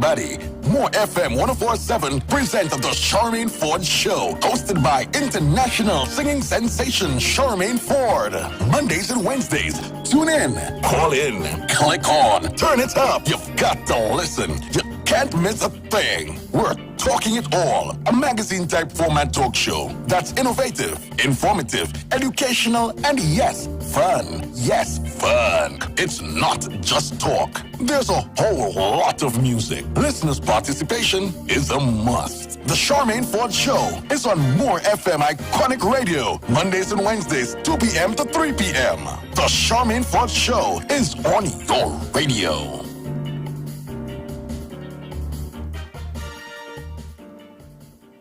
everybody. More FM 104.7 presents the Charmaine Ford Show, hosted by international singing sensation Charmaine Ford. Mondays and Wednesdays. Tune in, call in, click on, turn it up. You've got to listen. You can't miss a thing. We're talking it all. A magazine-type format talk show that's innovative, informative, educational, and yes, fun. Yes, fun. It's not just talk. There's a whole lot of music. Listeners' participation is a must. The Charmaine Ford Show is on More FM Iconic Radio, Mondays and Wednesdays, 2 p.m. to 3 p.m. The Charmaine Ford Show is on your radio.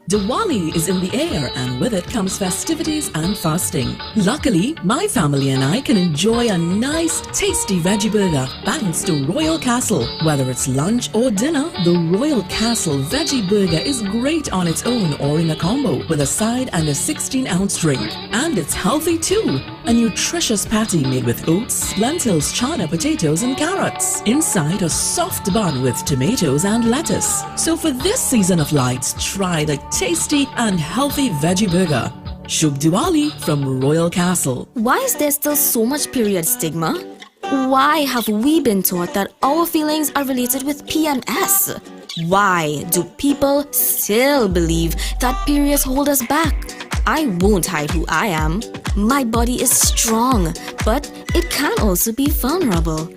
Diwali is in the air, and with it comes festivities and fasting. Luckily, my family and I can enjoy a nice, tasty veggie burger thanks to Royal Castle. Whether it's lunch or dinner, the Royal Castle veggie burger is great on its own or in a combo with a side and a 16-ounce drink. And it's healthy too. A nutritious patty made with oats, lentils, chana, potatoes, and carrots. Inside, a soft bun with tomatoes and lettuce. So for this season of lights, try the tasty and healthy veggie burger. Shubh Diwali from Royal Castle. Why is there still so much period stigma? Why have we been taught that our feelings are related with PMS? Why do people still believe that periods hold us back? I won't hide who I am. My body is strong, but it can also be vulnerable.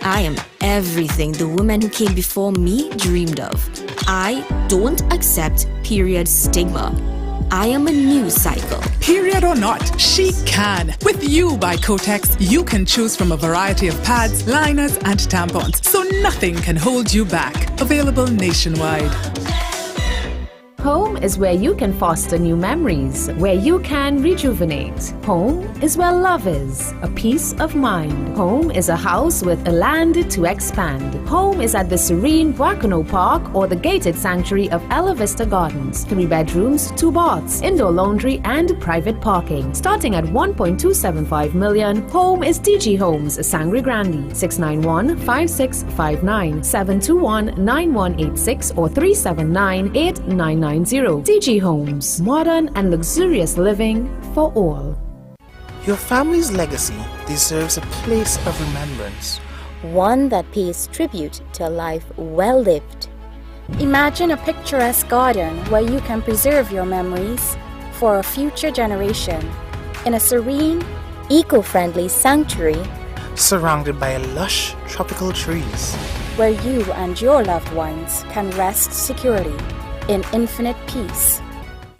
I am everything the women who came before me dreamed of. I don't accept period stigma. I am a new cycle. Period or not, she can. With You by Kotex, you can choose from a variety of pads, liners, and tampons, so nothing can hold you back. Available nationwide. Home is where you can foster new memories, where you can rejuvenate. Home is where love is, a peace of mind. Home is a house with a land to expand. Home is at the serene Bracano Park or the gated sanctuary of Ella Vista Gardens. 3 bedrooms, 2 baths, indoor laundry, and private parking. Starting at 1.275 million, Home is DG Homes, Sangre Grande, 691-5659, 721-9186 or 379-8999. DG Homes, modern and luxurious living for all. Your family's legacy deserves a place of remembrance. One that pays tribute to a life well lived. Imagine a picturesque garden where you can preserve your memories for a future generation in a serene, eco-friendly sanctuary surrounded by lush tropical trees where you and your loved ones can rest securely in infinite peace.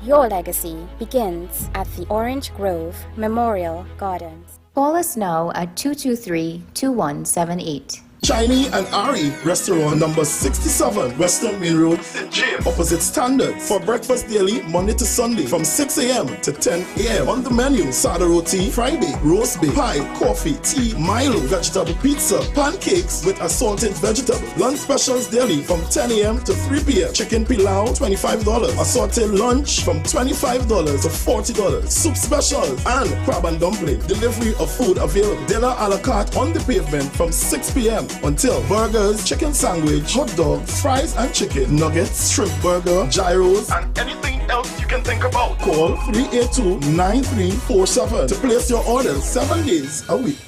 Your legacy begins at the Orange Grove Memorial Gardens. Call us now at 223-2178. Chinese and Ari Restaurant number 67 Western Main Road, St. James, opposite Standard. For breakfast daily, Monday to Sunday from 6 a.m. to 10 a.m. On the menu, sada roti, Friday, roast beef, pie, coffee, tea, Milo, vegetable pizza, pancakes with assorted vegetable. Lunch specials daily from 10 a.m. to 3 p.m. Chicken pilau, $25. Assorted lunch from $25 to $40. Soup specials and crab and dumpling. Delivery of food available. Dinner a la carte on the pavement from 6 p.m. until burgers, chicken sandwich, hot dogs, fries and chicken, nuggets, shrimp burger, gyros, and anything else you can think about. Call 382-9347 to place your orders 7 days a week.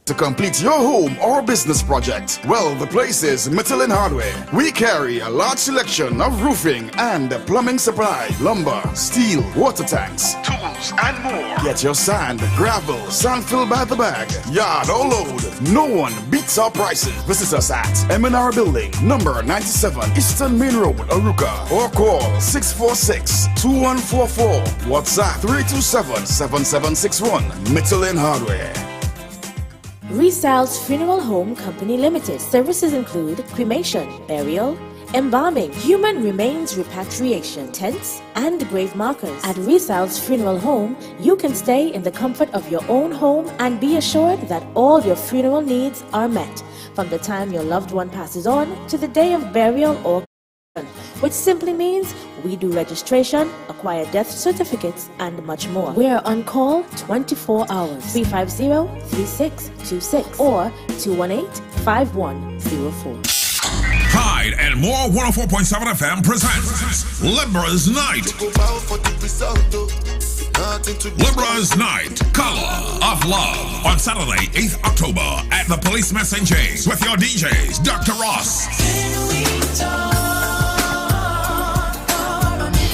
To complete your home or business project, well, the place is Michelin Hardware. We carry a large selection of roofing and plumbing supply, lumber, steel, water tanks, tools, and more. Get your sand, gravel, sand filled by the bag, yard or load. No one beats our prices. Visit us at M&R Building, number 97, Eastern Main Road, Aruka, or call 646-2144. WhatsApp 327-7761. Michelin Hardware. Resal's Funeral Home Company Limited. Services include cremation, burial, embalming, human remains repatriation, tents, and grave markers. At Resal's Funeral Home, you can stay in the comfort of your own home and be assured that all your funeral needs are met from the time your loved one passes on to the day of burial or which simply means we do registration, acquire death certificates, and much more. We are on call 24 hours, 350-3626 or 218-5104. More 104.7 FM presents Libra's Night. Libra's Night, Color of Love, on Saturday, 8th October at the Police Mess St. James with your DJs, Dr. Ross,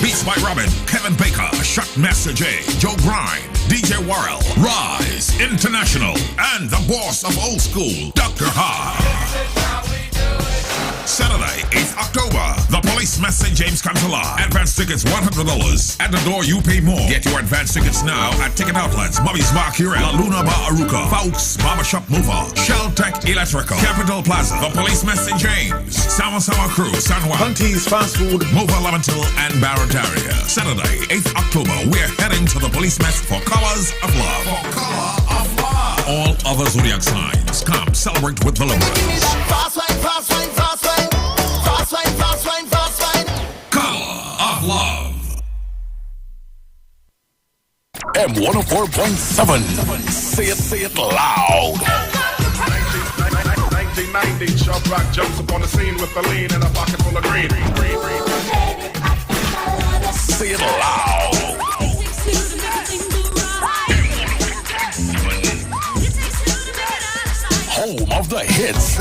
Beats by Robin, Kevin Baker, Shot Master J, Joe Grind, DJ Warrell, Rise International, and the boss of old school, Dr. High. Saturday, 8th October, the Police Mess St. James comes alive. Advance tickets $100. At the door, you pay more. Get your advance tickets now at ticket outlets, Bobby's Bar Curel, La Luna Bar Aruka, Fouks Barbershop Mover, Shell Tech Electrical, Capital Plaza, the Police Mess St. James, Sama Crew, San Juan, Hunties Fast Food, Mova Leventil, and Barataria. Saturday, 8th October, we're heading to the Police Mess for Colors of Love. For Color of Love. All other zodiac signs, come celebrate with the Liberals. Fast wine, fast wine, fast wine. Fast wine, fast wine, fast wine. Color of Love. M104.7. Say it loud. 1990, Chubb Rock jumps upon the scene with a lean and a pocket full of green. Say it loud. Home of the hits.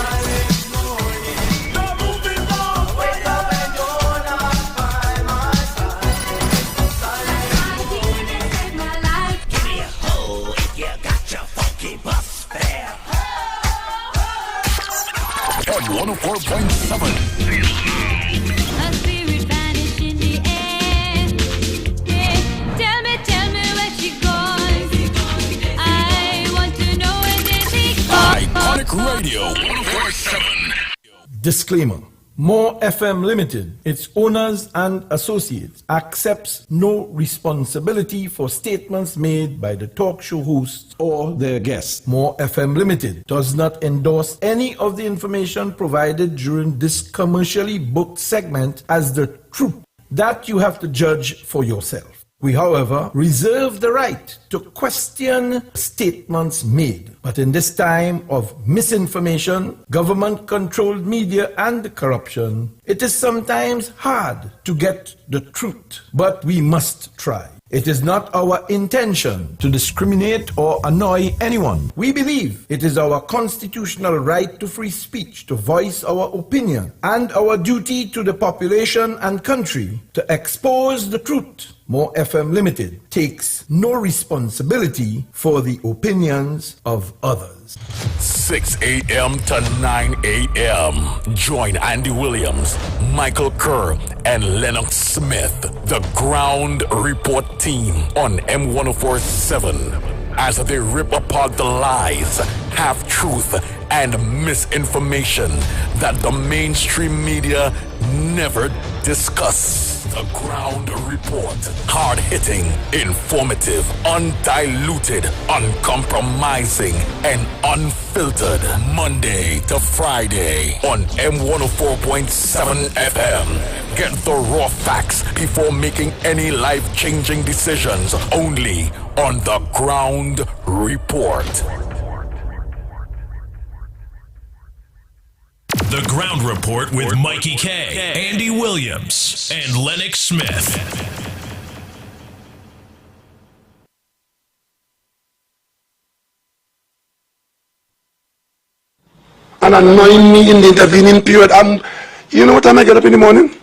At 104.7. Iconic Radio 104.7. Disclaimer. More FM Limited, its owners and associates, accepts no responsibility for statements made by the talk show hosts or their guests. More FM Limited does not endorse any of the information provided during this commercially booked segment as the truth. That you have to judge for yourself. We, however, reserve the right to question statements made. But in this time of misinformation, government-controlled media, and corruption, it is sometimes hard to get the truth. But we must try. It is not our intention to discriminate or annoy anyone. We believe it is our constitutional right to free speech, to voice our opinion, and our duty to the population and country to expose the truth. More FM Limited takes no responsibility for the opinions of others. 6 a.m. to 9 a.m. Join Andy Williams, Michael Kerr, and Lennox Smith, the Ground Report team on M104.7 as they rip apart the lies, half-truth, and misinformation that the mainstream media never discuss. The Ground Report. Hard-hitting, informative, undiluted, uncompromising, and unfiltered. Monday to Friday on M104.7 FM. Get the raw facts before making any life-changing decisions. Only on The Ground Report. The Ground Report with Mikey K, Andy Williams, and Lennox Smith. And annoying me in the intervening period. You know what time I get up in the morning?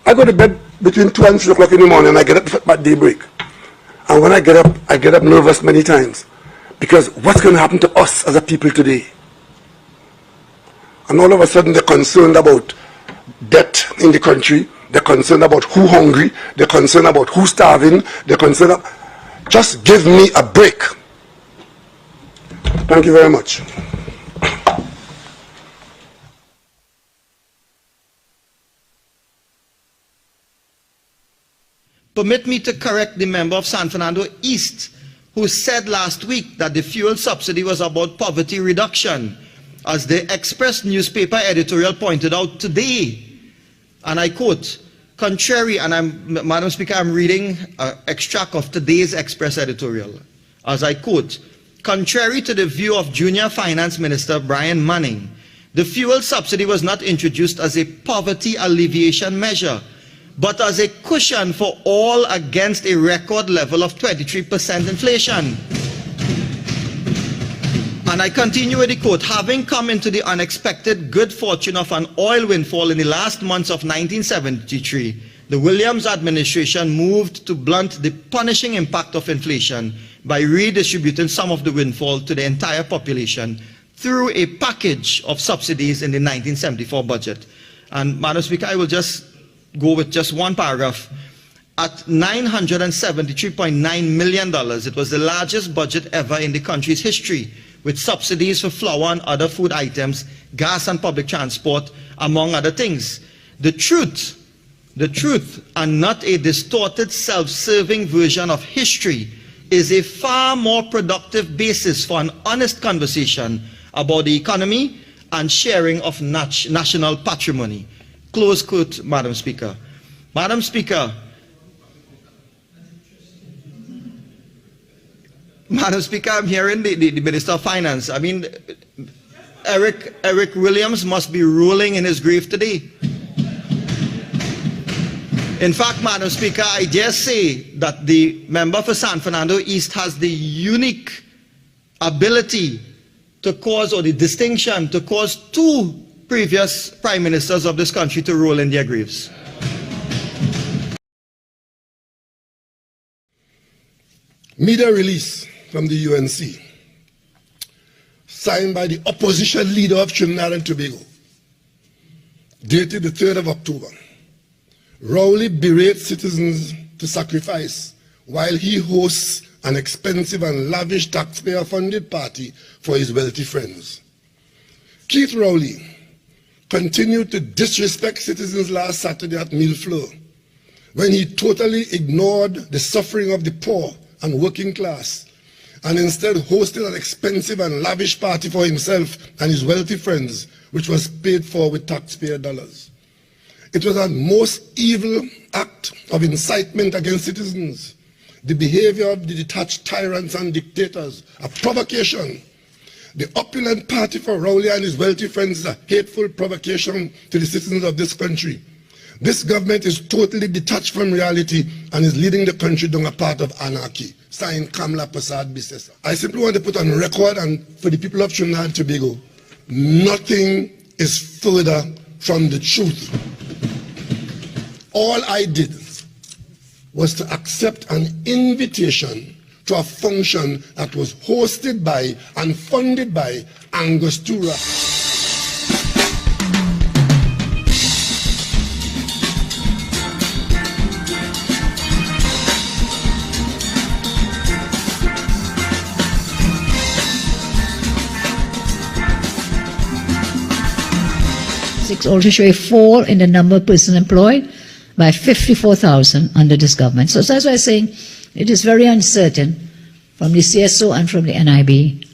I go to bed between 2 and 3 o'clock in the morning, and I get up at daybreak. And when I get up nervous many times. Because what's going to happen to us as a people today? And all of a sudden they're concerned about debt in the country. They're concerned about who's hungry. They're concerned about who's starving. They're concerned about... Just give me a break. Thank you very much. Permit me to correct the member of San Fernando East who said last week that the fuel subsidy was about poverty reduction, as the Express newspaper editorial pointed out today. And I quote, contrary, and Madam Speaker, I'm reading an extract of today's Express editorial, as I quote, contrary to the view of Junior Finance Minister Brian Manning, The fuel subsidy was not introduced as a poverty alleviation measure, but as a cushion for all against a record level of 23% inflation. And I continue with the quote, having come into the unexpected good fortune of an oil windfall in the last months of 1973, the Williams administration moved to blunt the punishing impact of inflation by redistributing some of the windfall to the entire population through a package of subsidies in the 1974 budget. And Madam Speaker, I will just go with just one paragraph. At $973.9 million, it was the largest budget ever in the country's history, with subsidies for flour and other food items, gas and public transport, among other things. The truth, and not a distorted, self-serving version of history, is a far more productive basis for an honest conversation about the economy and sharing of national patrimony. Close quote, Madam Speaker. Madam Speaker, I'm hearing the Minister of Finance. I mean, Eric Williams must be rolling in his grave today. In fact, Madam Speaker, I dare say that the member for San Fernando East has the unique ability to cause, or the distinction to cause, two previous prime ministers of this country to roll in their graves. Media release from the UNC, signed by the opposition leader of Trinidad and Tobago, dated the 3rd of October. Rowley berates citizens to sacrifice while he hosts an expensive and lavish taxpayer-funded party for his wealthy friends. Keith Rowley continued to disrespect citizens last Saturday at Millfleur when he totally ignored the suffering of the poor and working class, and instead hosted an expensive and lavish party for himself and his wealthy friends, which was paid for with taxpayer dollars. It was a most evil act of incitement against citizens, the behavior of the detached tyrants and dictators, a provocation. The opulent party for Rowley and his wealthy friends is a hateful provocation to the citizens of this country. This government is totally detached from reality and is leading the country down a path of anarchy. Signed, Kamla Prasad Bisesa. I simply want to put on record, and for the people of Trinidad and Tobago, nothing is further from the truth. All I did was to accept an invitation to a function that was hosted by and funded by Angostura. 6 also show a fall in the number of persons employed by 54,000 under this government. So that's why I'm saying it is very uncertain from the CSO and from the NIB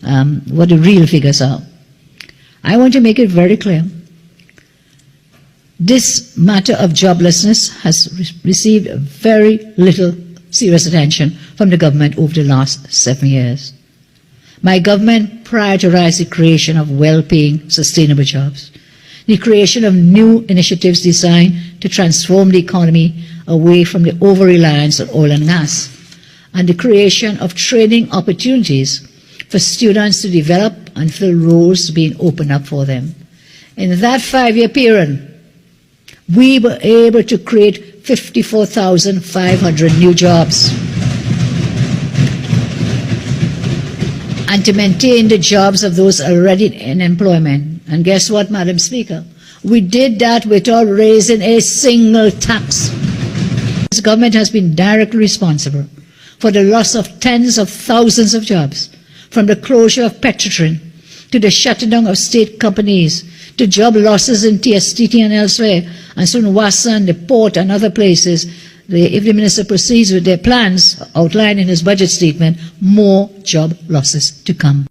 what the real figures are. I want to make it very clear. This matter of joblessness has received very little serious attention from the government over the last 7 years. My government prioritized the creation of well-paying, sustainable jobs, the creation of new initiatives designed to transform the economy away from the over-reliance on oil and gas, and the creation of training opportunities for students to develop and fill roles being opened up for them. In that 5-year period, we were able to create 54,500 new jobs and to maintain the jobs of those already in employment. And guess what, Madam Speaker? We did that without raising a single tax. This government has been directly responsible for the loss of tens of thousands of jobs, from the closure of Petrotrin to the shutting down of state companies, to job losses in TSTT and elsewhere, and soon Wassa and the port and other places. If the minister proceeds with their plans outlined in his budget statement, more job losses to come.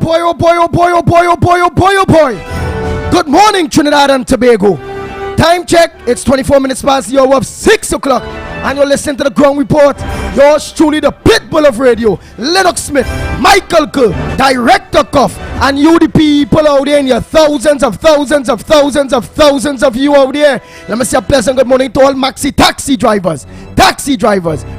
boy, oh boy, oh boy, oh boy, oh boy, oh boy, oh boy. Good morning, Trinidad and Tobago. Time check, it's 24 minutes past the hour of 6 o'clock. And you're listening to the Ground Report. Yours truly, the Pitbull of Radio, Lennox Smith, Michael Kerr, Director Cuff, and you the people out there, and your thousands of you out there. Let me say a pleasant good morning to all maxi taxi drivers,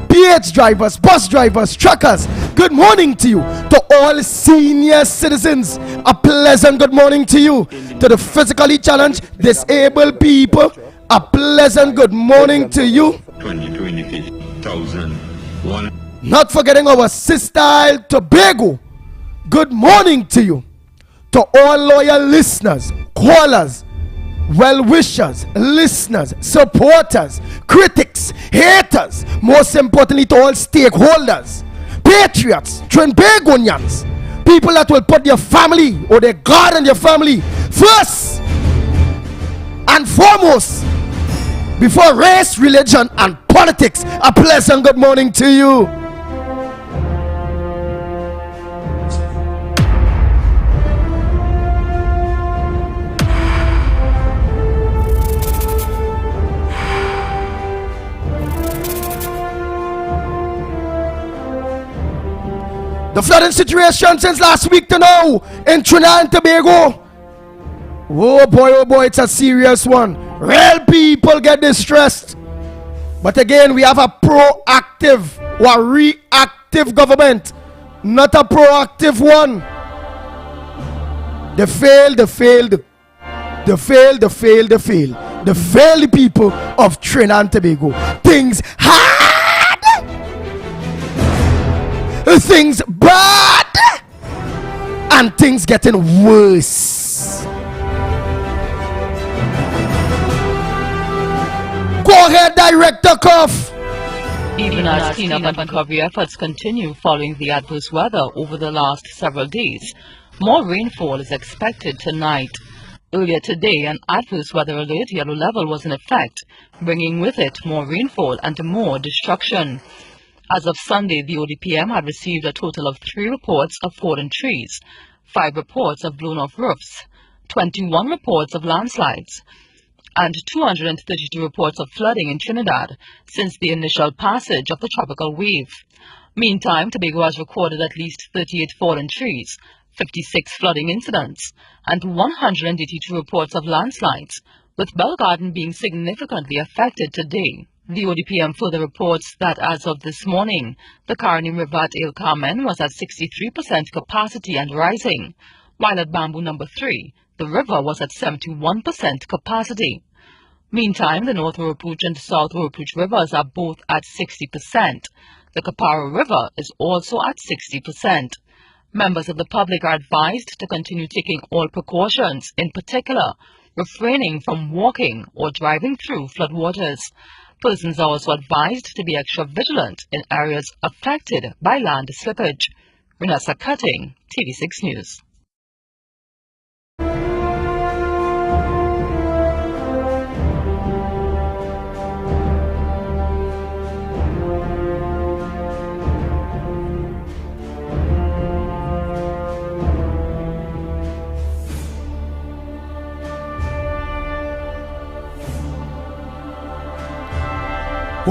PH drivers, bus drivers, truckers. Good morning to you. To all senior citizens, a pleasant good morning to you. To the physically challenged, disabled people, a pleasant good morning to you. 20,001. Not forgetting our sister Tobago. Good morning to you. To all loyal listeners, callers, well-wishers, listeners, supporters, critics, haters, most importantly to all stakeholders, patriots, Trinbagonians, people that will put their family or their God and their family first and foremost before race, religion, and politics. A pleasant good morning to you. The flooding situation since last week to now in Trinidad and Tobago. Oh boy, it's a serious one. Real people get distressed. But again, we have a proactive or reactive government, not a proactive one. They failed the people of Trinidad and Tobago. Things hard, things bad, and things getting worse. Go ahead, Director Cuff. Even as cleanup and recovery efforts continue following the adverse weather over the last several days, more rainfall is expected tonight. Earlier today, an adverse weather alert yellow level was in effect, bringing with it more rainfall and more destruction. As of Sunday, the ODPM had received a total of 3 reports of fallen trees, 5 reports of blown off roofs, 21 reports of landslides, and 232 reports of flooding in Trinidad since the initial passage of the tropical wave. Meantime, Tobago has recorded at least 38 fallen trees, 56 flooding incidents, and 182 reports of landslides, with Bell Garden being significantly affected today. The ODPM further reports that as of this morning, the Caroni River at El Carmen was at 63% capacity and rising, while at Bamboo Number 3, the river was at 71% capacity. Meantime, the North Oropouche and South Oropouche rivers are both at 60%. The Capara River is also at 60%. Members of the public are advised to continue taking all precautions, in particular, refraining from walking or driving through floodwaters. Persons are also advised to be extra vigilant in areas affected by land slippage. Renessa Cutting, TV6 News.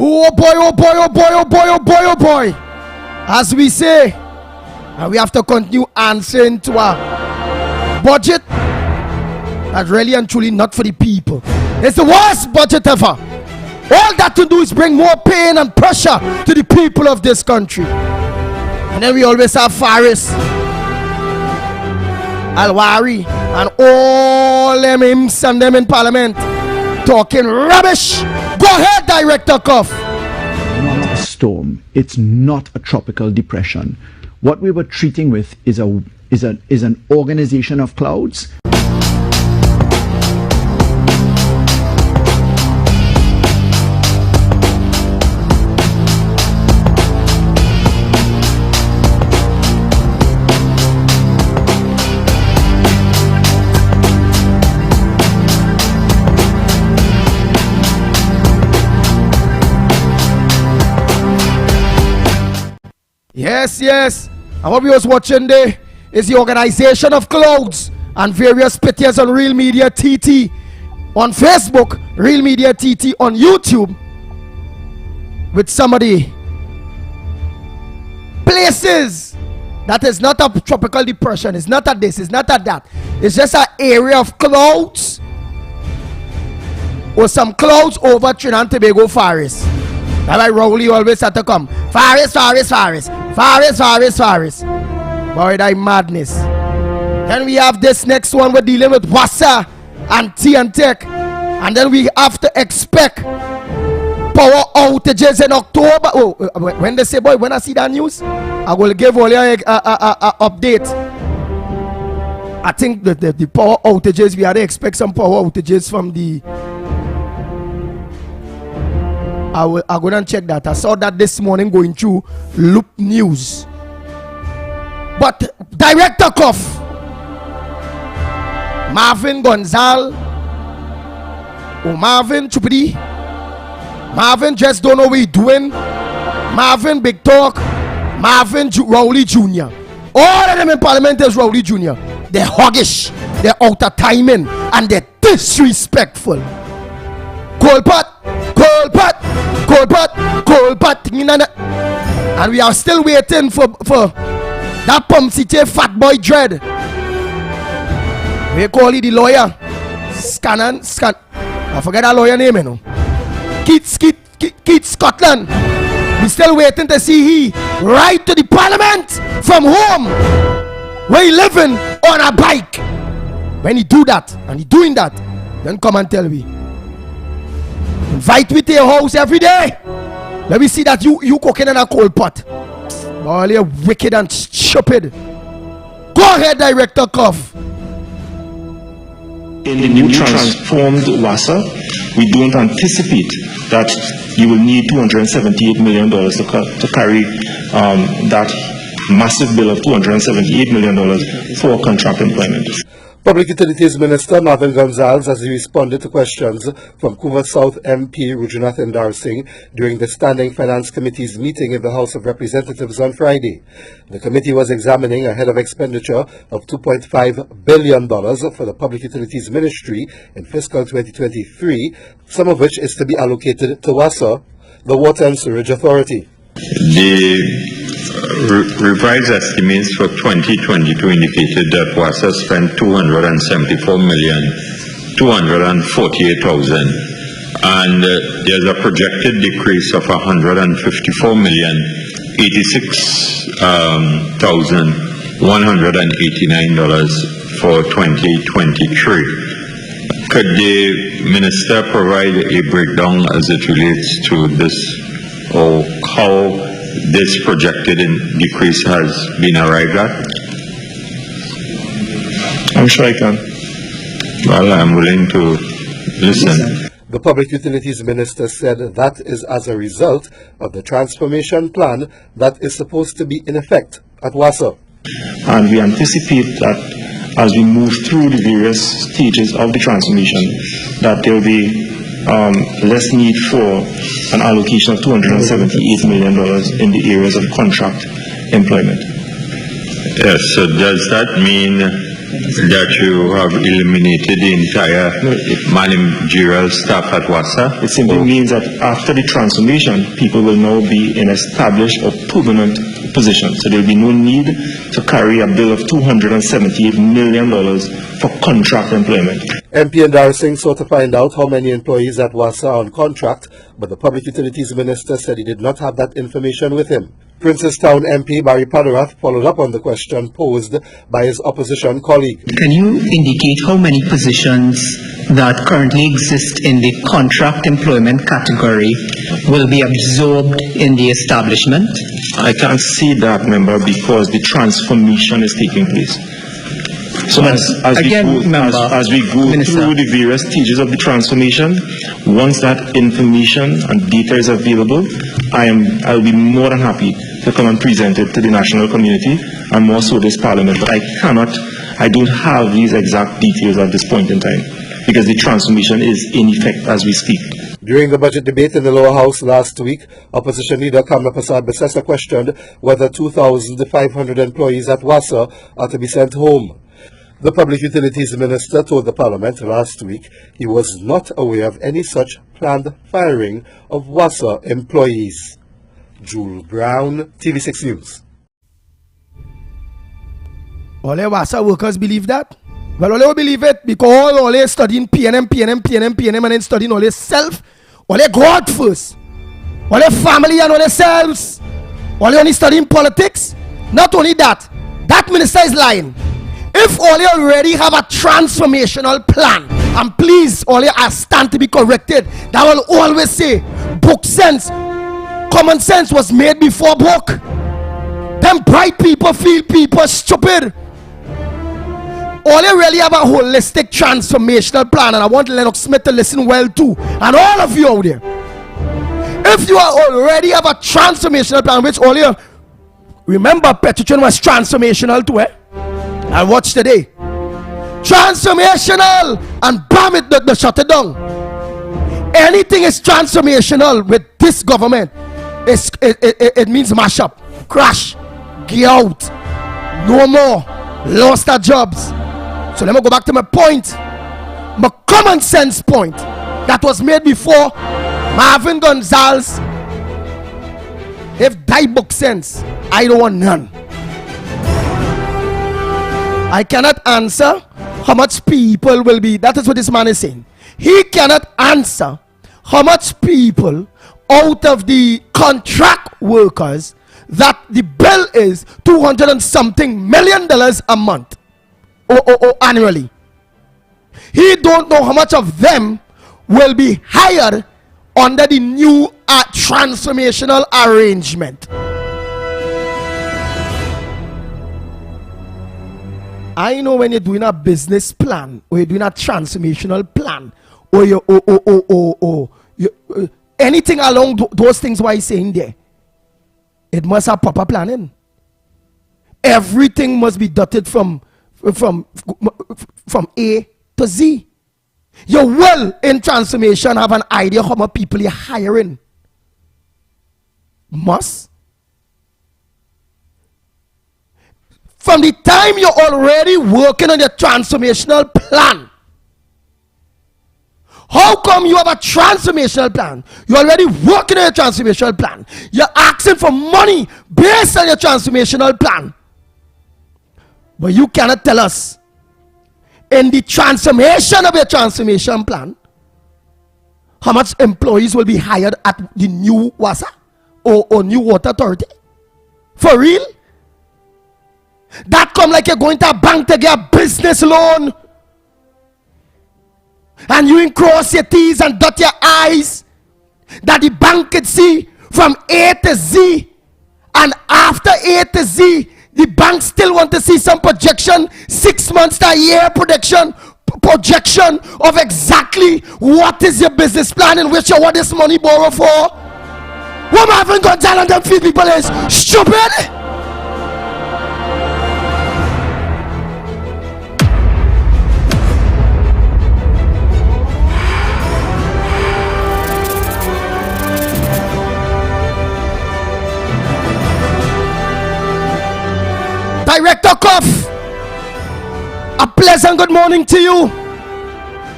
Oh boy, oh boy, oh boy, oh boy, oh boy, oh boy. As we say, and we have to continue answering to our budget that's really and truly not for the people. It's the worst budget ever. All that to do is bring more pain and pressure to the people of this country. And then we always have Faris, Alwari, and all them imps and them in parliament talking rubbish. Go ahead, Director Cuff. Not a storm. It's not a tropical depression. What we were treating with is an organization of clouds. Yes. And what we was watching there, is the organization of clouds and various pictures on Real Media TT on Facebook, Real Media TT on YouTube, with some of the places that is not a tropical depression. It's not a this, it's not a that. It's just an area of clouds, or some clouds over Trinidad and Tobago forest. That's why Rowley always had to come. Forest. Boy, that madness. Then we have this next one. We're dealing with WASA and TNTech. And then we have to expect power outages in October. Oh, when they say, boy, when I see that news, I will give all you an update. I think that the power outages, we had to expect some power outages from the... I'll go and check that. I saw that this morning going through Loop News. But Director Cuff, Marvin Gonzal, or Marvin Chupidi, Marvin just don't know what he's doing, Marvin Big Talk, Marvin Rowley Jr. All of them in Parliament is Rowley Jr. They're hoggish, they're out of timing, and they're disrespectful. Colpat. And we are still waiting for that Pump City fat boy dread. We call it the lawyer. Scan. I forget that lawyer name, you know. Keith Scotland. We still waiting to see he ride to the Parliament from home, where he living on a bike. When he do that, and he doing that, then come and tell me. Invite me to your house every day. Let me see that you cooking in a cold pot. Boy, you're wicked and stupid. Go ahead, Director Cuff. In the new transformed WASA, we don't anticipate that you will need $278 million to carry that massive bill of $278 million for contract employment. Public Utilities Minister Marvin Gonzalez, as he responded to questions from Couva South MP Rujunath Endar Singh during the Standing Finance Committee's meeting in the House of Representatives on Friday. The committee was examining a head of expenditure of $2.5 billion for the Public Utilities Ministry in fiscal 2023, some of which is to be allocated to WASA, the Water and Sewerage Authority. The revised estimates for 2022 indicated that WASA spent $274,248,000, and there's a projected decrease of $154,086,189 for 2023. Could the minister provide a breakdown as it relates to this, or how this projected decrease has been arrived at? I'm sure I can. Well, I'm willing to listen. The Public Utilities Minister said that is as a result of the transformation plan that is supposed to be in effect at WASA. And we anticipate that as we move through the various stages of the transformation, that there will be less need for an allocation of $278 million in the areas of contract employment. Yes, so does that mean that you have eliminated the entire managerial staff at WASA? It simply means that after the transformation, people will now be in established or permanent positions. So there will be no need to carry a bill of $278 million for contract employment. MP Endar Singh sought to find out how many employees at WASA are on contract, but the Public Utilities Minister said he did not have that information with him. Princestown MP Barry Padurath followed up on the question posed by his opposition colleague. Can you indicate how many positions that currently exist in the contract employment category will be absorbed in the establishment? I can't see that, member, because the transformation is taking place. So as we go through the various stages of the transformation, once that information and data is available, I'll be more than happy to come and present it to the national community and more so this parliament. But I don't have these exact details at this point in time. because the transformation is in effect as we speak. During the budget debate in the lower house last week, opposition leader Kamla Persad-Bissessar questioned whether 2,500 employees at WASA are to be sent home. The Public Utilities Minister told the Parliament last week he was not aware of any such planned firing of WASA employees. Jule Brown, TV6 News. All the WASA workers believe that? Well, all they believe it because all they studying PNM, and then studying all they self, all they God first, all they family and all they selves, all they only studying politics. Not only that, that minister is lying. If all they already have a transformational plan, and please, all they stand to be corrected, that will always say, book sense, common sense was made before book. Them bright people feel people stupid. All they really have a holistic transformational plan, and I want Lennox Smith to listen well too, and all of you out there. If you already have a transformational plan, which all you remember, Petrotrin was transformational too, and watch today, transformational, and bam it, they shut it down. Anything is transformational with this government. It means mash up, crash, get out, no more, lost our jobs. So let me go back to my point, my common sense point that was made before Marvin Gonzalez. If die book sense, I don't want none. I cannot answer how much people will be. That is what this man is saying. He cannot answer how much people out of the contract workers that the bill is $200 and something million a month or annually. He don't know how much of them will be hired under the new transformational arrangement. I know when you're doing a business plan or you're doing a transformational plan or you anything along those things what he's saying there, it must have proper planning. Everything must be dotted from A to Z. You will in transformation have an idea how many people you're hiring. Must. From the time you're already working on your transformational plan, how come you have a transformational plan? You're already working on your transformational plan. You're asking for money based on your transformational plan. But you cannot tell us in the transformation of your transformation plan how much employees will be hired at the new WASA or new water authority. For real? That come like you're going to a bank to get a business loan and you cross your T's and dot your I's that the bank could see from A to Z, and after A to Z the bank still want to see some projection, 6 months to a year projection of exactly what is your business plan in which you want this money borrow for. What Marvin Gonzalez and them few people is stupid. Director Cuff, a pleasant good morning to you.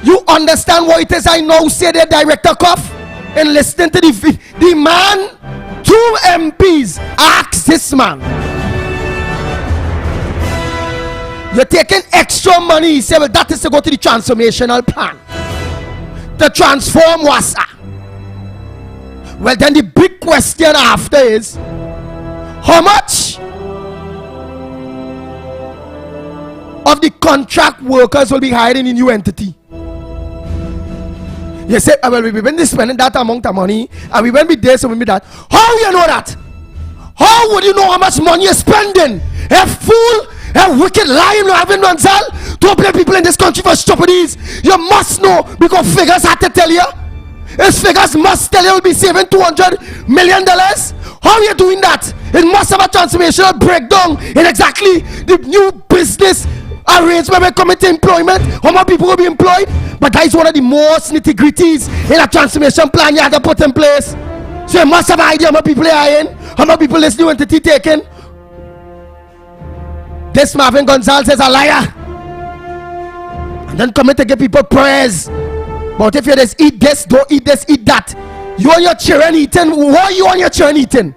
You understand what it is I now say there, Director Cuff? And listening to the man, 2 MPs ask this man, you're taking extra money. He said, well, that is to go to the transformational plan to transform WASA. Well, then the big question after is, how much of the contract workers will be hired in a new entity? You say, well, we've been spending that amount of money and we won't be this and we will be that. How you know that? How would you know how much money you're spending? A fool, a wicked lying Marvin Gonzalez to play people in this country for stupidities. You must know because figures have to tell you. His figures must tell you will be saving $200 million. How are you doing that? It must have a transformational breakdown in exactly the new business arrangement when coming to employment, how many people will be employed? But that is one of the most nitty-gritties in a transformation plan you have to put in place. So you must have an idea how many people are in, how many people this new entity taken. This Marvin Gonzalez is a liar. And then coming to give people prayers. But if you just eat this, don't eat this, eat that. You and your children eating. What are you and your children eating?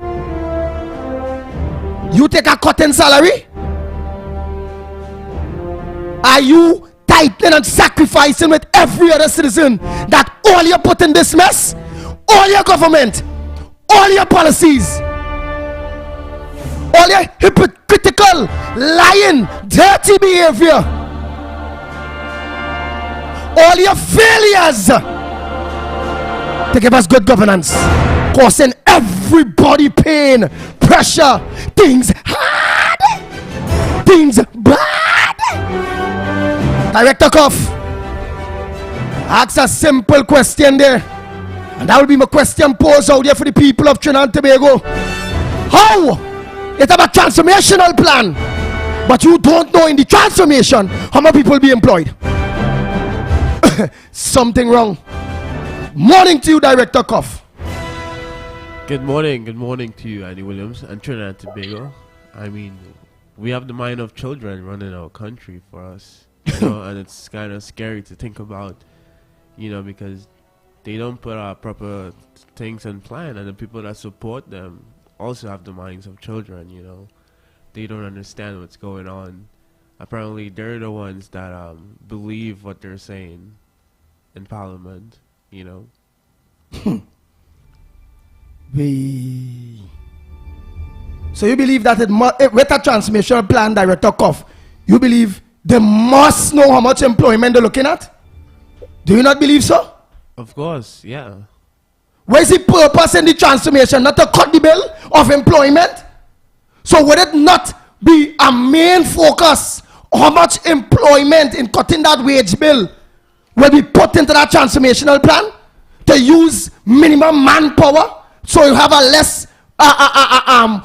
You take a cotton salary? Are you tightening and sacrificing with every other citizen that all you put in this mess, all your government, all your policies, all your hypocritical, lying, dirty behavior, all your failures to give us good governance, causing everybody pain, pressure, things hard, things bad. Director Cuff, ask a simple question there, and that will be my question posed out there for the people of Trinidad and Tobago. How? It's about transformational plan, but you don't know in the transformation how many people will be employed. Something wrong. Morning to you, Director Cuff. Good morning to you, Andy Williams and Trinidad and Tobago. I mean, we have the mind of children running our country for us, you know, and it's kind of scary to think about, you know, because they don't put out proper things in plan, and the people that support them also have the minds of children, you know. They don't understand what's going on. Apparently, they're the ones that believe what they're saying in Parliament, you know. So you believe that with a transformation plan, Director Cuff, you believe they must know how much employment they're looking at? Do you not believe so? Of course, yeah. Where is the purpose in the transformation? Not to cut the bill of employment? So would it not be a main focus how much employment in cutting that wage bill will be put into that transformational plan? To use minimum manpower so you have a less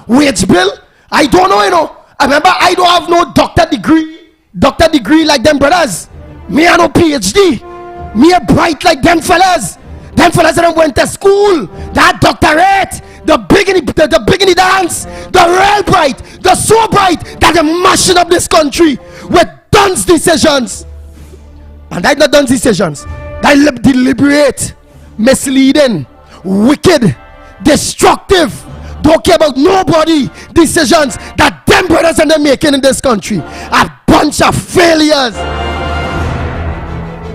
wage bill? I don't know, you know. I remember I don't have no doctor degree like them brothers. Me I no PhD. Me a bright like them fellas. Them fellas that went to school. That doctorate. The big in the dance. The real bright. The so bright that they're mashing up this country with Dunn's decisions. And that's not Dunn's decisions. That deliberate, misleading, wicked, destructive, don't care about nobody decisions that them brothers and them making in this country. A bunch of failures.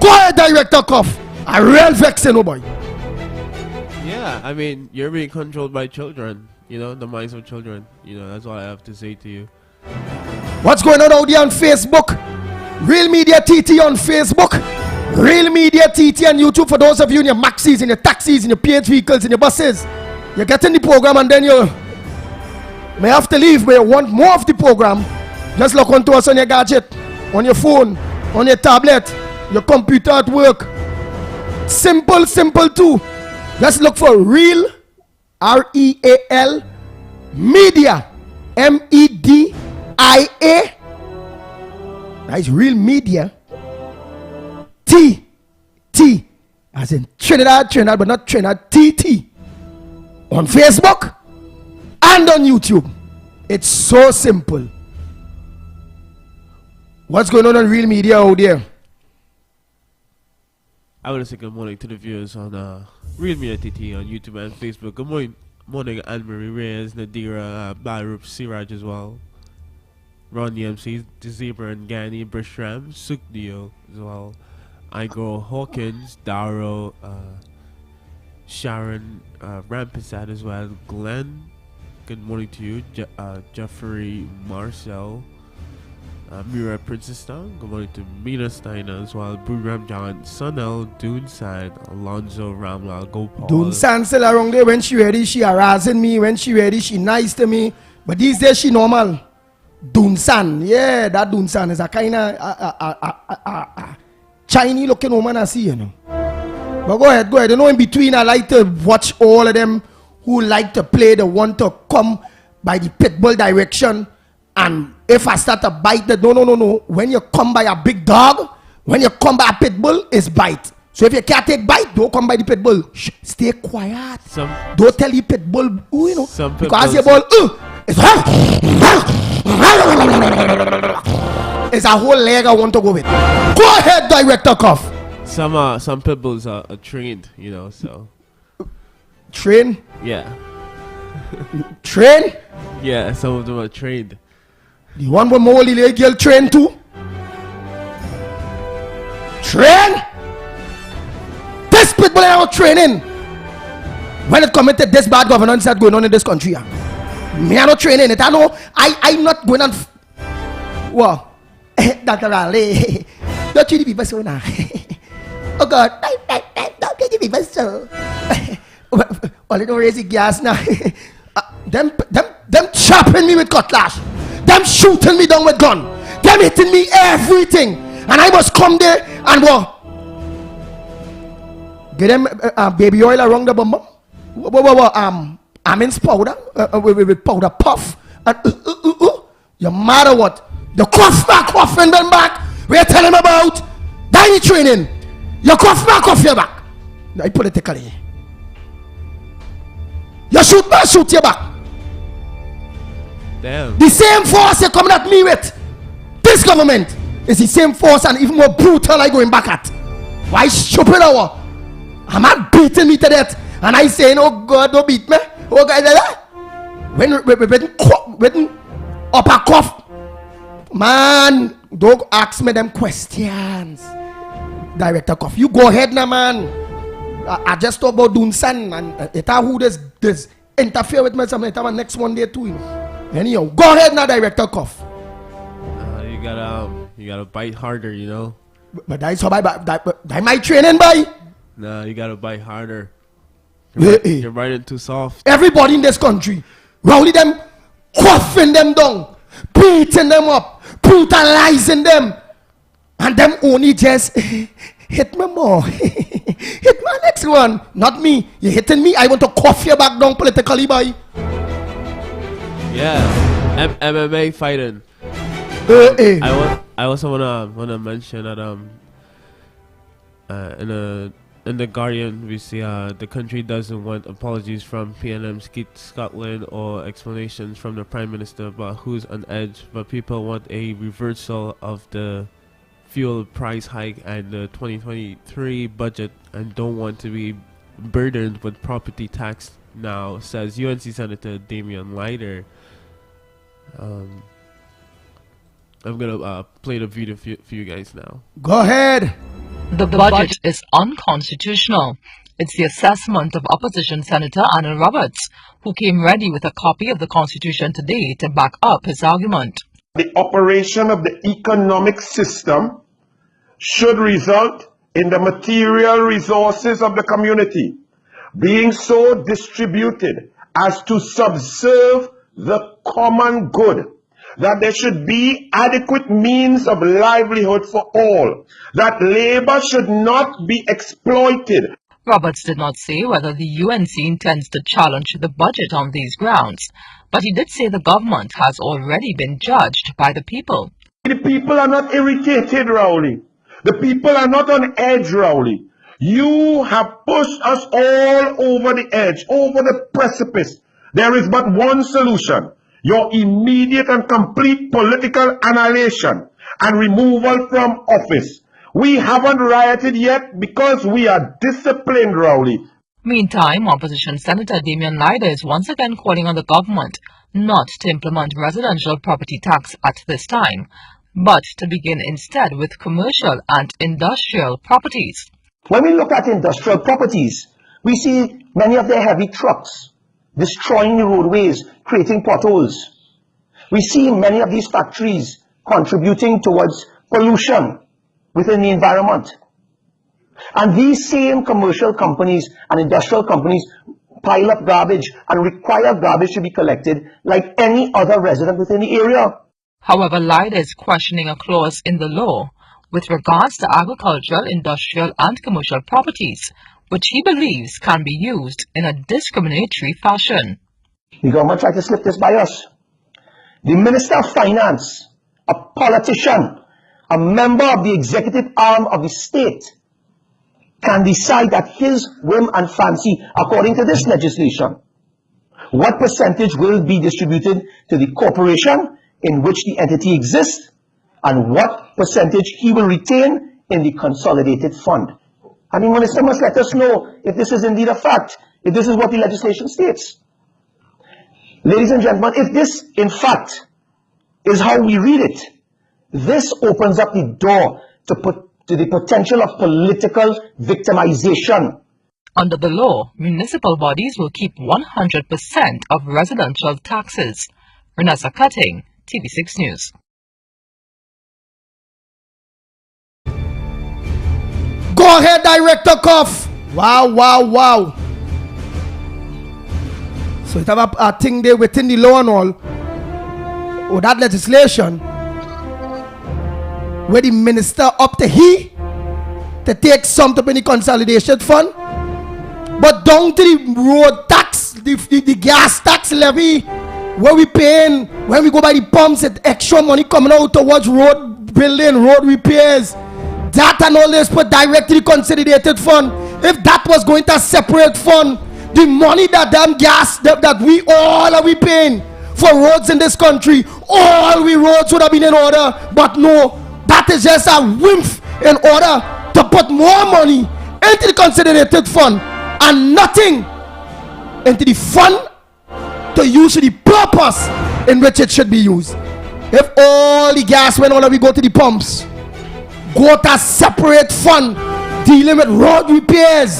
Go ahead, Director Cuff. A real vexing, oh boy. Yeah, I mean, you're being controlled by children, you know, the minds of children. You know, that's all I have to say to you. What's going on out there on Facebook? Real Media TT on Facebook. Real Media TT on YouTube for those of you in your maxis, in your taxis, in your PH vehicles, in your buses. You get in the program and then you may have to leave, but you want more of the program. Just log on to us on your gadget, on your phone, on your tablet, your computer at work. Simple too. Just look for Real, REAL, Media, MEDIA. That is Real Media. T as in Trinidad, but not Trinidad, TT. On Facebook and on YouTube. It's so simple. What's going on Real Media out there? I want to say good morning to the viewers on Real Media TT on YouTube and Facebook. Good morning Anne-Marie Reyes, Nadira, Baruch, Siraj as well. Ron MC, The Zebra and Gani, Brishram, Sukdio as well. Igor Hawkins, Daro, Sharon, Rampisad as well. Glenn, good morning to you. Jeffrey Marcel, Mira Princeston, good morning to Mina Steiner as well. Buram John, Sunel, Dunsan, Alonzo Ramlal, Gopal. Dunsan still around there. When she ready, she harassing me. When she ready, she nice to me. But these days she normal. Dunsan, yeah, that Dunsan is a kind of Chinese looking woman I see, you know. But go ahead. You know, in between, I like to watch all of them who like to play the one to come by the pitbull direction And if I start to bite the no. When you come by a big dog, when you come by a pit bull, it's bite. So if you can't take bite, don't come by the pit bull. Shh, stay quiet. Don't tell the pit bull, you know. Because your bull, it's a whole leg I want to go with. Go ahead, Director Cuff. Some pit bulls are trained, you know, so. Train? Yeah. Train? Yeah, some of them are trained. The one with more little girl train too? Train? This people are not training. When it comes to this bad governance that's going on in this country, me are not training it. I know I'm not going on. Well, Dr. Raleigh, don't treat the people so now. Oh God, don't treat the people so. Well, they don't raise the gas now. Them chopping me with cutlass. Them shooting me down with gun. Them hitting me everything. And I must come there and what? Get them baby oil around the bum. Amin's powder with powder puff. And you matter what? The cough and then back. We're telling them about dining training. You cough back off your back. Now politically. You shoot back, shoot your back. Damn. The same force you're coming at me with. This government is the same force and even more brutal I going back at. Why stupid hour? I'm not beating me to death. And I saying, oh God, don't beat me. Oh God, when upper cuff. Man, don't ask me them questions. Director Cuff, you go ahead now, man. I just talk about doing son and it who this interfere with me something. It next one day too. You know. Anyhow, go ahead now, Director Cuff. You gotta bite harder, you know. But that's how that my training by. Nah, you gotta bite harder. You're riding too soft. Everybody in this country, rowdy them, coughing them down, beating them up, brutalizing them, and them only just hit me more. Hit my next one, not me. You're hitting me. I want to cough your back down politically, boy. Yeah, MMA fighting. I also wanna mention that in the Guardian we see the country doesn't want apologies from PNM Scotland or explanations from the Prime Minister about who's on edge, but people want a reversal of the fuel price hike and the 2023 budget and don't want to be burdened with property tax now, says UNC Senator Damian Leiter. I'm gonna play the video for you guys now. Go ahead. The budget is unconstitutional. It's the assessment of opposition Senator Anna Roberts, who came ready with a copy of the Constitution today to back up his argument. The operation of the economic system should result in the material resources of the community being so distributed as to subserve the common good, that there should be adequate means of livelihood for all, that labor should not be exploited. Roberts did not say whether the UNC intends to challenge the budget on these grounds, but he did say the government has already been judged by the people. The people are not irritated, Rowley. The people are not on edge, Rowley. You have pushed us all over the edge, over the precipice. There is but one solution: your immediate and complete political annihilation and removal from office. We haven't rioted yet because we are disciplined, Rowley. Meantime, opposition Senator Damian Leiter is once again calling on the government not to implement residential property tax at this time, but to begin instead with commercial and industrial properties. When we look at industrial properties, we see many of their heavy trucks destroying the roadways, creating potholes. We see many of these factories contributing towards pollution within the environment. And these same commercial companies and industrial companies pile up garbage and require garbage to be collected like any other resident within the area. However, Leiter is questioning a clause in the law with regards to agricultural, industrial and commercial properties, which he believes can be used in a discriminatory fashion. The government tried to slip this by us. the Minister of Finance, a politician, a member of the executive arm of the state, can decide at his whim and fancy, according to this legislation, what percentage will be distributed to the corporation in which the entity exists, and what percentage he will retain in the consolidated fund. And the Minister must let us know if this is indeed a fact, if this is what the legislation states. Ladies and gentlemen, if this, in fact, is how we read it, this opens up the door to the potential of political victimization. Under the law, municipal bodies will keep 100% of residential taxes. Renessa Cutting, TV6 News. Go ahead, Director Cuff. Wow, wow, wow. So it have a thing there within the law and all, or that legislation, where the minister up to he to take something in the consolidation fund, but down to the road tax, the gas tax levy, where we paying, when we go by the pumps, it's extra money coming out towards road building, road repairs, that and all this put directly consolidated fund. If that was going to separate fund, the money that damn gas that we all are we paying for roads in this country, all we roads would have been in order. But no, that is just a whim in order to put more money into the consolidated fund and nothing into the fund to use for the purpose in which it should be used. If all the gas when all we go to the pumps, go to a separate fund dealing with road repairs.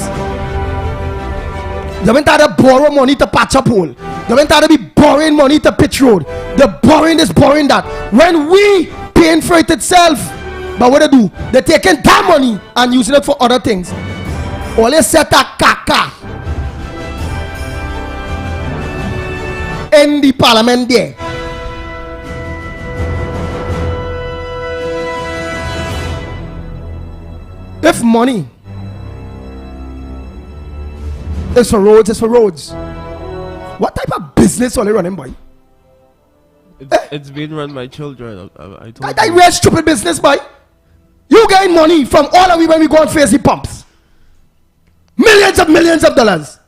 They went out to borrow money to patch up hole. They went out to be borrowing money to pitch road. They're borrowing this, borrowing that. When we paying for it itself, but what they do? They're taking that money and using it for other things. Only set a kaka in the parliament there. If money is for roads, it's for roads. What type of business are they running by? It's being run by children. I told that real stupid business, boy. You gain money from all of we when we go and face the pumps. Millions of dollars.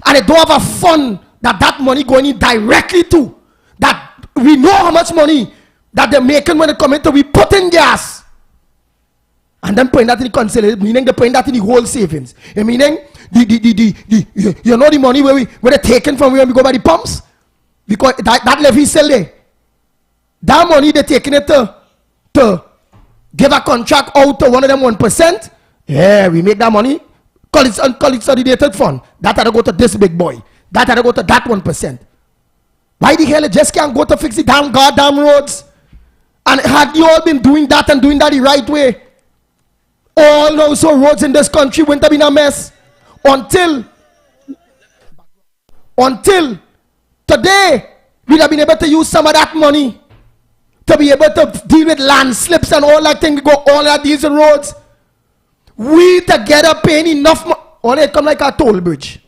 And they don't have a fund that money going in directly to. That we know how much money that they're making when they come into we put in gas. And then putting that in the consolidated, meaning they're putting that in the whole savings. Meaning you know the money where they're taken from when we go by the pumps? Because that levy is still there. That money they're taking it to give a contract out to one of them 1%. Yeah, we make that money. Call it consolidated fund. That had to go to this big boy. That had to go to that 1%. Why the hell it just can't go to fix the damn goddamn roads? And had you all been doing that and doing that the right way, all those roads in this country wouldn't have been a mess. Until today, we'd have been able to use some of that money to be able to deal with landslips and all that thing. We go all that these roads. We together paying enough money. Only it come like a toll bridge.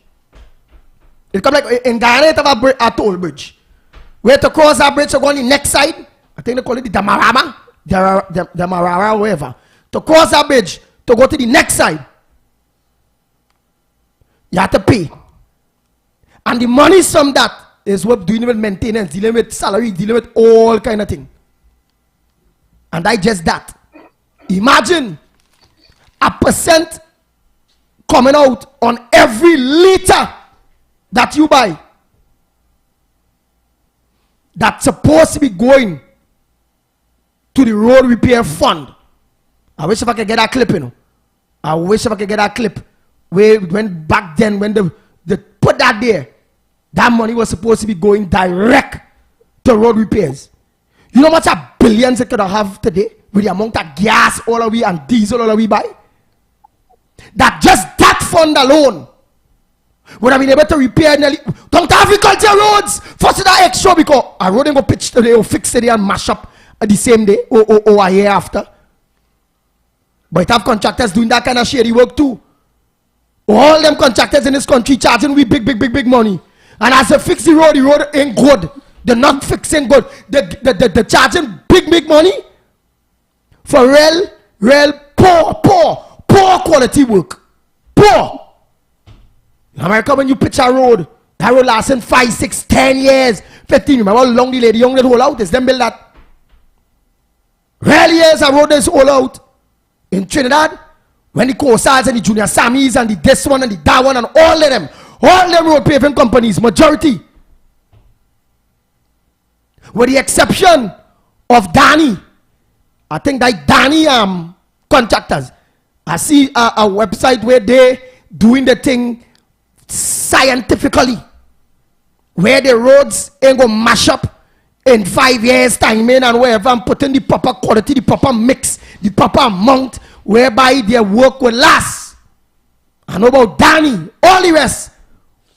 It come like in Ghana it have a toll bridge. Where to cross that bridge to go on the next side. I think they call it the Damarama. Damarara, whatever. To cross that bridge to go to the next side. You have to pay. And the money from that is what dealing with maintenance, dealing with salary, dealing with all kind of thing. And I just that. Imagine a percent coming out on every liter that you buy. That's supposed to be going to the road repair fund. I wish if I could get that clip, you know. I wish if I could get that clip. When back then, when they put that there, that money was supposed to be going direct to road repairs. You know how much a billions it could have today with the amount of gas all of we and diesel all of we buy? That just that fund alone would have been able to repair nearly don't agriculture roads for that extra because a road ain't go pitch today or fix today and mash up the same day or a year after. But it have contractors doing that kind of shady work too. All them contractors in this country charging we big money. And as they fix the road ain't good. They're not fixing good. They're charging big money for real poor quality work. Poor. In America, when you pitch a road, that road lasting 5, 6, 10 years, 15. Remember how long the lady young that hold out? It's them build that. Real years a road is all out. In Trinidad, when the Corsars and the Junior Sammies and the this one and the that one and all of them road paving companies, majority, with the exception of Danny, I think that Danny contractors, I see a website where they doing the thing scientifically, where the roads ain't gonna mash up in 5 years time in and wherever, and putting the proper quality, the proper mix, the proper amount, whereby their work will last. I know about Danny, all the rest.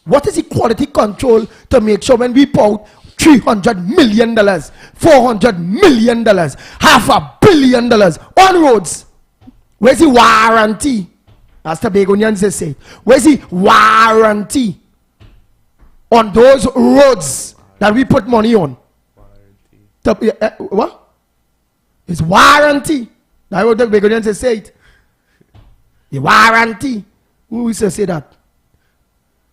What is the quality control to make sure when we pour out $300 million, $400 million, $500 million on roads? Where's the warranty? As the Begonians say, where's the warranty on those roads that we put money on? What? It's warranty. That's what the Begonians say it. The warranty. Who is to say that?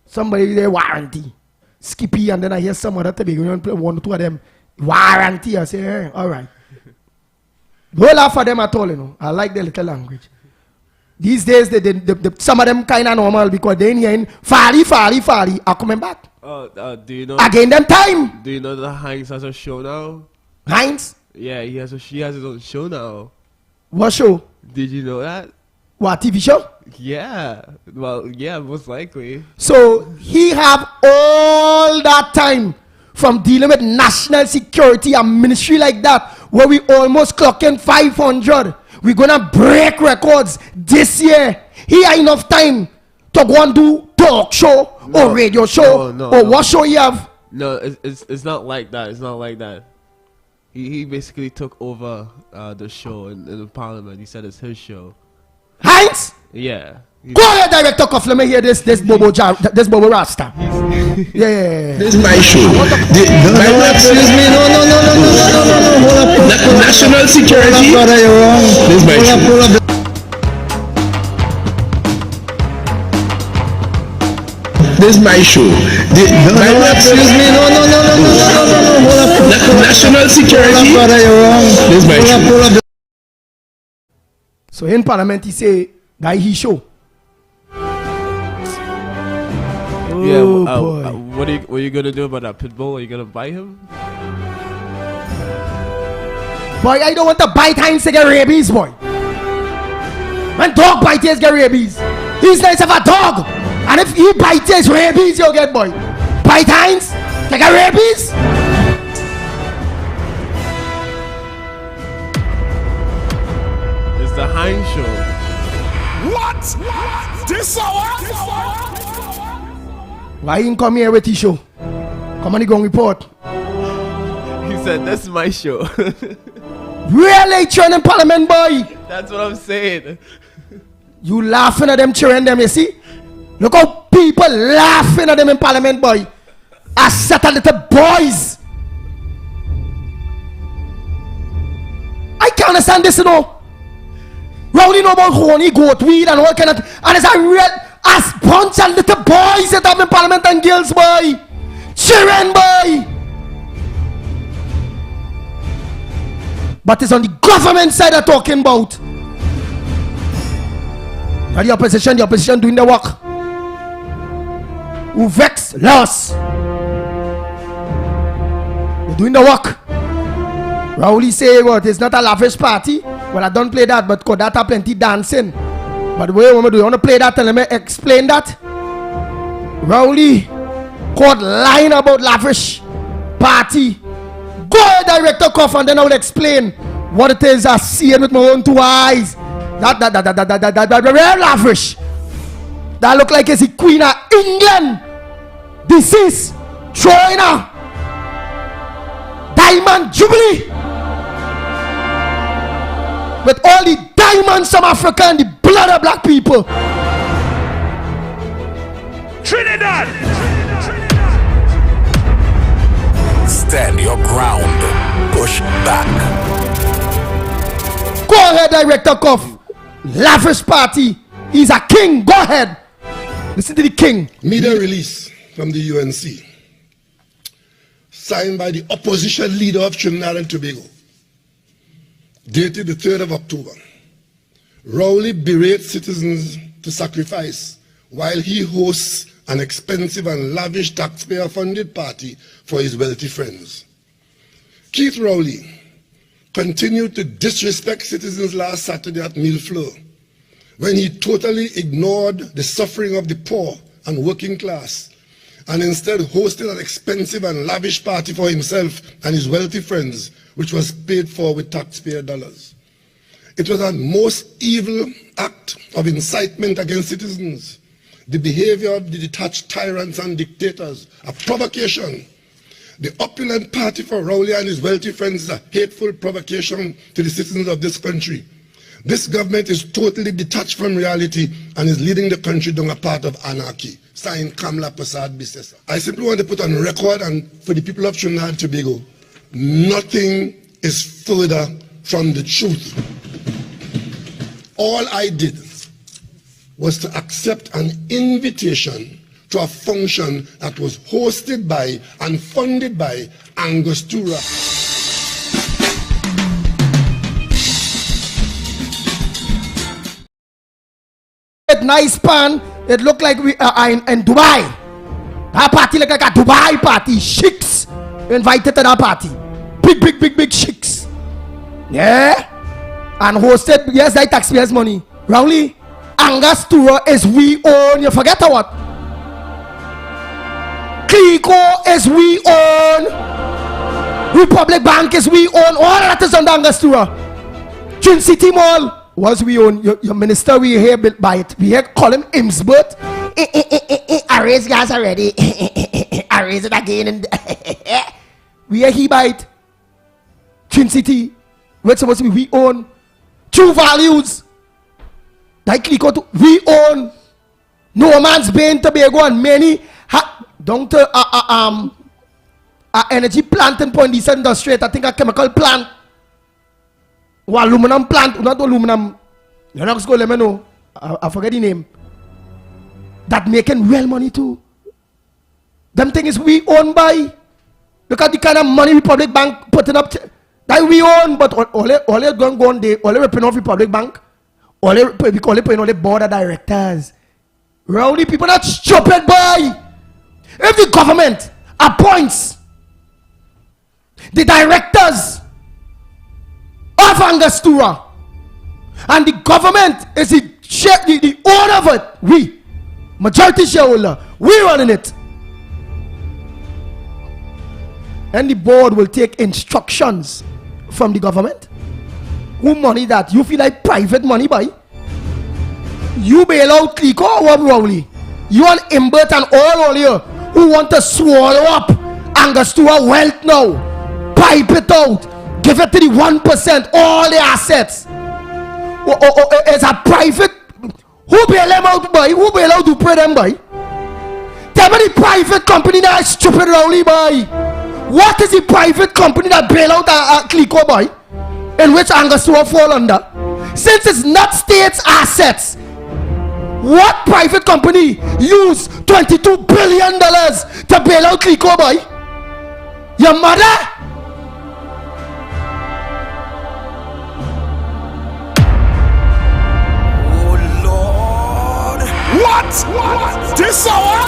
Somebody there warranty. Skippy, and then I hear some other Begonian play one or two of them. Warranty. I say, hey, all right. Don't laugh at them at all, you know. I like the little language. These days, some of them kind of normal because they ain't hearing Fari are coming back. Do you know? Again, them time. Do you know that Heinz has a show now? Heinz? Yeah, he has his own show now. What show? Did you know that? What, TV show? Yeah. Well, yeah, most likely. So he have all that time from dealing with national security and ministry like that, where we almost clocking 500. We're gonna break records this year. He had enough time to go and do talk show or radio show or what show you have? No, it's not like that. It's not like that. He basically took over the show in the parliament. He said it's his show. Heinz? Yeah. Go ahead, Director Cuff. Let me hear this Bobo Rasta. Yeah. This is my show. Excuse me. No. Hold up. National security. Brother, you're wrong. This is my show. This is my show. Excuse me. No. Hold up. National security. Brother, you're wrong. This is my show. So in Parliament, he say, guy, he show. Yeah, what are you gonna do about that pit bull? Are you gonna buy him? Boy, I don't want to bite Heinz to get rabies, boy. When dog bite his get rabies, he's nice of a dog. And if he bites his rabies, you'll get, boy. Bite Heinz to get rabies. It's the Heinz show. What? This hour? Why he come here with his show? Come on, he go and report. He said, this is my show. Really, children in Parliament, boy? That's what I'm saying. You laughing at them, cheering them, you see? Look how people laughing at them in Parliament, boy. A set of little boys. I can't understand this, you know. Rowdy know about honey, goat, weed, and all kind of. And it's a real bunch of little boys that have in Parliament and girls, boy. Cheering, boy. But it's on the government side they're talking about. Now the opposition doing the work. Who vex, lost. They're doing the work. Rowley say what? It's not a lavish party. Well, I don't play that, but could that have plenty dancing? But wait, what do you want to play that and let me explain that? Rowley caught lying about lavish party. Go ahead, Director Cuff, and then I will explain what it is I see it with my own two eyes. That real lavish. That look like it's the Queen of England. This is China. Diamond Jubilee. With all the diamonds from Africa and the blood of black people. Trinidad. Stand your ground. Push back. Go ahead, Director Cuff. Lavish party. He's a king. Go ahead. Listen to the king. Media release from the UNC, signed by the opposition leader of Trinidad and Tobago, dated the 3rd of October. Rowley berates citizens to sacrifice while he hosts an expensive and lavish taxpayer-funded party for his wealthy friends. Keith Rowley continued to disrespect citizens last Saturday at Millfleur when he totally ignored the suffering of the poor and working class and instead hosted an expensive and lavish party for himself and his wealthy friends, which was paid for with taxpayer dollars. It was a most evil act of incitement against citizens, the behavior of the detached tyrants and dictators, a provocation. The opulent party for Rowley and his wealthy friends is a hateful provocation to the citizens of this country. This government is totally detached from reality and is leading the country down a path of anarchy. Signed, Kamla Prasad Bisesa. I simply want to put on record, and for the people of Trinidad and Tobago, nothing is further from the truth. All I did was to accept an invitation to a function that was hosted by and funded by Angostura. Nice pan. It looked like we are in Dubai. That party looked like a Dubai party. Sheiks invited to that party. Big sheiks. Yeah. And hosted, yes, that taxpayers' money. Rowley, Angostura is we own. You forget what? Clico is we own. Republic Bank is we own. All that is under Angostura. Trin City Mall was we own. Your minister, we hear by it. We hear call him Imsbert. I raised gas already. I raise it again. And we hear he by it. Trin City, what's supposed to be we own. True Values. Like Clico, we own. No Man's Bay, Tobago, and many. Down to energy plant in Point Decent Industry, I think a chemical plant. Or aluminum plant, not aluminum. You're not going to let me know. I forget the name. That making real money too. Them things we own by. Look at the kind of money Republic Bank putting up. That we own, but all they going on there, all they ripping off Republic Bank. All they paying all the board of directors. Rowdy people not stupid boy. If the government appoints the directors of Angostura and the government is the owner of it, we, majority shareholder, we running it, and the board will take instructions from the government. Who money that? You feel like private money, boy? You bail out Clico or Rowley? You want Imbert and all here who want to swallow up Angostura wealth now, pipe it out, give it to the 1%, all the assets. It's a private. Who bail them out, boy? Who bail out to pay them, boy? Tell me the private company that is stupid, Rowley, boy. What is the private company that bail out a Clico, boy? In which Angostura fall under? Since it's not state's assets, what private company use $22 billion to bail out Clico, boy? Your mother? Oh Lord! What? This hour?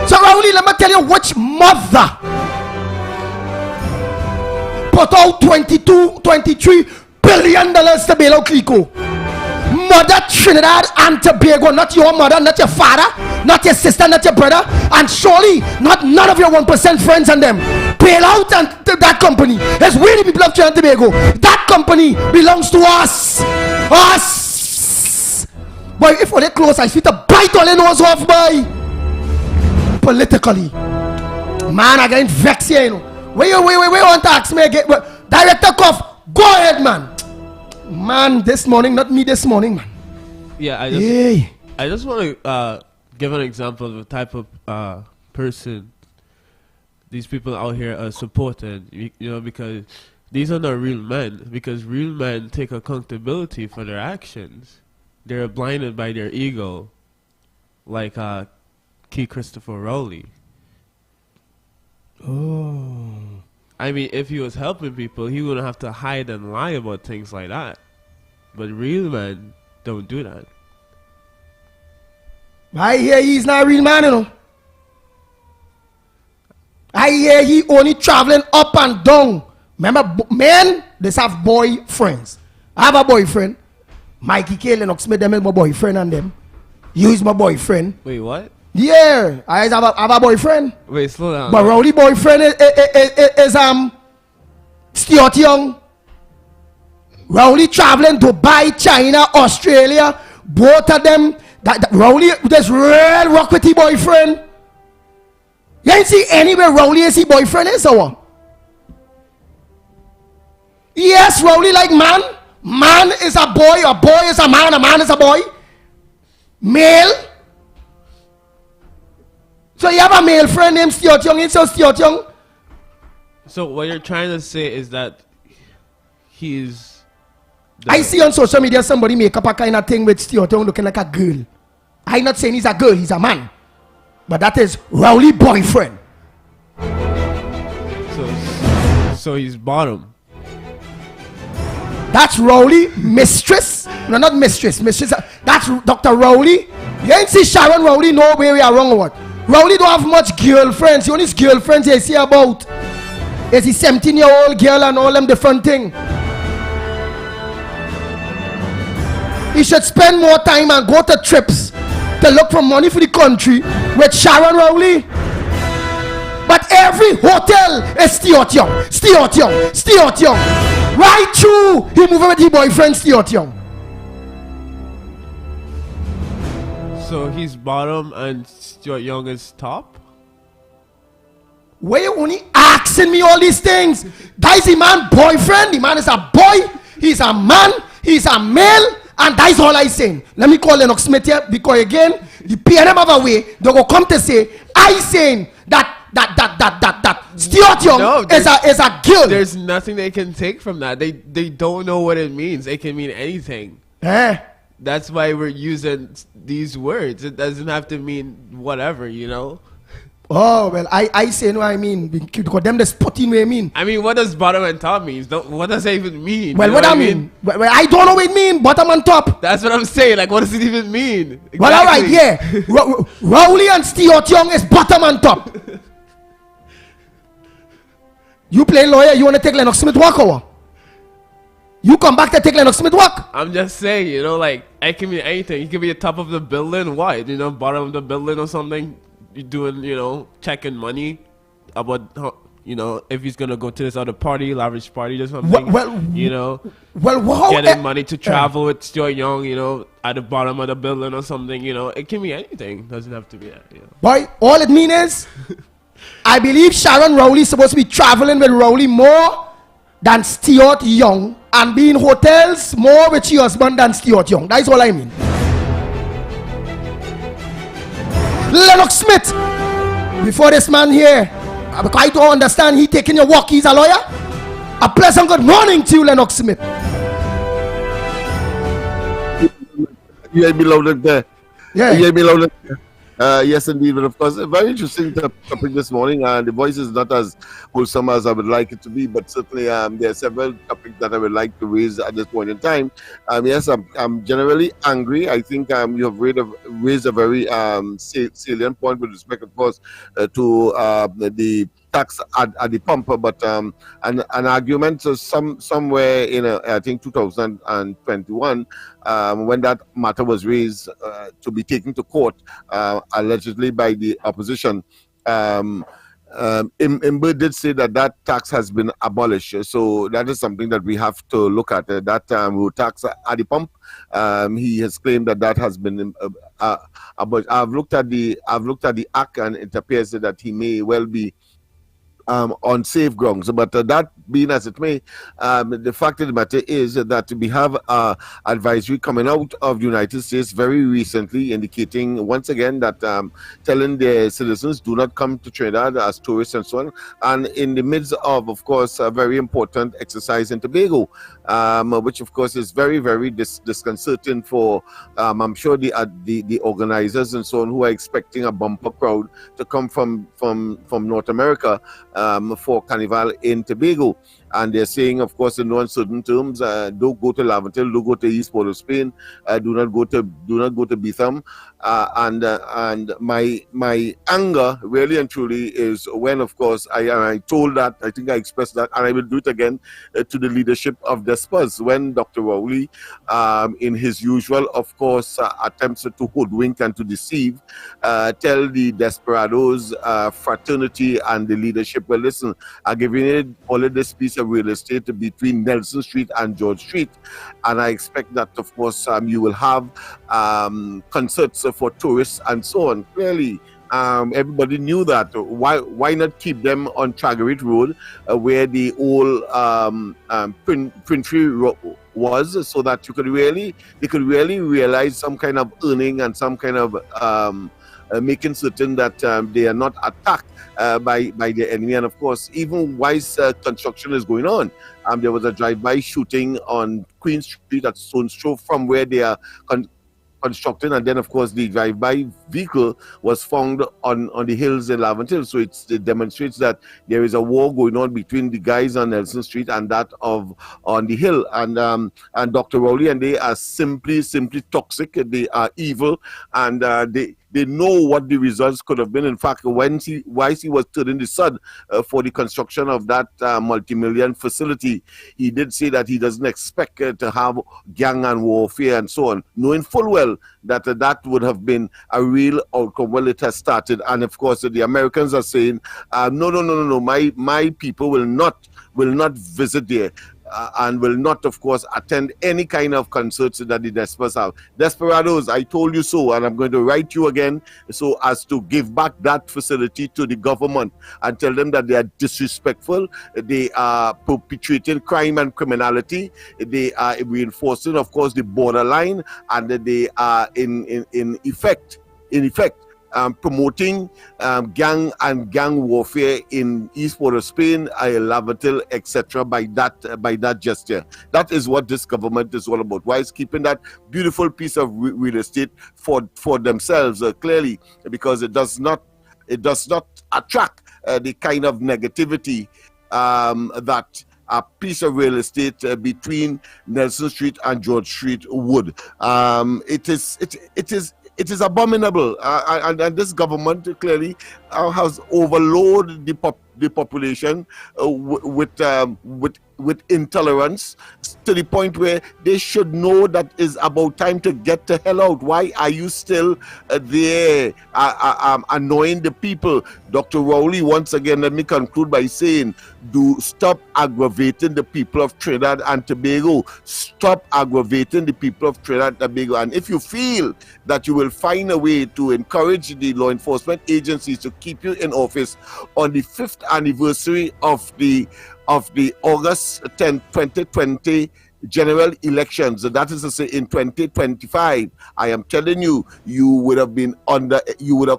So Rowley, let me tell you which mother put out $23 billion to bail out Clico. Mother Trinidad and Tobago, not your mother, not your father, not your sister, not your brother, and surely not none of your 1% friends and them. Bail out and that company. It's we the people of Trinidad and Tobago. That company belongs to us. Us. Boy, if all they close, I see to bite all their nose off, boy. Politically, man, I getting vexed here, you know. Where you want to ask me again? Director Cuff, go ahead, man. Man, this morning, not me this morning, man. Yeah, I just want to give an example of the type of person these people out here are supporting, you know, because these are not real men, because real men take accountability for their actions. They're blinded by their ego, like Key Christopher Rowley. Oh. I mean, if he was helping people, he wouldn't have to hide and lie about things like that. But real men don't do that. I hear he's not a real man, you know. I hear he only traveling up and down. Remember, men, they have boyfriends. I have a boyfriend. Mikey K. Lennox Smith, them is my boyfriend and them. You is my boyfriend. Wait, what? Yeah, I have a boyfriend. Wait, slow down. But Rowley boyfriend is Stuart Young. Rowley traveling Dubai, China, Australia. Both of them. That Rowley, this real rock with his boyfriend. You ain't see anywhere Rowley is his boyfriend is or what? Yes, Rowley like man. Man is a boy is a man is a boy. Male. So you have a male friend named Stuart Young, it's so Stuart Young. So what you're trying to say is that he's... I see on social media somebody make up a kind of thing with Stuart Young looking like a girl. I'm not saying he's a girl, he's a man. But that is Rowley boyfriend. So he's bottom. That's Rowley mistress. No, not mistress. Mistress. That's Dr. Rowley. You ain't see Sharon Rowley know where we are wrong or what. Rowley don't have much girlfriends. The only girlfriends you see about is the 17-year-old girl and all them different things. He should spend more time and go to trips to look for money for the country with Sharon Rowley. But every hotel is Stuart Young. Stuart Young. Stuart Young. Right through, he moving with his boyfriend Stuart Young. So he's bottom and Stuart Young is top? Why you only asking me all these things? That is the man boyfriend. The man is a boy. He's a man. He's a male. And that is all I saying. Let me call Lennox Smith here because again, the PNM have a way. They go come to say, I saying that Stuart Young is a girl. There's nothing they can take from that. They don't know what it means. It can mean anything. That's why we're using these words. It doesn't have to mean whatever, you know. Oh well, I say no. I mean because them just put in what I mean. I mean, what does bottom and top mean? What does that even mean? Well, you know what I mean? Well, I don't know what it mean. Bottom and top. That's what I'm saying. Like, what does it even mean? Exactly. Well, all right, yeah. Rowley and Stuart Young is bottom and top. You play lawyer. You want to take Lennox Smith walk over? You come back to take Lennox Smith walk. I'm just saying, you know, like it can be anything. You can be at top of the building. What? You know, bottom of the building or something. You're doing, you know, checking money about how, you know, if he's gonna go to this other party, lavish party or something. Well, you know, well, getting money to travel with Stuart Young, you know, at the bottom of the building or something. You know, it can be anything. Doesn't have to be that. You know. Boy, all it means is, I believe Sharon Rowley is supposed to be traveling with Rowley more than Stuart Young and be in hotels more with your husband than Stuart Young. That's all I mean. Lennox Smith, before this man here, I don't understand he taking your walk, he's a lawyer. A pleasant good morning to you, Lennox Smith. You hear me loud and clear. Yeah. You hear me loud and clear. Yes, indeed. But of course, a very interesting topic this morning. The voice is not as wholesome as I would like it to be, but certainly there are several topics that I would like to raise at this point in time. Yes, I'm generally angry. I think you have raised a very salient point with respect, of course, to the tax at the pump, but an argument somewhere in I think 2021 when that matter was raised to be taken to court allegedly by the opposition. Imber did say that tax has been abolished, so that is something that we have to look at. That road tax at the pump, he has claimed that has been abolished. I've looked at the act, and it appears that he may well be on safe grounds, but that being as it may, the fact of the matter is that we have advisory coming out of the United States very recently indicating once again that telling their citizens do not come to Trinidad as tourists and so on. And in the midst of course, a very important exercise in Tobago, which of course is very, very disconcerting for, I'm sure, the organizers and so on who are expecting a bumper crowd to come from North America for Carnival in Tobago. And they're saying, of course, in no uncertain terms, don't go to Laventille, don't go to East Port of Spain, do not go to Betham. And my anger really and truly is when, of course, I told that, I think I expressed that, and I will do it again to the leadership of the Spurs when Dr. Rowley, in his usual, of course, attempts to hoodwink and to deceive, tell the Desperados fraternity and the leadership, well, listen, I'm giving it all of this piece of real estate between Nelson Street and George Street, and I expect that, of course, you will have concerts for tourists and so on. Clearly, everybody knew that. Why not keep them on Tragarit Road, where the old Printry was, so that they could really realize some kind of earning and some kind of making certain that they are not attacked by the enemy. And of course, even whilst construction is going on, there was a drive-by shooting on Queen Street at Stone's Throw from where they are constructing, and then of course the drive-by vehicle was found on the hills in Laventille. So it demonstrates that there is a war going on between the guys on Nelson Street and that on the hill. And Dr. Rowley and they are simply toxic. They are evil, and they know what the results could have been. In fact, whilst he was turning the sod for the construction of that multi-million facility, he did say that he doesn't expect to have gang and warfare and so on, knowing full well that that would have been a real outcome. Well, it has started, and of course the Americans are saying, no, my people will not visit there. And will not, of course, attend any kind of concerts that the Desperados have. Desperados, I told you so, and I'm going to write you again so as to give back that facility to the government and tell them that they are disrespectful, they are perpetuating crime and criminality, they are reinforcing, of course, the borderline, and that they are in effect, promoting gang warfare in East Port of Spain, Laventille, etc. by that gesture. That is what this government is all about. Why is keeping that beautiful piece of real estate for themselves, clearly, because it does not attract the kind of negativity that a piece of real estate between Nelson Street and George Street would. It is abominable, and this government clearly has overloaded the population with intolerance to the point where they should know that it's about time to get the hell out. Why are you still there annoying the people? Dr. Rowley, once again, let me conclude by saying, do stop aggravating the people of Trinidad and Tobago. Stop aggravating the people of Trinidad and Tobago. And if you feel that you will find a way to encourage the law enforcement agencies to keep you in office on the 5th anniversary of the August 10, 2020 general elections, that is to say in 2025, I am telling you, you would have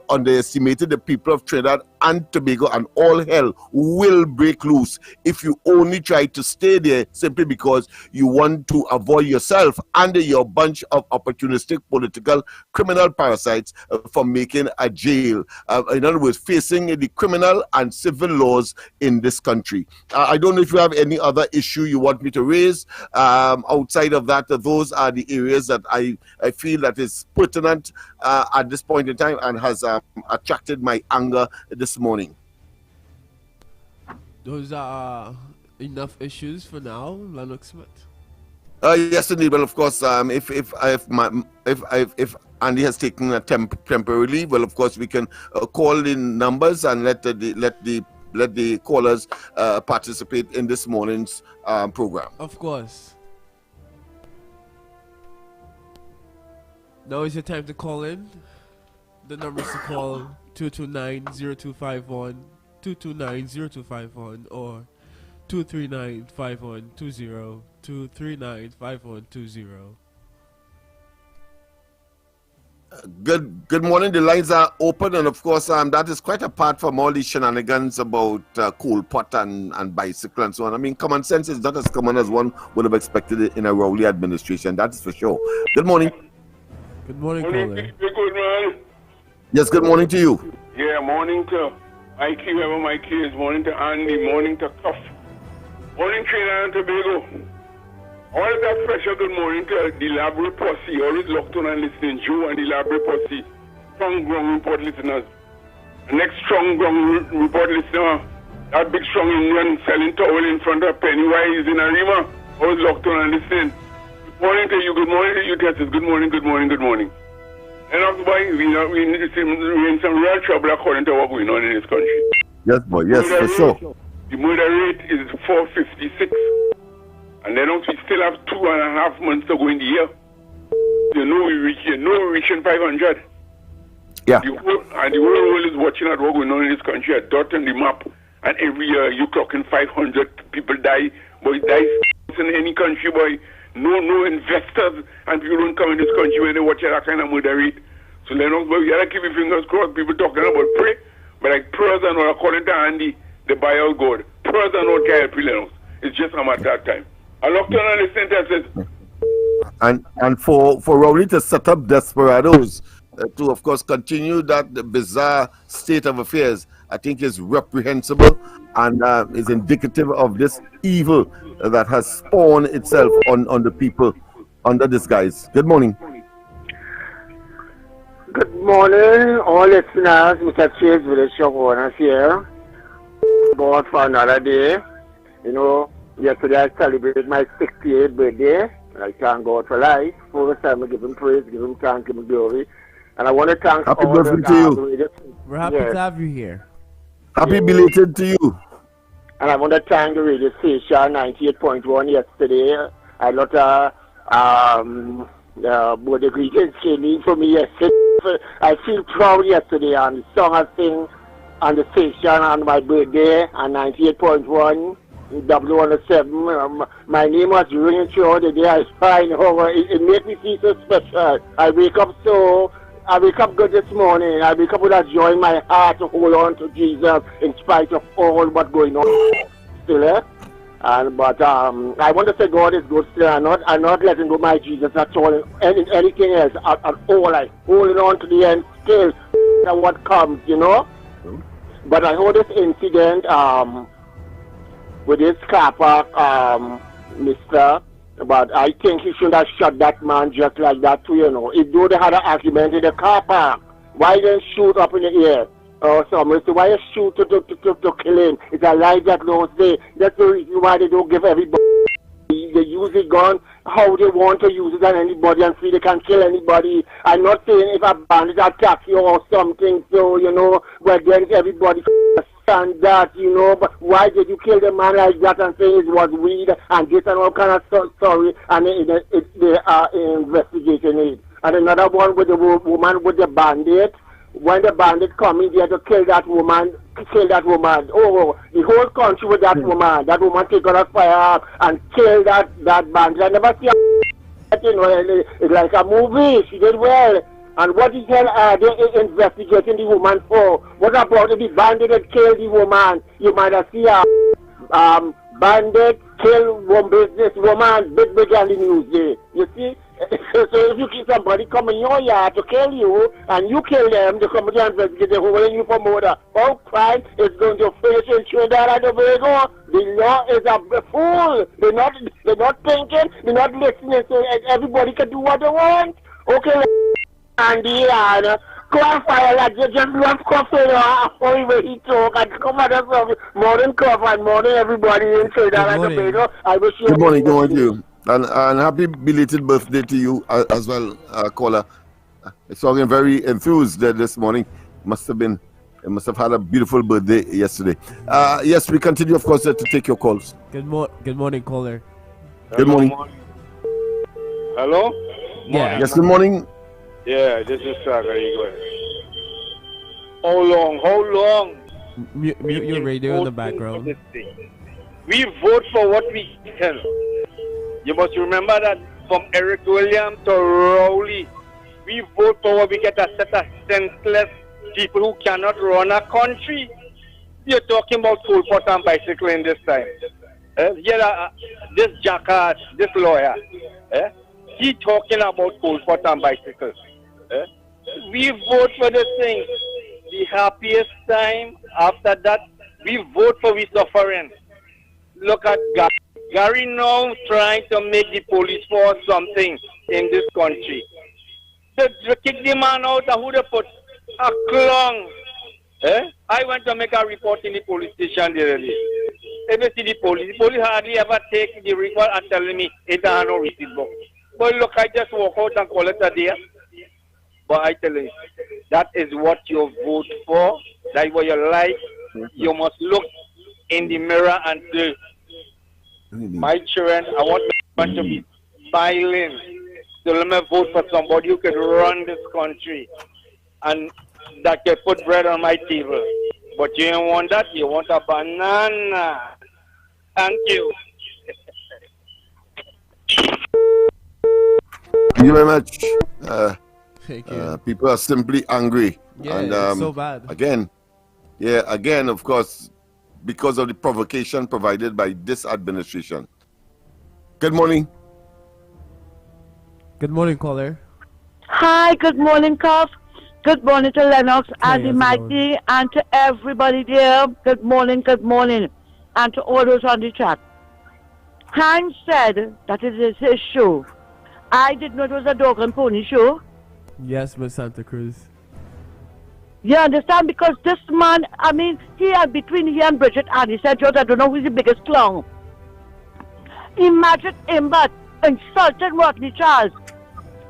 underestimated the people of Trinidad and Tobago, and all hell will break loose if you only try to stay there simply because you want to avoid yourself and your bunch of opportunistic political criminal parasites from making a jail. In other words, facing the criminal and civil laws in this country. I don't know if you have any other issue you want me to raise. Outside of that, those are the areas that I feel that is pertinent at this point in time and has attracted my anger this morning. Those are enough issues for now, Lennox Smith. Yes, indeed. Well, of course, if Andy has taken a temporary leave, well, of course, we can call in numbers and let the callers participate in this morning's program. Of course. Now is your time to call in. The numbers to call 229-0251, 229-0251, or 239-5120. 239-5120. Good morning. The lines are open, and of course, that is quite apart from all these shenanigans about coal pot and bicycle and so on. I mean, common sense is not as common as one would have expected it in a Rowley administration. That is for sure. Good morning. Good morning, caller. Good man. Yes, good morning to you. Yeah, morning to Mikey, whoever Mikey is. Morning to Andy. Morning to Cuff. Morning, Trinidad and Tobago. All that pressure, good morning to the Library Posse. Always locked on and listening. Joe and the Library Posse. Strong ground report listeners. The next strong ground report listener, that big strong Indian selling towel in front of Pennywise in Arima. Always locked on and listening. Good morning to you. Good morning to you, Texas. Good morning, good morning, good morning. And that's why we're in some real trouble according to what's going on in this country. Yes, boy. Yes, for sure. The murder rate is 456. And then we still have 2.5 months to go in the year. We're reaching 500. Yeah. The whole world is watching at what's going on in this country, a dot on the map. And every year you're clocking 500 people die. Boy, die in any country, boy. No investors and people don't come in this country when they watch that kind of murder rate. So Lennox, boy, we gotta keep your fingers crossed. People talking about pray, but like prayers are not, according to Andy, the Bible God. Prayers are not can help you, Lennox. It's just a matter of time. I looked on the sentences. And for Rowley to set up desperados to, of course, continue that bizarre state of affairs, I think is reprehensible and is indicative of this evil that has spawned itself on the people under this guise. Good morning. Good morning, all listeners. Mr. Chase Village Shop owners here. God for another day. You know, yesterday I celebrated my 68th birthday. And I thank God for life. First time I give him praise, give him thanks, give him glory. And I want to thank Happy all birthday to you. We're happy to have you here. Happy belated to you. And I want to thank the radio station 98.1 yesterday. I lot of the greetings came in for me yesterday. I feel proud yesterday on the song I sing on the station on my birthday on 98.1 W107. My name was ringing throughout the day. I find it made me feel so special. I wake up good this morning. I wake up with a joy in my heart to hold on to Jesus in spite of all what's going on still. But I want to say God is good still. I'm not letting go my Jesus at all. Anything else at all. I holding on to the end still and what comes, you know. But I heard this incident with this car park, Mr. But I think he should have shot that man just like that too, you know. If though they had an argument in the car park, why then shoot up in the air? Or somebody say, why you shoot to kill him? It's a life that knows they. That's the reason why they don't give everybody. They use the gun how they want to use it on anybody and feel they can kill anybody. I'm not saying if a bandit attack you or something, so, you know, well then everybody understand that, you know, but why did you kill the man like that and say it was weed and this and all kind of story, and they are investigating it. And another one with the woman with the bandit. When the bandit come in there to kill that woman, oh, the whole country with that woman take her on fire and kill that bandit. I never see you know, it's like a movie. She did well. And what the hell are they investigating the woman for? What about if the bandit had killed the woman? You might have seen a bandit kill one business woman, big on the news there. You see? So if you keep somebody come in your yard to kill you, and you kill them, they come to investigate, they're holding you for murder. All crime is going to finish in Trinidad and Tobago. The law is a fool. They're not thinking, they're not listening, so everybody can do what they want. Okay, Andy, and go and fire like you just love coffee, only when he talk, and come at us morning coffee and morning everybody in Trinidad and Tobago. I wish you good morning, good morning to you. And happy belated birthday to you as well, caller. I saw him very enthused this morning. Must have had a beautiful birthday yesterday. Yes, we continue, of course, to take your calls. Good morning, caller. Good morning. Hello? Yeah. Yes, good morning. Yeah, this is Saga. How long? Mute your radio in the background. We vote for what we can. You must remember that from Eric Williams to Rowley, we vote for what we get a set of senseless people who cannot run a country. You're talking about coal pot and bicycle in this time. This jackass, this lawyer, he talking about coal pot and bicycles. We vote for the thing. The happiest time after that, we vote for we suffering. Look at Gary now trying to make the police force something in this country. They kick the man out and who they put? A clown. I went to make a report in the police station the other day. If you see the police hardly ever take the report and telling me it has no receipt book. But look, I just walk out and call it a day. But I tell you, that is what you vote for. That is what you like. You must look in the mirror and say, my children, I want them to be smiling. So let me vote for somebody who can run this country and that can put bread on my table. But you don't want that. You want a banana. Thank you. Thank you very much. Thank you. People are simply angry. Yeah, and it's so bad. Again, of course, because of the provocation provided by this administration. Good morning. Good morning, caller. Hi, good morning, Cuff. Good morning to Lennox and the Mighty and to everybody there. Good morning, and to all those on the chat. Hans said that it is his show. I did not know it was a dog and pony show. Yes, Miss Santa Cruz. You understand? Because this man, I mean, between he and Bridget and he said, George, I don't know who's the biggest clown. Imagine Imbert insulted Rodney Charles.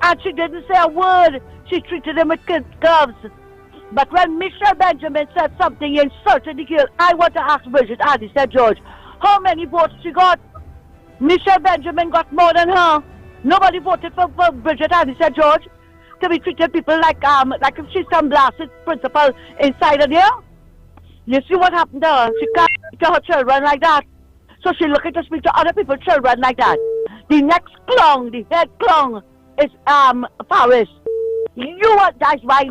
And she didn't say a word. She treated him with kid gloves. But when Michelle Benjamin said something, he insulted the girl. I want to ask Bridget, and he said, George, how many votes she got? Michelle Benjamin got more than her. Nobody voted for Bridget, and he said, George, to be treating people like if she's some blasted principal inside of there. You see what happened to her? She can't speak to her children like that. So she looking to speak to other people's children like that. The next clown, the head clown, is Paris. That's why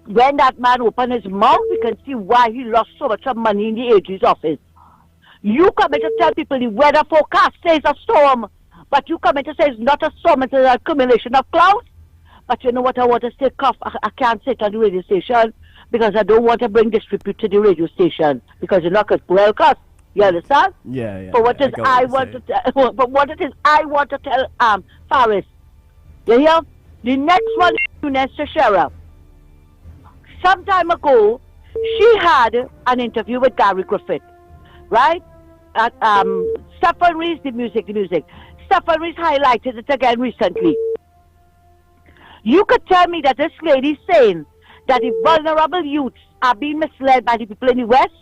when that man opened his mouth, we can see why he lost so much of money in the AG's office. You come in to tell people the weather forecast says a storm, but you come in to say it's not a storm, it's an accumulation of clouds. But you know what I want to say, Cuff? I can't say it on the radio station because I don't want to bring disrepute to the radio station because you're not well cuss. You understand? Yeah. But what I want to tell Faris. You hear? The next one is Eunice Teixeira. Some time ago, she had an interview with Gary Griffith, right? At Stephen Rees, the music. Stephen Rees highlighted it again recently. You could tell me that this lady saying that the vulnerable youths are being misled by the people in the West,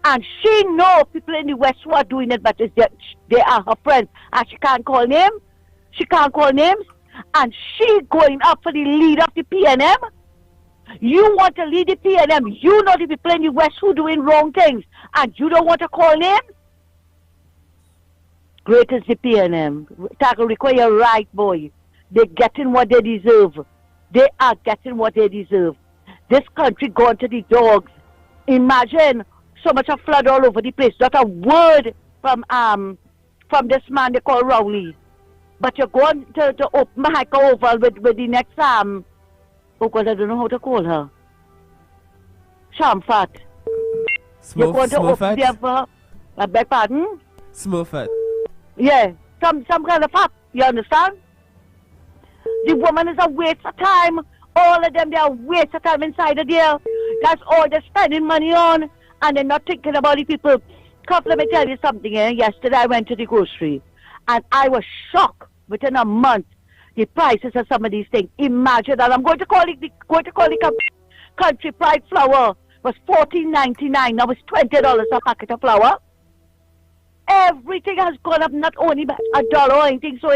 and she knows people in the West who are doing it, but they are her friends, and she can't call names. And she going up for the lead of the PNM. You want to lead the PNM. You know the people in the West who doing wrong things, and you don't want to call names. Great is the PNM. Tackle require right, boy. They're getting what they deserve. They are getting what they deserve. This country gone to the dogs. Imagine so much of flood all over the place. Not a word from this man they call Rowley. But you're going to open Mahika Oval with the next oh God, I don't know how to call her. Shamfat. You're going to open there for her. I beg pardon? Smurfette. Yeah, some kind of fat. You understand? The woman is a waste of time. All of them, they are a waste of time inside of there. That's all they're spending money on. And they're not thinking about the people. Cuff, let me tell you something. Yesterday I went to the grocery. And I was shocked. Within a month, the prices of some of these things. Imagine that. I'm going to call it Country Pride flour was $14.99. Now it's $20 a packet of flour. Everything has gone up, not only by $1 or anything. So,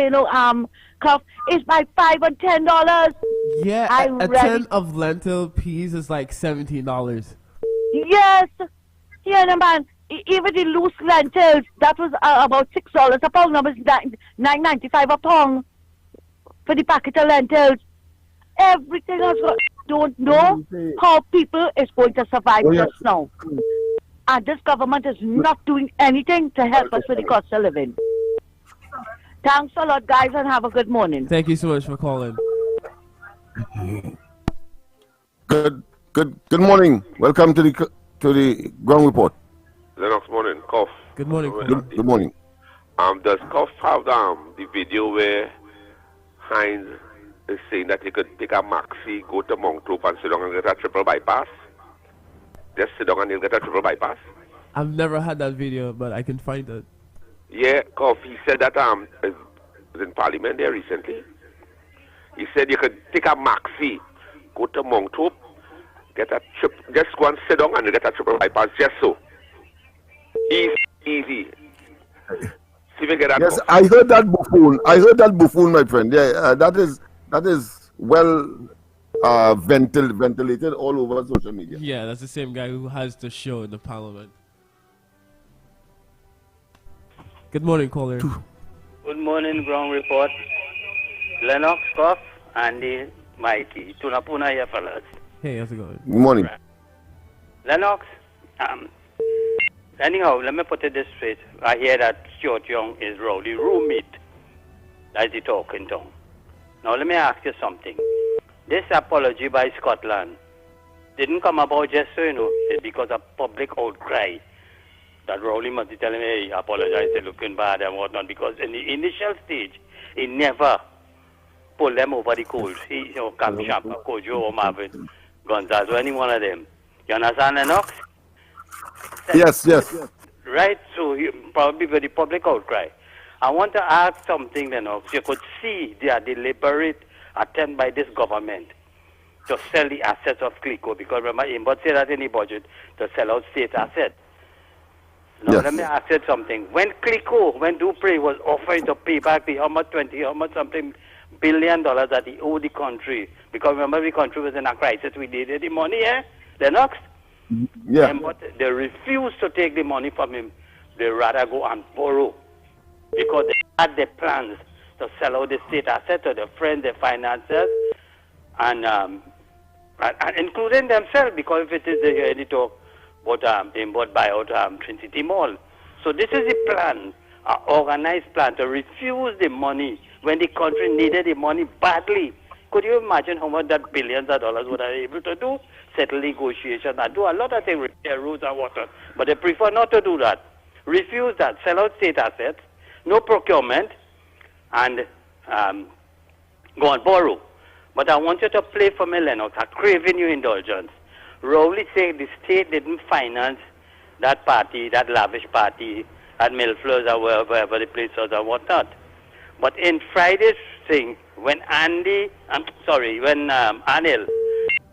Cuff, it's by $5 and $10. Yeah, a tin of lentil peas is like $17. Yes. Yeah, no, man. even the loose lentils, that was about $6 a pound. Now it's $9.95 a pound for the packet of lentils. Everything else, don't know how people is going to survive just now. And this government is not doing anything to help us with the cost of living. Thanks a lot, guys, and have a good morning. Thank you so much for calling. Good morning. Welcome to the ground report. Lennox morning, Cough. Good morning. Good morning. Does Cough have the video where Heinz is saying that he could take a maxi, go to Monclope and sit down and get a triple bypass? Just sit down and he'll get a triple bypass? I've never had that video, but I can find it. Yeah, Cough, he said that was in Parliament there recently. He said you could take a maxi, go to Monclope, get a just go and sit down and get a triple bypass, just so. Easy. See if you get that. Yes, I heard that buffoon, my friend. Yeah, that is well ventilated all over social media. Yeah, that's the same guy who has the show in the Parliament. Good morning, caller. Good morning, ground report. Lennox, Cough, Andy, Mikey. Tunapuna here, fellas. Hey, how's it going? Good morning. Lennox, anyhow, let me put it this straight. I hear that Stuart Young is Rowley roommate. That's the talking tongue. Now, let me ask you something. This apology by Scotland didn't come about just so, it's because of public outcry. That Rowley must be telling me, hey, apologize, they're looking bad and whatnot, because in the initial stage, he never pulled them over the coals. He, Cam Champa, Kojo, or Marvin Gonzalez, or any one of them. You understand, Lennox? Yes. Right, so probably with the public outcry. I want to ask something, Lennox. You could see their deliberate attempt by this government to sell the assets of Clico, because remember, Imbot said that in the budget to sell out state assets. Now, let me ask you something. When Dupre was offering to pay back the how much something billion dollars that he owed the country, because remember the country was in a crisis, we needed the money, Lennox? Yeah. But they refused to take the money from him. They rather go and borrow, because they had the plans to sell out the state assets to their friends, their financiers, and including themselves, because if it is the editor, but they bought buyout Trinity Mall. So this is the plan, an organized plan to refuse the money when the country needed the money badly. Could you imagine how much that billions of dollars would have been able to do? Settle negotiations and do a lot of things, repair roads and water. But they prefer not to do that. Refuse that. Sell out state assets, no procurement, and go and borrow. But I want you to play for me, Lennox. I'm craving your indulgence. Rowley said the state didn't finance that party, that lavish party at Millfleurs or wherever the place was or whatnot. But in Friday's thing, when Anil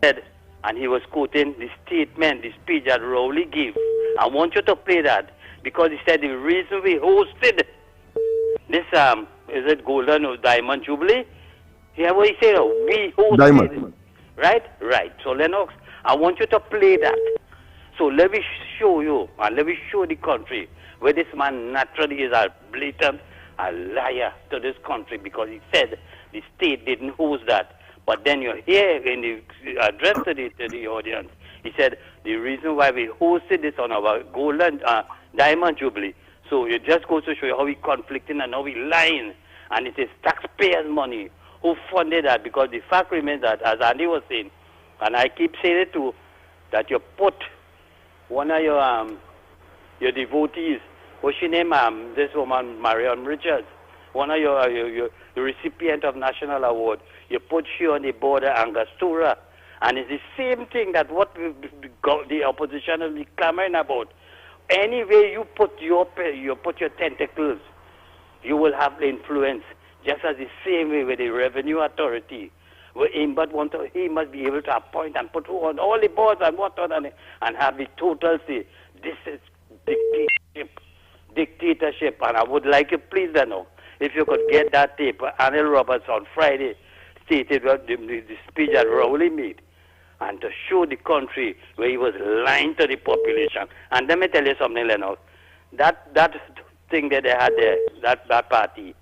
said, and he was quoting the statement, the speech that Rowley gave, I want you to play that, because he said the reason we hosted this, is it Golden or Diamond Jubilee? Hear what he said? We hosted Diamond. Right? Right. So Lennox, I want you to play that. So let me show you, and let me show the country where this man naturally is a blatant a liar to this country, because he said the state didn't host that. But then you hear in the address to the audience, he said the reason why we hosted this on our Golden Diamond Jubilee. So it just goes to show you how we conflicting and how we lying, and it is taxpayers' money who funded that, because the fact remains that, as Andy was saying, and I keep saying it too, that you put one of your devotees, what's your name, this woman, Marion Richards, one of your recipient of National Award, you put she on the border, Angostura, and it's the same thing that what the opposition has been clamoring about. Anyway you put your tentacles, you will have influence, just as the same way with the Revenue Authority. He must be able to appoint and put on all the boards and whatnot and have the total say. This is dictatorship. And I would like you, please, if you could get that tape. Anil Roberts on Friday stated the speech that Rowley made. and to show the country where he was lying to the population. And let me tell you something, Lennox. That thing that they had there, that party,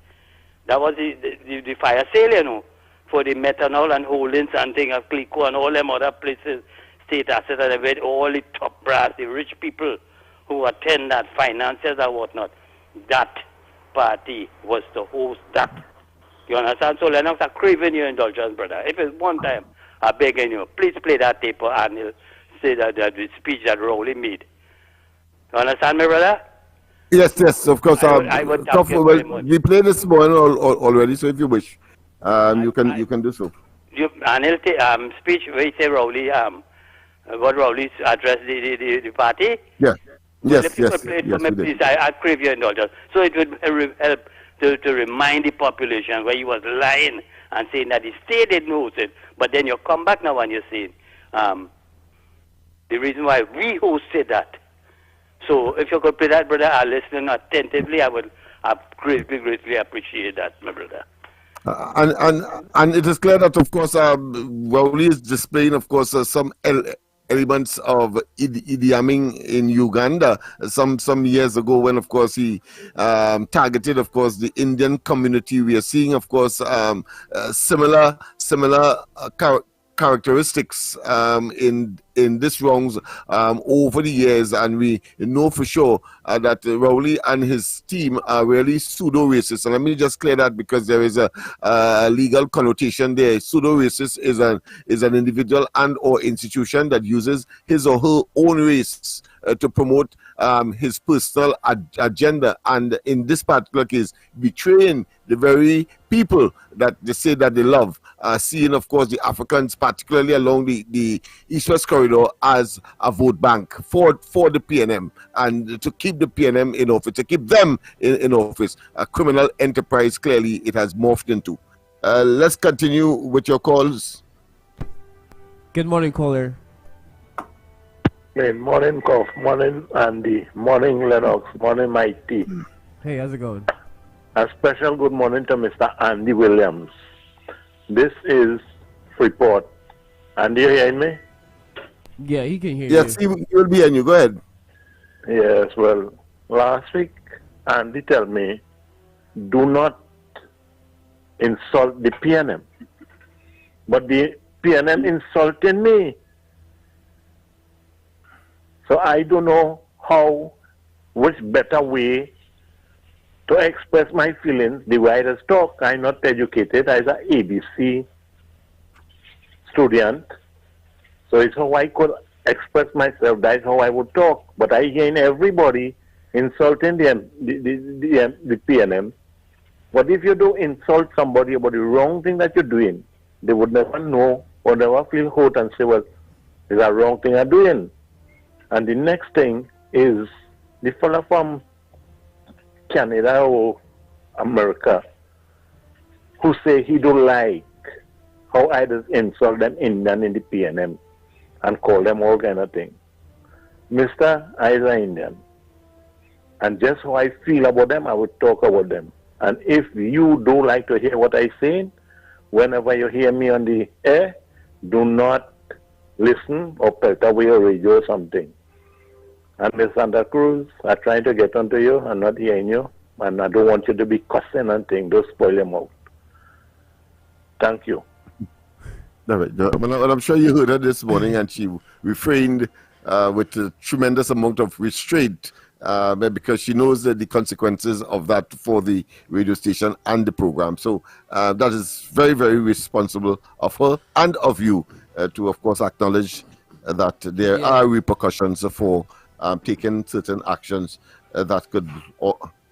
that was the fire sale, you know, for the methanol and holdings and thing of Clico and all them other places, state assets, and with all the top brass, the rich people who attend that, financiers and whatnot. That party was to host that. You understand? So Lennox, I'm craving your indulgence, brother. If it's one time, I'm begging you, please play that tape and he'll say that the speech that Rowley made. You understand me, brother? Yes, of course. I would thank you very much. We played this morning already, so if you wish, you can do so. And he'll speech where he say Rowley, what Rowley's address the party? Yeah. Yes, Play it for me, please. I crave your indulgence. So it would help to remind the population where he was lying and saying that the state didn't host it, but then you come back now and you're saying the reason why we hosted that. So if you could play that, brother, I'll listen attentively. I greatly appreciate that, my brother. And it is clear that, of course, Rowley is displaying, of course, some elements of Idi Amin in Uganda some years ago, when, of course, he targeted, of course, the Indian community. We are seeing, of course, similar characteristics in this wrongs over the years, and we know for sure that Rowley and his team are really pseudo-racist. And let me just clear that, because there is a legal connotation there. Pseudo-racist is an individual and or institution that uses his or her own race to promote his personal agenda, and in this particular case, betraying the very people that they say that they love, seeing, of course, the Africans, particularly along the East-West corridor, as a vote bank for the PNM, and to keep the PNM in office, to keep them in office. A criminal enterprise, clearly, it has morphed into. Let's continue with your calls. Good morning, caller. Morning, Kof. Morning, Andy. Morning, Lennox. Morning, Mighty. Hey, how's it going? A special good morning to Mr. Andy Williams. This is Freeport. Andy, you hearing me? Yeah, he can hear you. Yes, he will be hearing you. Go ahead. Yes, well, last week, Andy told me, do not insult the PNM. But the PNM insulting me. So I don't know which better way to express my feelings the way I just talk. I'm not educated. I'm an ABC student. So it's how I could express myself. That's how I would talk. But I hear everybody insulting the PNM. But if you do insult somebody about the wrong thing that you're doing, they would never know or never feel hurt and say, well, it's a wrong thing I'm doing. And the next thing is the fellow from Canada or America who say he don't like how I just insult them Indian in the PNM and call them all kind of thing. Mister, I is an Indian. And just how I feel about them, I would talk about them. And if you do like to hear what I say, whenever you hear me on the air, do not listen or pelt away your radio or something. And Miss Santa Cruz, I try to get onto you. I'm not hearing you. And I don't want you to be cussing and things. Don't spoil your mouth. Thank you. Well, I'm sure you heard her this morning, and she refrained with a tremendous amount of restraint because she knows the consequences of that for the radio station and the program. So that is very, very responsible of her and of you to, of course, acknowledge that there are repercussions for taking certain actions that could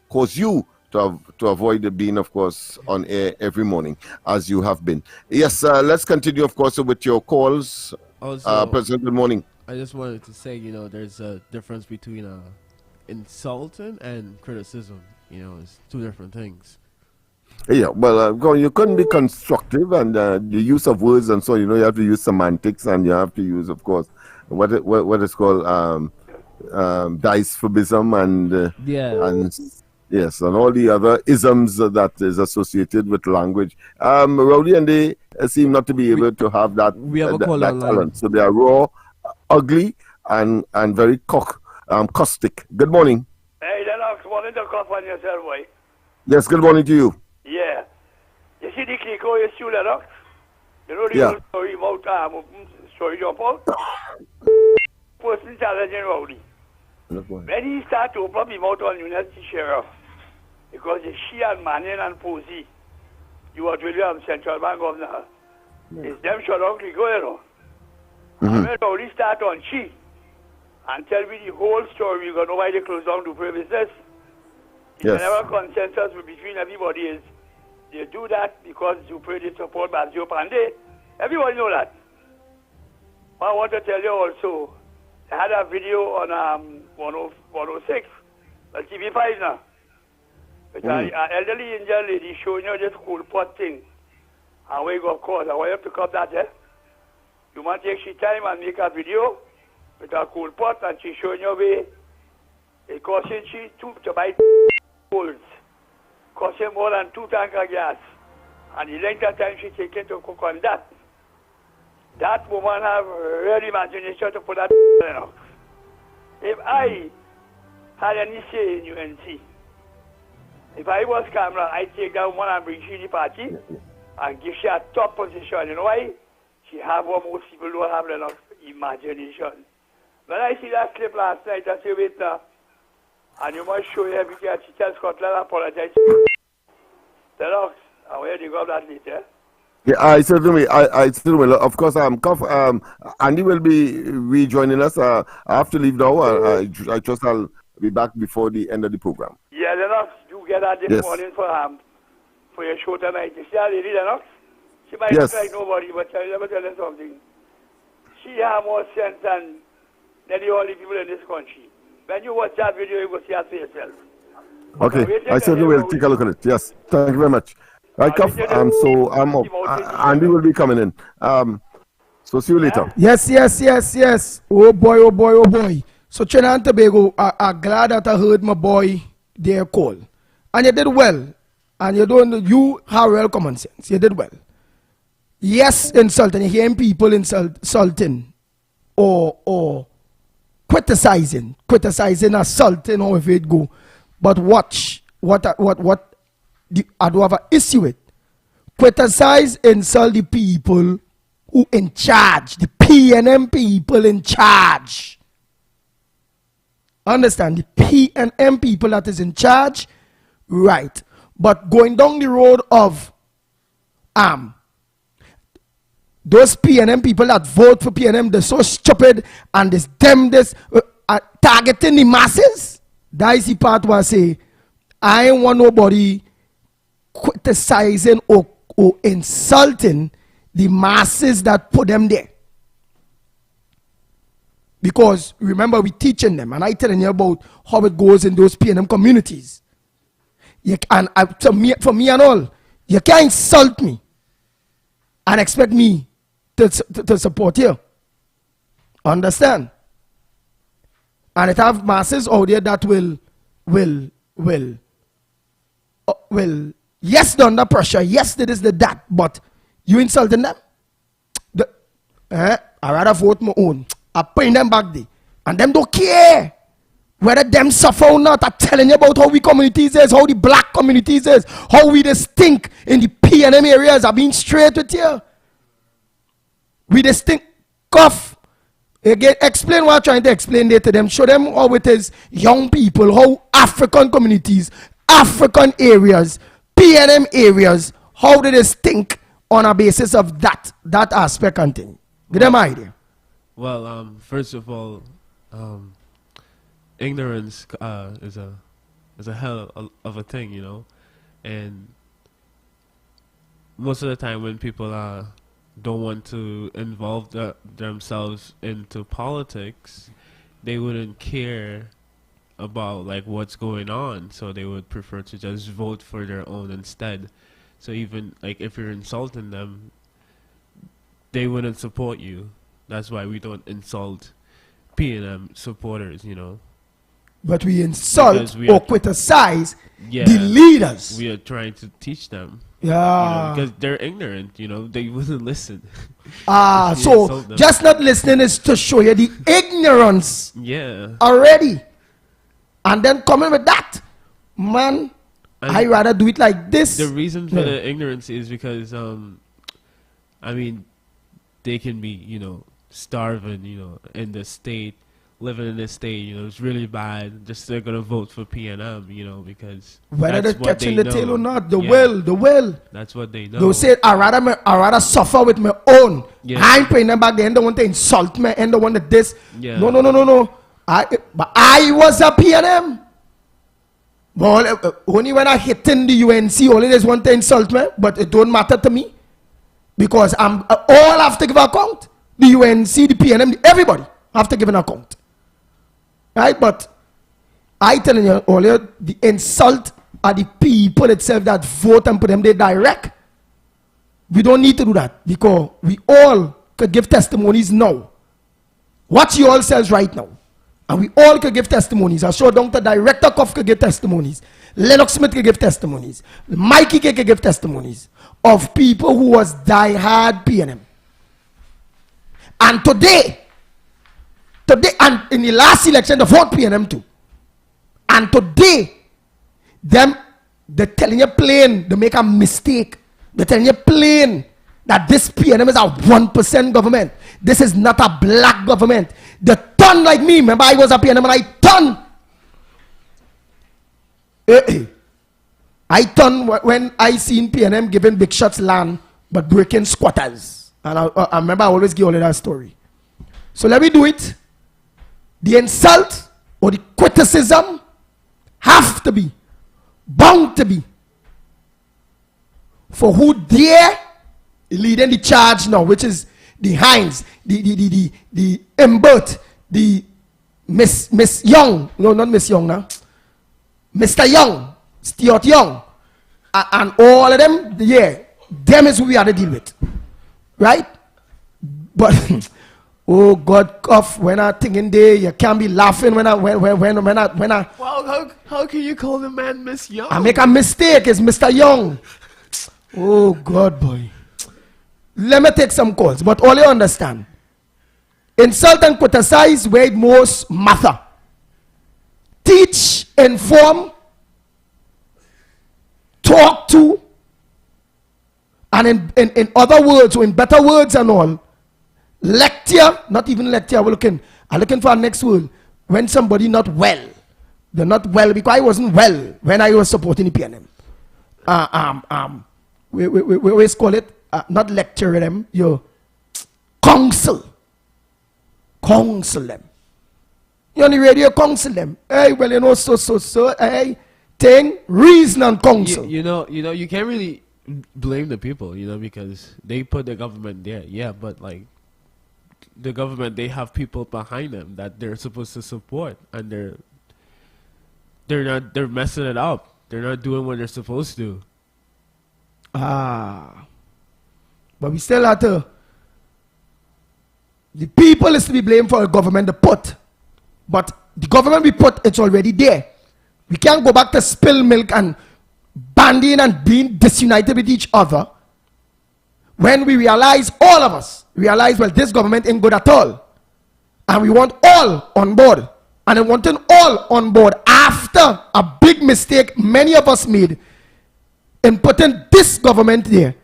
cause you to avoid being, of course, on air every morning, as you have been. Yes, let's continue, of course, with your calls. Also, President, good morning. I just wanted to say, there's a difference between insulting and criticism. It's two different things. Yeah, well, you couldn't be constructive, and the use of words and so, you have to use semantics, and you have to use, of course, what is called dicephobism and Yes, and all the other isms that is associated with language. Rowdy and they seem not to be able to have that, that talent. So they are raw, ugly, and very caustic. Good morning. Hey, Lennox, morning to cough on yourself, boy. Yes, good morning to you. Yeah. You see the Kiko you still, Lennox? You know the Yeah. old story about story jump out? Person challenging Rowdy. When he started to open up his mouth on University Sheriff, because she and Manning and Posey, you are William Central Bank Governor, it's them shut out Kiko, you know. And when Rowdy start on she, and tell me the whole story, you got know why they close down the business. Yes. Whenever consensus between everybody is, they do that because you pray they support Bazio Pandey. Everybody know that. But I want to tell you also, I had a video on 106, TV5 now. With an elderly Indian lady showing you this cool pot thing. And where you got caught. I want you to pick up that, eh? You want to take she time and make a video with a cool pot and she showing you where it costing she to buy goals. Costing more than 2 tanks of gas. And the length of time she taking to cook on that. That woman have real imagination to put that in. If I had any say in UNC, if I was camera, I'd take that woman and bring she the party and give she a top position. You know why? She have what most people don't have enough imagination. When I see that clip last night, I say, wait now, and you must show you everything. She tells Scotland, apologize. Lennox, and where do you go that later? Yeah, I certainly will. Of course, Andy will be rejoining us. I have to leave now. I trust I'll be back before the end of the program. Yeah, Lennox, you get that this morning for your show tonight. You see that lady, Lennox? She might look like nobody, but let me tell you something. She has more sense than the only people in this country. When you watch that video, you will see her for yourself. Okay, I certainly will take a look at it. Yes, thank you very much. Right, Cuff. So I'm up. Andy will be coming in. So see you later. Yes. Oh boy. So Trinidad and Tobago, I'm glad that I heard my boy their call. And you did well. And you have real common sense. You did well. Yes, insulting. You're hearing people insulting or criticizing, assaulting, however it go. But watch what I do have an issue with. Criticize, insult the people who in charge, the PNM people in charge. Understand? The PNM people that is in charge, right. But going down the road of those PNM people that vote for PNM, they're so stupid and this targeting the masses. That is the part where I say, I ain't want nobody criticizing or insulting the masses that put them there. Because remember, we're teaching them, and I telling you about how it goes in those PNM communities. For me and all, you can't insult me and expect me to support you. Understand? And it have masses out there that will yes, they're under pressure, yes, it is that, but you insulting them? I rather vote my own. I bring them back there. And them don't care whether them suffer or not. I'm telling you about how we communities is, how the black communities is, how we just stink in the PNM areas. I've been straight with you. We just stink cough. Again, explain what I'm trying to explain there to them. Show them how it is young people, how African communities, African areas, PNM areas, how do they stink on a basis of that aspect and thing. Give them an idea. Well, first of all, ignorance is a hell of a thing, you know, and most of the time when people don't want to involve themselves into politics, they wouldn't care about like what's going on, so they would prefer to just vote for their own instead. So even like if you're insulting them, they wouldn't support you. That's why we don't insult PNM supporters, you know. But we insult or criticize Yeah, the leaders. We are trying to teach them. Yeah. Because they're ignorant, they wouldn't listen. So just not listening is to show you the ignorance. Yeah. Already. And then coming with that, man, I rather do it like this. The reason for the ignorance is because, they can be, starving, in the state, living in the state, it's really bad. Just they're gonna vote for PNM, because whether they're catching the tail or not, the will. will. That's what they know. They'll say, I rather suffer with my own. Yeah. I ain't paying them back. They don't want to insult me. And don't want to this. Yeah. No. But I was a PNM. But only when I hit in the UNC, only they want to insult me. But it don't matter to me. Because I'm all have to give account. The UNC, the PNM, everybody have to give an account. Right? But I telling you earlier, the insult are the people itself that vote and put them there direct. We don't need to do that because we all could give testimonies now. Watch you all selves right now. And we all could give testimonies. I saw Dr. Director Koff could give testimonies. Lennox Smith could give testimonies. Mikey could give testimonies of people who was die-hard PNM. And today, and in the last election, they vote PNM too. And today, they're telling you plain, they make a mistake. They're telling you plain that this PNM is a 1% government. This is not a black government. They turn like me. Remember, I was a PNM and I turn. I turn when I seen PNM giving big shots land, but breaking squatters. And I remember I always give all of that story. So let me do it. The insult or the criticism have to be, bound to be, for who dare leading the charge now, which is the Hines, the Imbert, the Miss Young, no, not Miss Young now, Mr. Young, Stuart Young, and all of them, them is who we have to deal with, right? But oh God, Koff, when I think in there, you can't be laughing when I. Well, how can you call the man Miss Young? I make a mistake. It's Mr. Young. Oh God, boy. Let me take some calls, but all you understand. Insult and criticize where it most matter. Teach, inform, talk to, and in other words, or in better words and all, lecture, not even lecture, I'm looking for our next word. When somebody not well, they're not well because I wasn't well when I was supporting the PNM. We always call it, not lecture them, counsel them. You on the radio, counsel them. Hey, well, so, hey, thing, reason and counsel. You can't really blame the people, because they put the government there. Yeah, but like, the government, they have people behind them that they're supposed to support, and they're messing it up. They're not doing what they're supposed to. But we still have to. The people is to be blamed for the government they put, but the government we put, it's already there. We can't go back to spill milk and banding and being disunited with each other. When we realize, all of us realize, well, this government ain't good at all. And we want all on board. And then wanting all on board after a big mistake many of us made in putting this government there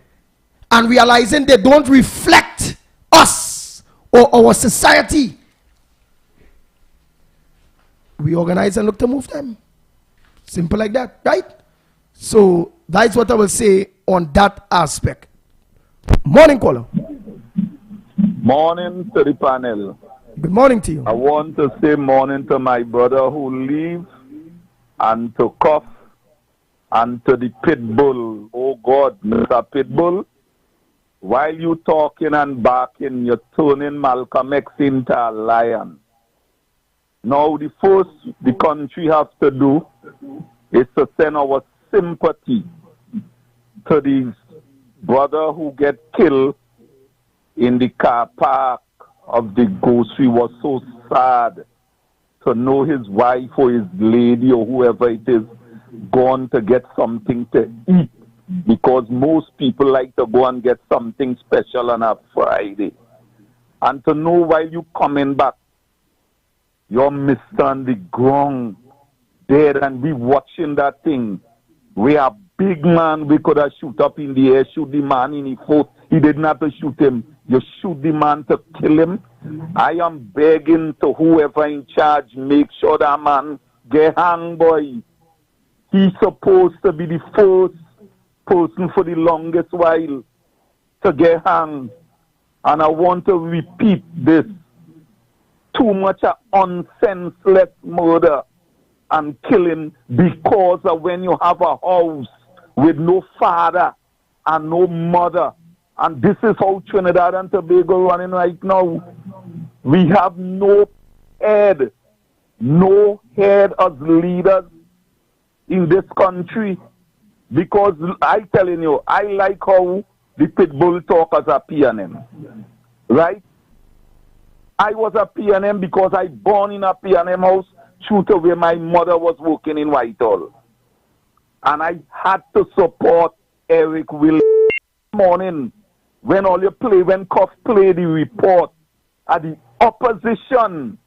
and realizing they don't reflect us or our society. We organize and look to move them. Simple like that, right? So that's what I will say on that aspect. Morning, caller. Morning to the panel. Good morning to you. I want to say morning to my brother who leaves, and to Koff, and to the Pitbull. Oh God, Mr. Pitbull, while you talking and barking, you're turning Malcolm X into a lion. Now the first the country has to do is to send our sympathy to the brother who get killed in the car park of the ghost. We was so sad to know his wife or his lady or whoever it is gone to get something to eat, because most people like to go and get something special on a Friday. And to know while you coming back, you're Mr. on the ground, dead, and we watching that thing. We are big man, we could have shoot up in the air, shoot the man in the foot. He didn't have to shoot him. You shoot the man to kill him. I am begging to whoever in charge, make sure that man get hung, boy. He's supposed to be the first person for the longest while to get hung. And I want to repeat this. Too much of senseless murder and killing, because of when you have a house with no father and no mother. And this is how Trinidad and Tobago running right now. We have no head as leaders in this country. Because I telling you, I like how the Pitbull talk as a PNM. Right? I was a PNM because I born in a PNM house, true to where my mother was working in Whitehall. And I had to support Eric Will morning when Cuff played the report at the opposition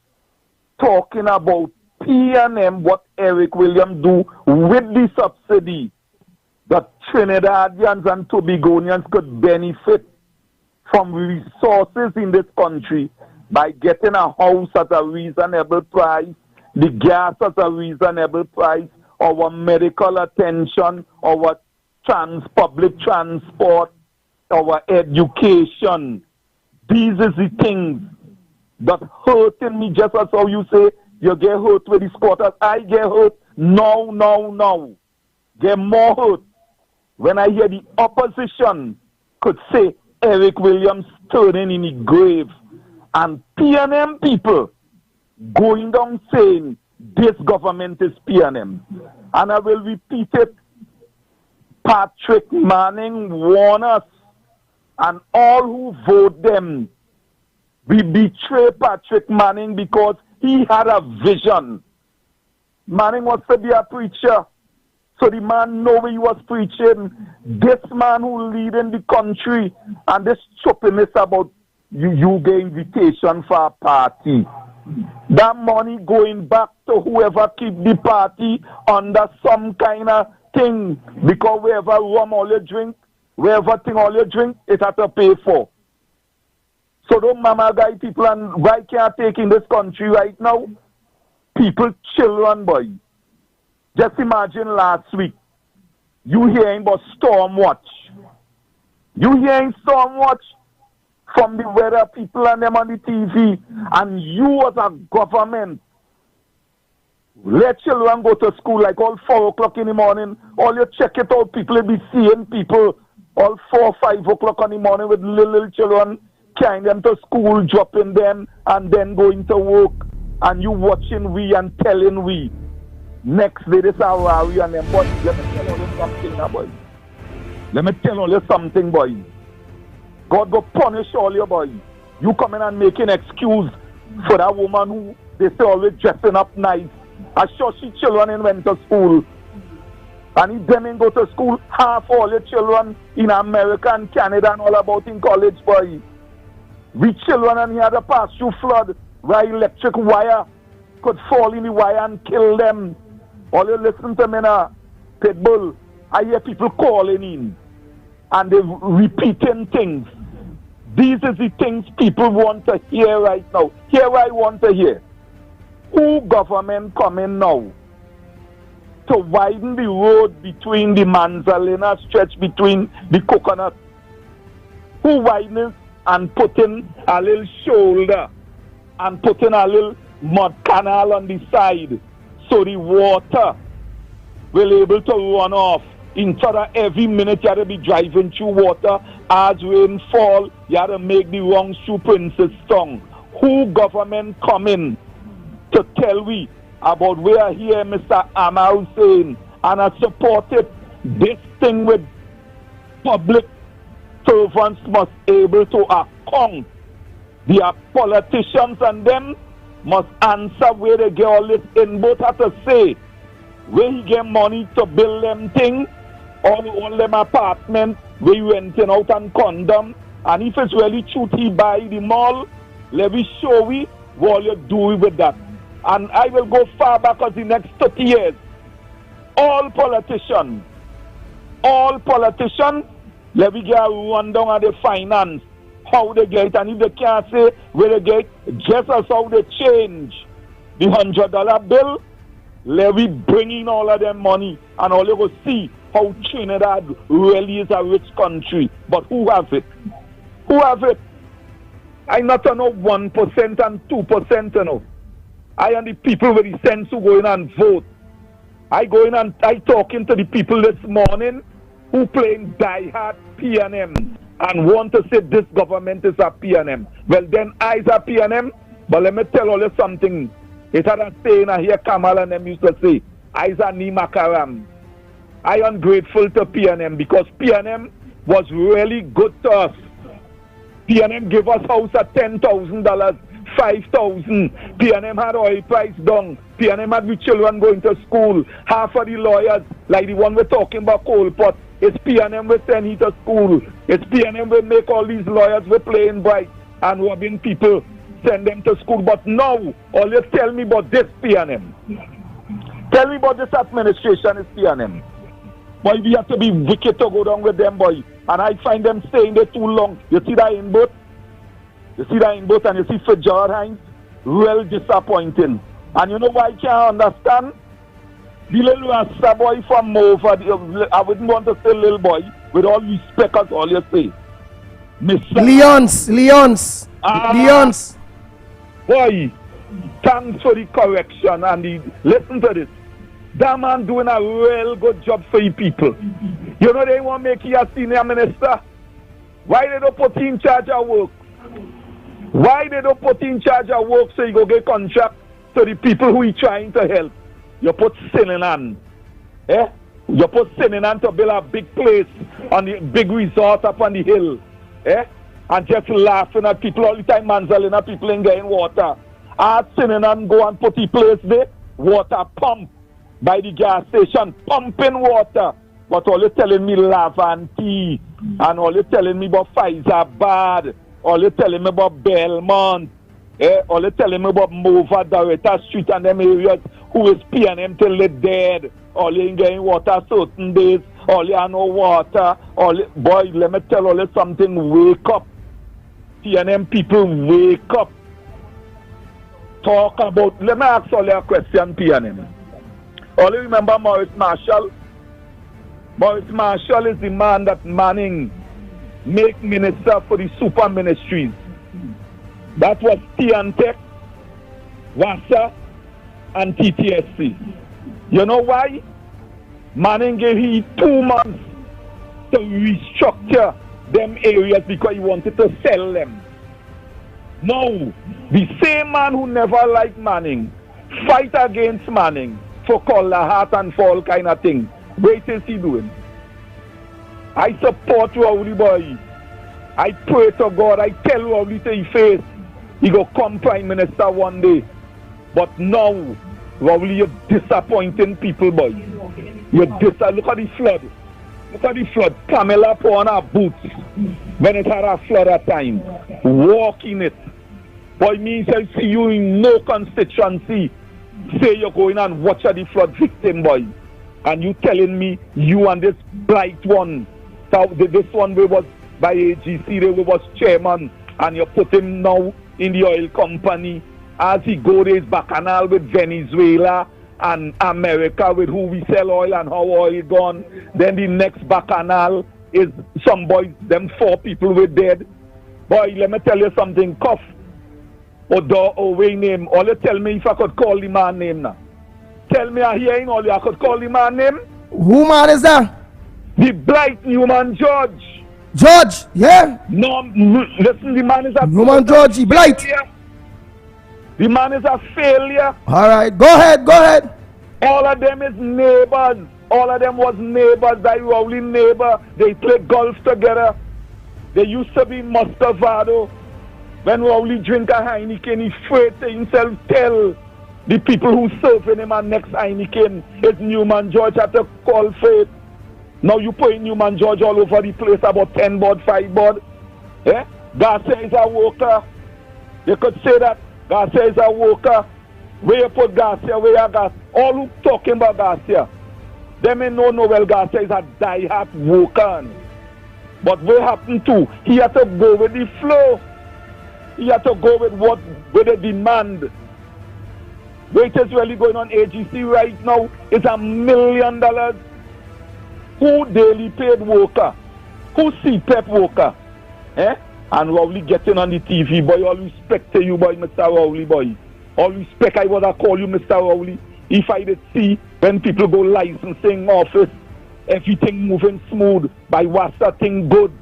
talking about PNM, what Eric Williams do with the subsidy, that Trinidadians and Tobagonians could benefit from resources in this country by getting a house at a reasonable price, the gas at a reasonable price, our medical attention, our public transport, our education. These are the things that hurting me, just as how you say you get hurt with the squatters. I get hurt now. Get more hurt when I hear the opposition could say Eric Williams turning in the grave, and PNM people going down saying this government is PNM. And I will repeat it. Patrick Manning warned us, and all who vote them, we betray Patrick Manning because he had a vision. Manning was to be a preacher, so the man know where he was preaching. This man who leading the country, and this choppiness about you get invitation for a party. That money going back to whoever keep the party under some kind of thing, because wherever rum all you drink, wherever thing all you drink, it has to pay for. So don't mama guy people, and why can't take in this country right now? People, children, boy. Just imagine last week, you hearing about storm watch. You hearing storm watch from the weather people and them on the TV, and you as a government let children go to school like all 4 o'clock in the morning. All you check it out, people will be seeing people all 4, 5 o'clock in the morning with little children, carrying them to school, dropping them, and then going to work. And you watching we and telling we. Next day, this is how we and them. But let me tell you something, boy. Let me tell you something, boy. God go punish all your boys. You come in and making excuse for that woman who they say always dressing up nice. I sure she children went to school. And if them go to school, half all your children in America and Canada and all about in college, boy. We children and he had a pass through flood where electric wire could fall in the wire and kill them. All you listen to me now, Pitbull, I hear people calling in and they repeating things. These are the things people want to hear right now. Here I want to hear. Who government coming now to widen the road between the Manzalina stretch between the coconut? Who widens and putting a little shoulder and putting a little mud canal on the side so the water will able to run off? Instead of every minute you have to be driving through water, as rain fall, you have to make the wrong through Princess Tongue. Who government coming to tell we about where here Mr. Amal saying, and I supported this thing with public servants must able to account. The politicians and them must answer where they get all this in both have to say where he get money to build them thing, all them apartments, where you renting out and condom, and if it's really truth he buy the mall, let me show we what you do with that. And I will go far back as the next 30 years. All politicians, let me get a rundown of the finance, how they get, and if they can't say where they get, just as how they change the $100 bill, let me bring in all of them money, and all you go see how Trinidad really is a rich country. But who have it? Who have it? I not know 1% and 2%, you know. I am the people with the sense who go in and vote. I go in and I talking to the people this morning who playing die-hard PNM and want to say this government is a PNM. Well, then I's a PNM, but let me tell you something. It had a saying I hear Kamal and them used to say, I's a Nimakaram. I am grateful to PNM because PNM was really good to us. PNM gave us house at $10,000, $5,000. PNM had oil price down. PNM had the children going to school. Half of the lawyers, like the one we're talking about, Colport, it's PNM we send he to school. It's PNM we make all these lawyers we playing bright and robbing people, send them to school. But now, all you tell me about this PNM. Tell me about this administration is PNM. Boy, we have to be wicked to go down with them, boy. And I find them staying there too long. You see that in boat? You see that in boat and you see Fitzgerald Hines? Real disappointing. And you know why I can't understand? The little Rasta boy from Mova, I wouldn't want to say little boy, with all respect as all you say. Leons. Boy, thanks for the correction and listen to this. That man doing a real good job for you people. You know they want to make you a senior minister. Why they don't put you in charge of work? Why they don't put you in charge of work so you go get contract to the people who you trying to help? You put Sininan. You put Sininan to build a big place on the big resort up on the hill. And just laughing at people all the time, manzaling at people and getting water. Ask Sininan go and put the place there, water pump. By the gas station, pumping water. But all you telling me lava and tea, and all you telling me about Faizabad, all you telling me about Belmont, all you telling me about Mova, Doretta Street and them areas, who is PNM till they dead. All you ain't getting water certain days, all you have no water, boy, let me tell all you something, wake up. PNM people, wake up. Talk about, let me ask all you a question, PNM. All you remember Maurice Marshall? Maurice Marshall is the man that Manning make minister for the super ministries. That was TNTEC, WASA, and TTSC. You know why? Manning gave he 2 months to restructure them areas because he wanted to sell them. No, the same man who never liked Manning fight against Manning for Kalahar and for all kind of things. What is he doing? I support Rowley boy. I pray to God. I tell Rowley to his face, he go come Prime Minister one day. But now, Rowley, you're disappointing people, boy. Look at the flood. Look at the flood. Pamela put on her boots when it had a flood at time. Walk in it. Boy, means I see you in no constituency. Say you're going and watch the flood victim, boy. And you telling me you and this bright one, so this one we was by AGC, they was chairman, and you put him now in the oil company as he go his bacchanal with Venezuela and America with who we sell oil and how oil gone. Then the next bacchanal is some boys, them 4 people were dead. Boy, let me tell you something, Cuff. Or way name. All you tell me if I could call the man name now. Tell me I hearing all you I could call the man name. Who man is that? The bright Newman George. George, yeah? No, listen, the man is a Newman George, he blight. The man is a failure. Alright, go ahead. All of them is neighbors. All of them was neighbors. They were only neighbor. They play golf together. They used to be Muscovado. When Rowley drink a Heineken, he afraid to himself tell The people who serving him and next Heineken is Newman George at the call for it. Now you putting Newman George all over the place, about 10 board, 5 board. Eh? Garcia is a worker. You could say that. Garcia is a worker. Where you put Garcia, where you Garcia. All who talking about Garcia, they may know Noel Garcia is a die-hard worker. But what happened to? He had to go with the flow. He had to go with the demand. What is really going on AGC right now is $1 million. Who daily paid worker? Who CPEP worker? Eh? And Rowley getting on the TV, boy. All respect to you, boy, Mr. Rowley, boy. All respect, I would have called you Mr. Rowley. If I did see when people go licensing office, everything moving smooth, by Wassa thing good.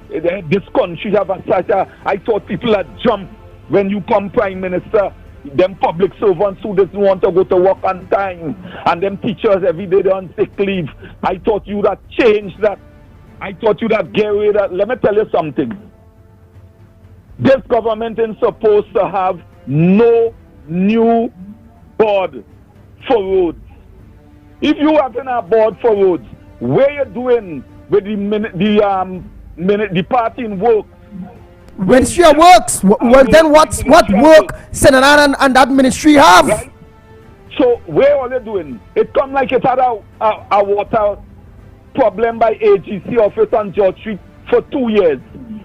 This country have a such a, I thought people had jumped when you come Prime Minister. Them public servants who doesn't want to go to work on time, and them teachers every day they're on sick leave. I thought you'd have changed that. I thought you'd have get rid of that. Let me tell you something. This government is supposed to have no new board for roads. If you have a board for roads, where you doing with the party in work? Ministry of Works. Well, then what work Senator and that ministry have? Right? So where are they doing? It come like it had a water problem by AGC office on George Street for 2 years.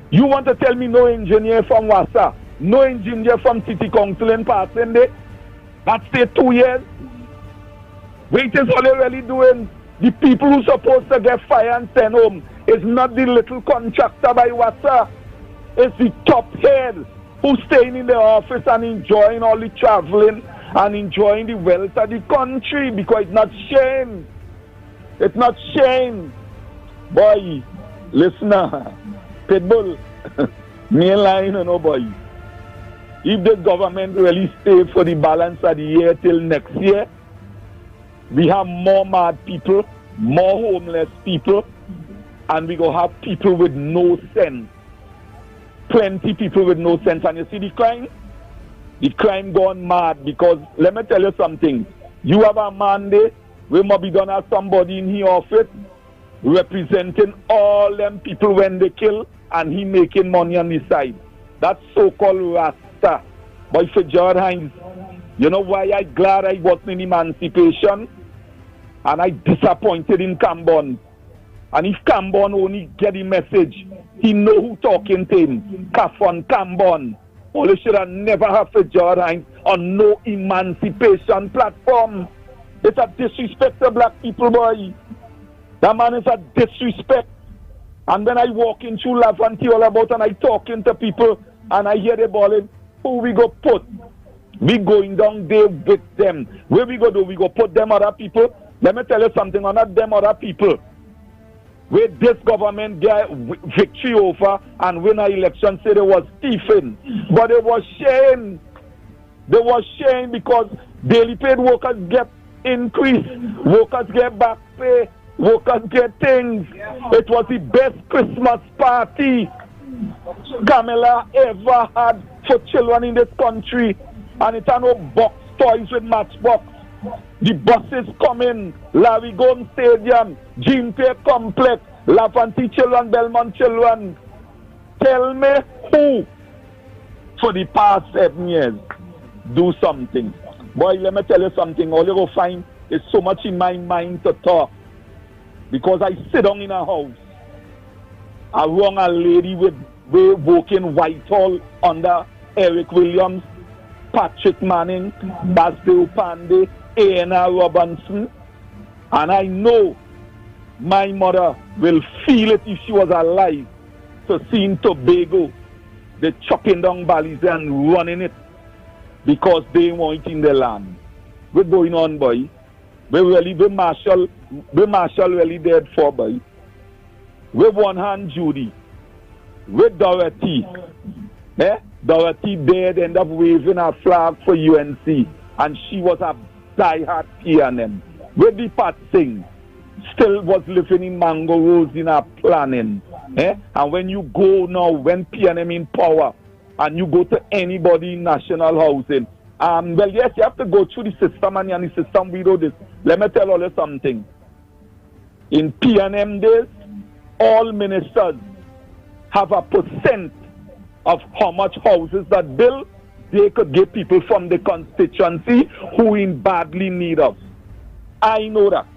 You want to tell me no engineer from Wassa, no engineer from City Council in passing day? That stay 2 years? Wait is all they really doing. The people who supposed to get fired and sent home is not the little contractor by Wassa. It's the top head who's staying in the office and enjoying all the traveling and enjoying the wealth of the country, because it's not shame. It's not shame. Boy, listen now. Pitbull, me lying, no boy. If the government really stay for the balance of the year till next year, we have more mad people, more homeless people, and we go have people with no sense. Plenty people with no sense. And you see the crime? The crime gone mad, because let me tell you something. You have a mandate, we must be done as somebody in his office representing all them people when they kill, and he making money on the side. That's so-called Rasta. But for George Hines, you know why I glad I wasn't in emancipation? And I disappointed in Cambon. And if Cambon only get the message, he know who talking to him. Kafon Cambon. Only should have never have for George Hines on no emancipation platform. It's a disrespect to black people, boy. That man is a disrespect. And then I walk into Lavanti all about and I talking to people and I hear the bawling, who we go put? We going down there with them. Where we go do? We go put them other people. Let me tell you something, on them other people. Where this government get victory over and win an election, say there was Stephen. But it was shame. There was shame because daily paid workers get increase. Workers get back pay. Workers get things. It was the best Christmas party Camilla ever had for children in this country. And it had no box toys with matchbox. The buses coming, Larry Gone Stadium, Jean Pierre Complex, Lavanti children, Belmont children. Tell me who for the past 7 years do something. Boy, let me tell you something. All you go find is so much in my mind to talk. Because I sit down in a house around a lady with working Whitehall under Eric Williams, Patrick Manning, Basdeo Pandey, A.N.R. Robinson, and I know my mother will feel it if she was alive to see in Tobago they chopping down valleys and running it because they want it in the land. What's going on, boy? We Marshall really dead for, boy. With one hand Judy, with Dorothy, Dorothy dead, end up waving her flag for UNC, and she was a die-hard PNM. With the Pat Singh, still was living in Mango Rose in her planning. And when you go now, when PNM in power, and you go to anybody in national housing, Well, yes, you have to go through the system, and the system we do this. Let me tell you something. In PNM days, all ministers have a percent of how much houses that build they could give people from the constituency who in badly need of. I know that.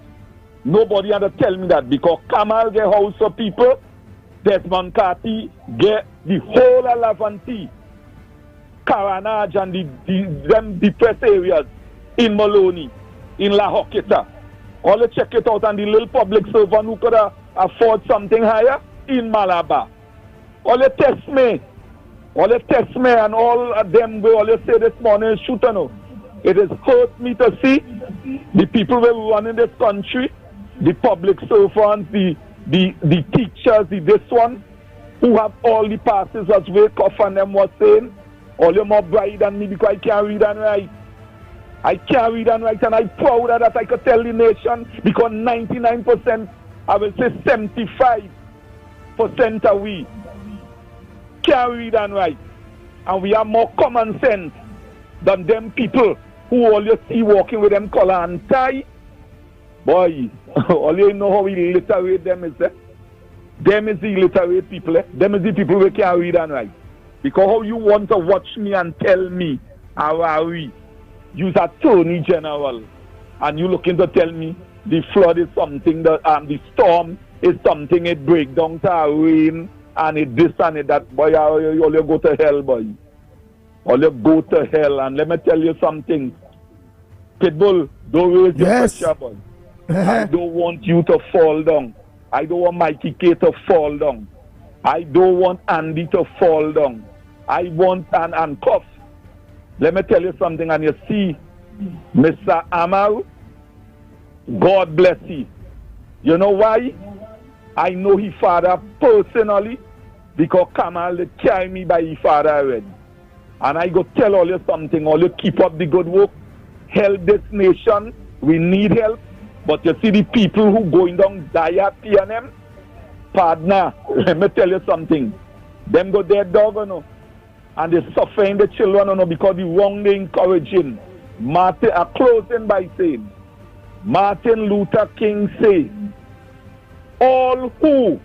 Nobody had to tell me that because Kamal get house for people, Desmond Carty get the whole of Laventille, Caranage and them depressed areas in Maloney, in La Hoqueta. All you check it out, and the little public servant who could afford something higher in Malabar. All you test me, and all of them will all you say this morning is shoot. It has hurt me to see the people who are running this country, the public servants, the teachers, this one, who have all the passes as wake off and them was saying, all you more bright than me because I can't read and write. I can't read and write, and I'm proud of that. I could tell the nation because 99%, I will say 75% of we can't read and write. And we have more common sense than them people who all you see walking with them collar and tie. Boy, all you know how illiterate them is there. Them is the illiterate people. Them is the people who can't read and write. Because how you want to watch me and tell me how are we? You're Attorney General, and you looking to tell me the flood is something that the storm is something it break down to rain and it this and it that. Boy, all you go to hell, boy. All you go to hell. And let me tell you something. Pitbull, don't raise your pressure, boy. I don't want you to fall down. I don't want Mikey K to fall down. I don't want Andy to fall down. I want and Cuff. Let me tell you something, and you see, Mr. Amaru, God bless you. You know why? I know his father personally, because Kamal they carry me by his father already. And I go tell all you something, all you keep up the good work, help this nation, we need help. But you see the people who going down dire PNM, partner, let me tell you something, them go their dog, you know. And they're suffering the children because the wrong they encouraging. Martin, closing by saying, Martin Luther King say, all who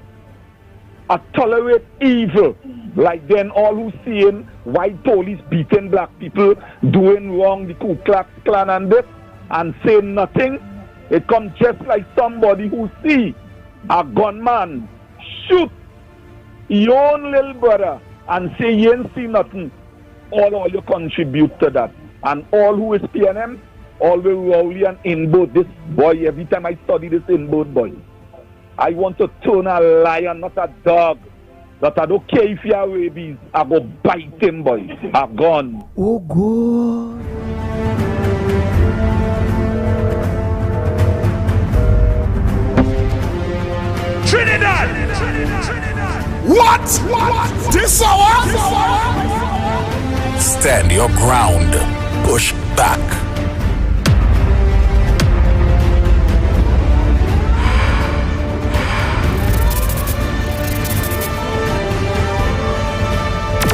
tolerate evil, like then all who seeing white police beating black people, doing wrong, the Ku Klux Klan and this, and saying nothing, it comes just like somebody who see a gunman shoot your own little brother and say you ain't see nothing. All you contribute to that. And all who is PNM, all will Rowley and Inboard. This boy, every time I study this Inboard boy, I want to turn a lion, not a dog. That I don't care if you are rabies, I go bite him, boy. I'm gone. Oh, God. Trinidad! What? This hour? Stand your ground. Push back.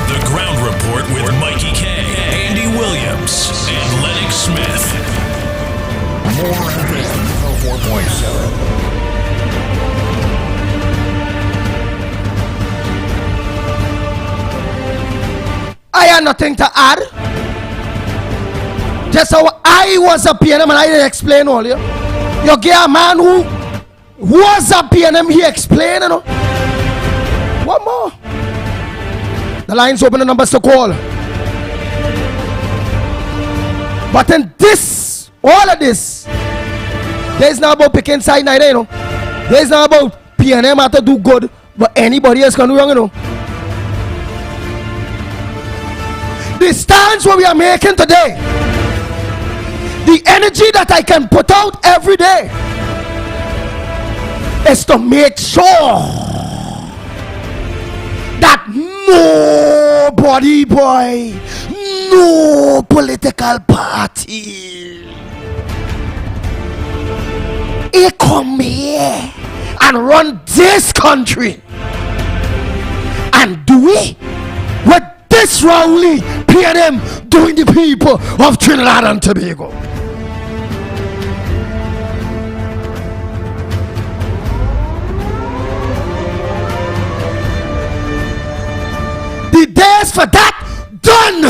The Ground Report with Mikey K, Andy Williams, and Lennox Smith. More than 4.7. I have nothing to add. Just how I was a PNM and I didn't explain all you. You get a man who was a PNM, he explained, you know. What more? The lines open, the numbers to call. But in this, all of this, there's not about picking side neither, you know. There's not about PNM have to do good, but anybody else can do wrong, you know. The stance what we are making today, the energy that I can put out every day is to make sure that nobody, boy, no political party, it come here and run this country and do it with this Rowley PNM doing the people of Trinidad and Tobago. The days for that done.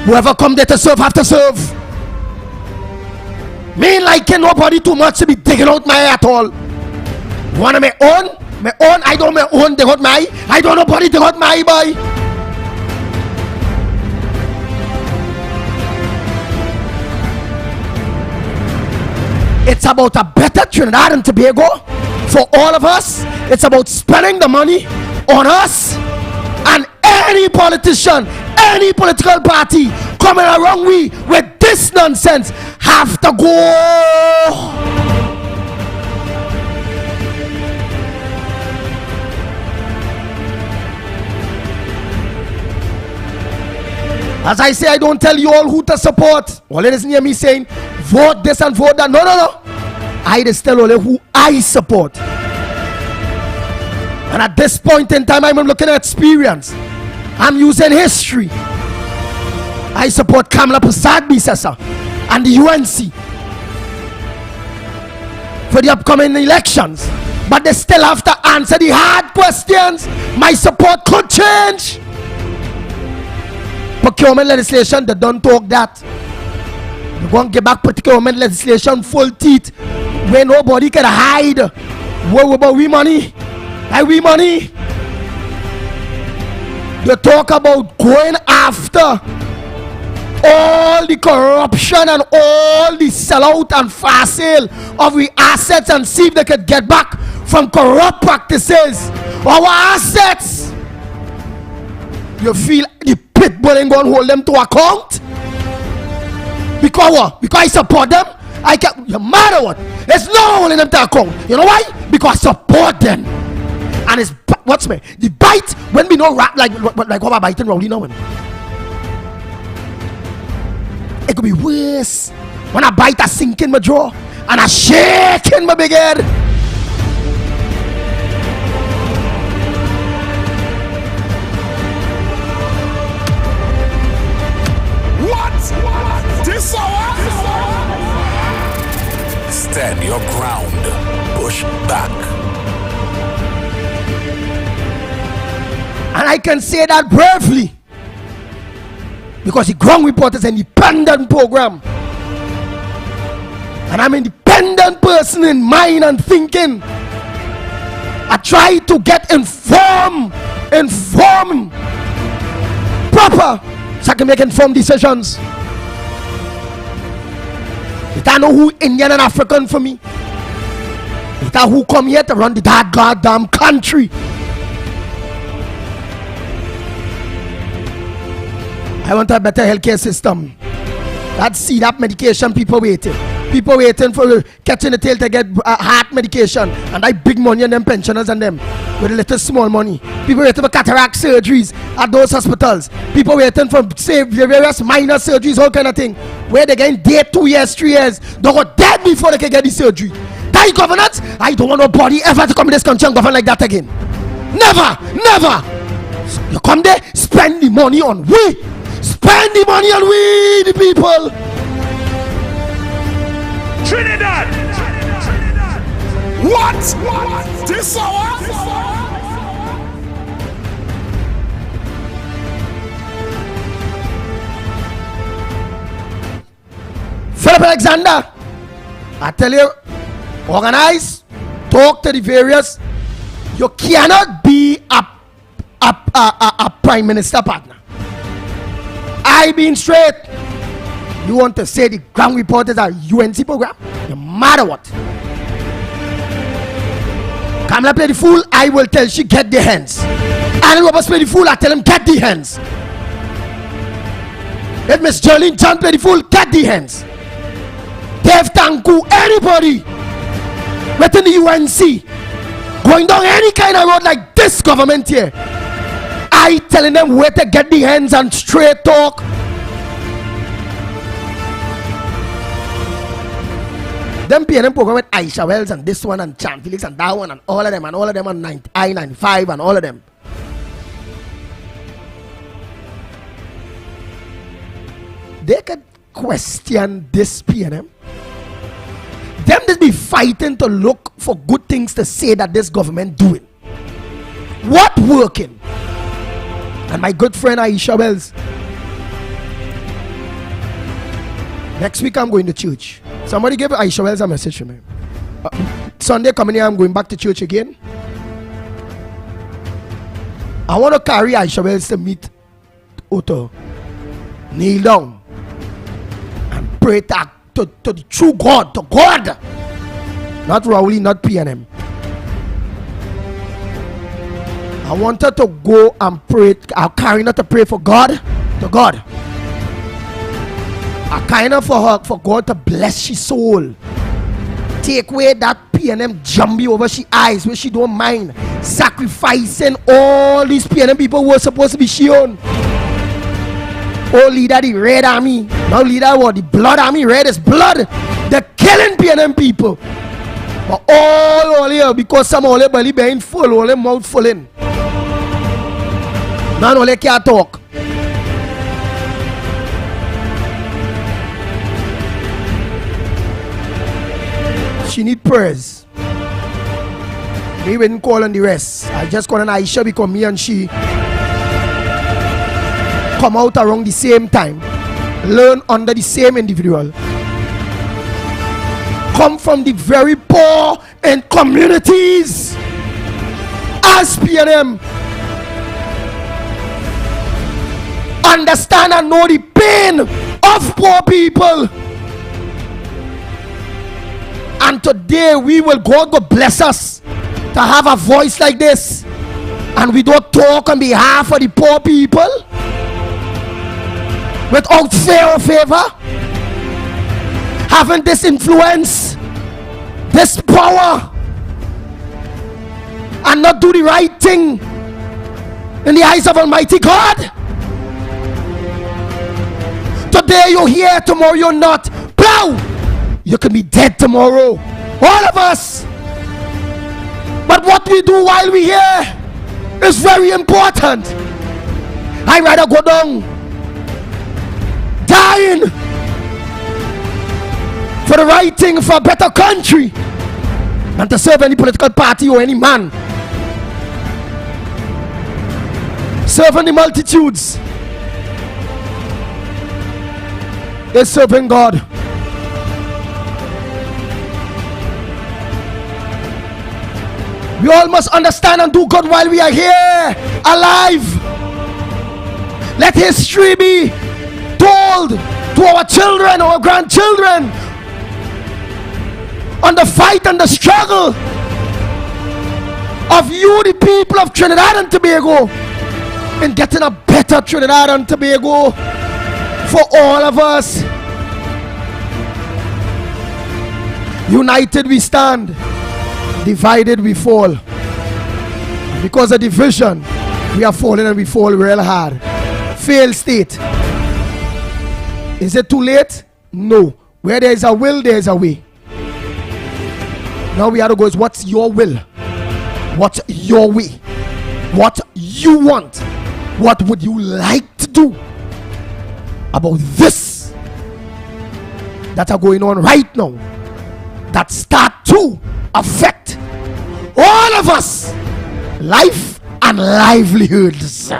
Whoever come there to serve have to serve. Me ain't liking nobody too much to be digging out my eye at all. One of my own, I don't my own dig out my eye. I don't nobody dig out my eye, boy. It's about a better Trinidad and Tobago for all of us. It's about spending the money on us, and any politician, any political party coming around we with this nonsense have to go. As I say, I don't tell you all who to support. All it is near me saying, vote this and vote that. No. I just tell all who I support. And at this point in time, I'm looking at experience. I'm using history. I support Kamala Persad-Bissessar and the UNC for the upcoming elections. But they still have to answer the hard questions. My support could change. Procurement legislation, they don't talk that. They're going to get back procurement legislation full teeth where nobody can hide. What about we money? Like we money? They talk about going after all the corruption and all the sellout and fast sale of the assets and see if they can get back from corrupt practices. Our assets. You feel the pit bull ain't gonna hold them to account? Because what? Because I support them? I can, no matter what, there's no holding them to account. You know why? Because I support them. And it's, what's me? The bite when we know rap like what I bite and Rowley now. It could be worse when I bite, I sink in my jaw and I shake in my big head. What? This hour? Stand your ground. Push back. And I can say that bravely because the Ground Report is an independent program. And I'm an independent person in mind and thinking. I try to get informed proper so I can make informed decisions. It I know who Indian and African for me. It I who come here to run the goddamn country. I want a better healthcare system. That's CDAP medication people waiting. People waiting for catching the tail to get heart medication. And I big money on them pensioners and them with a little small money. People waiting for cataract surgeries at those hospitals. People waiting for say various minor surgeries, all kind of thing. Where they getting dead 2 years, 3 years. They got dead before they can get the surgery. That governance, I don't want nobody ever to come in this country and govern like that again. Never. You come there, spend the money on we. Spend the money on we, the people. Trinidad. What? This hour? Philip Alexander, I tell you, organize, talk to the various. You cannot be a prime minister partner. I being straight. You want to say the Ground Report is a UNC program? No matter what. Kamala play the fool, I will tell she get the hands. And Roberts play the fool, I tell him get the hands. Let Miss Jolene John play the fool, get the hands. Dave Tanku, anybody within the UNC going down any kind of road like this government here, I telling them where to get the hands and straight talk. Them PNM program with Aisha Wells and this one and Chan Felix and that one and all of them on I-95 and all of them. they could question this PNM. Them just be fighting to look for good things to say that this government doing. What working? And my good friend Aisha Wells. Next week I'm going to church. Somebody give Aisha Wells a message for me. Sunday coming here, I'm going back to church again. I want to carry Aisha Wells to meet Otto. Kneel down and pray to the true God, to God. Not Rowley, not PNM. I want her to go and pray. I'll carry her to pray for God, to God. I kind of for God to bless she soul. Take away that PNM jumbie over she eyes where she don't mind sacrificing all these PNM people who were supposed to be she own. Oh, leader the Red Army. Now leader what? The Blood Army. Red is blood. They're killing PNM people. But all here because some all belly being full, all mouth full in. Man only can't talk. She need prayers. We wouldn't call on the rest. I just call on Aisha because me and she come out around the same time, learn under the same individual, come from the very poor and communities as PNM. Understand and know the pain of poor people. And today we will, God will bless us to have a voice like this. And we don't talk on behalf of the poor people without fear or favor. Having this influence, this power, and not do the right thing in the eyes of Almighty God. Today you're here, tomorrow you're not. Blow! You can be dead tomorrow. All of us. But what we do while we're here is very important. I'd rather go down dying for the right thing, for a better country, than to serve any political party or any man. Serving the multitudes is serving God. We all must understand and do good while we are here, alive. Let history be told to our children, our grandchildren, on the fight and the struggle of you, the people of Trinidad and Tobago, in getting a better Trinidad and Tobago for all of us. United we stand, divided we fall. Because of division, we are falling and we fall real hard. Failed state. Is it too late? No. Where there is a will, there is a way. Now we have to go is what's your will? What's your way? What you want? What would you like to do about this that are going on right now, that start to affect all of us, life and livelihoods?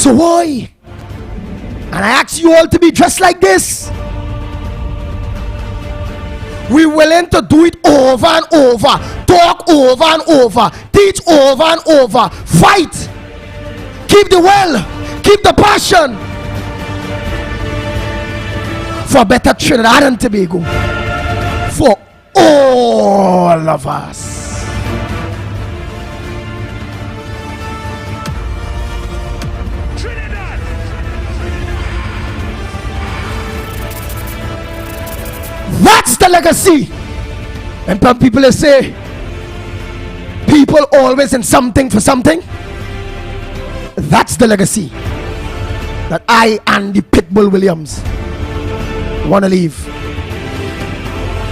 So why? And I ask you all to be dressed like this. We're willing to do it over and over, talk over and over, teach over and over, fight. Keep the will, keep the passion for better Trinidad and Tobago, for all of us. the legacy. And some people they say, people always in something for something. That's the legacy that I, Andy Pitbull Williams, want to leave.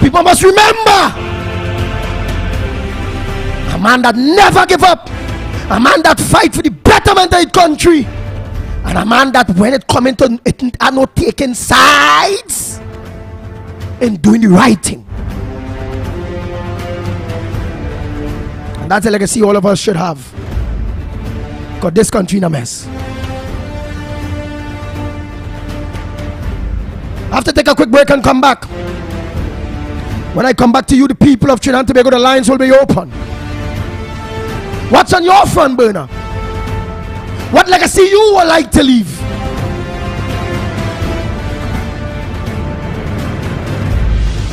People must remember, a man that never give up, a man that fight for the betterment of the country, and a man that when it come into it are not taking sides in doing the right thing. And that's a legacy all of us should have, because this country in a mess. I have to take a quick break and come back. When I come back to you, the people of Trinidad and Tobago, the lines will be open. What's on your front burner? What legacy you would like to leave?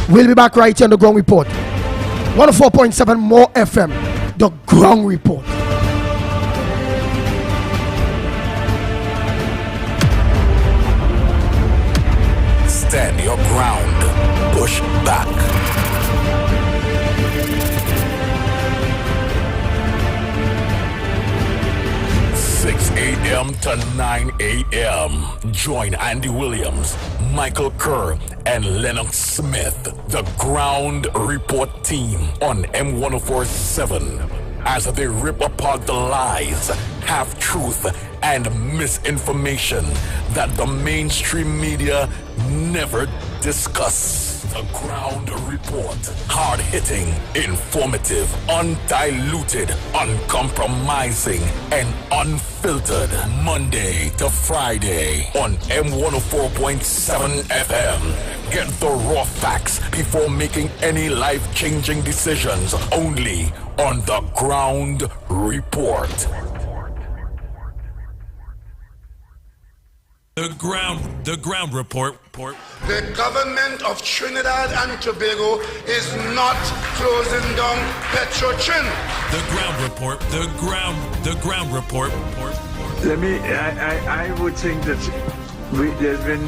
We'll be back right here on The Ground Report. 104.7 More FM, The Ground Report. Stand your ground. Push back. 6 a.m. to 9 a.m. Join Andy Williams, Michael Kerr, and Lennox Smith, the Ground Report team on M1047, as they rip apart the lies, half-truth, and misinformation that the mainstream media never discuss. The Ground Report. Hard-hitting, informative, undiluted, uncompromising, and unfiltered. Monday to Friday on M104.7 FM. Get the raw facts before making any life-changing decisions. Only on The Ground Report. The ground report. The government of Trinidad and Tobago is not closing down Petrotrin. The ground report. The ground report. I would think that there's been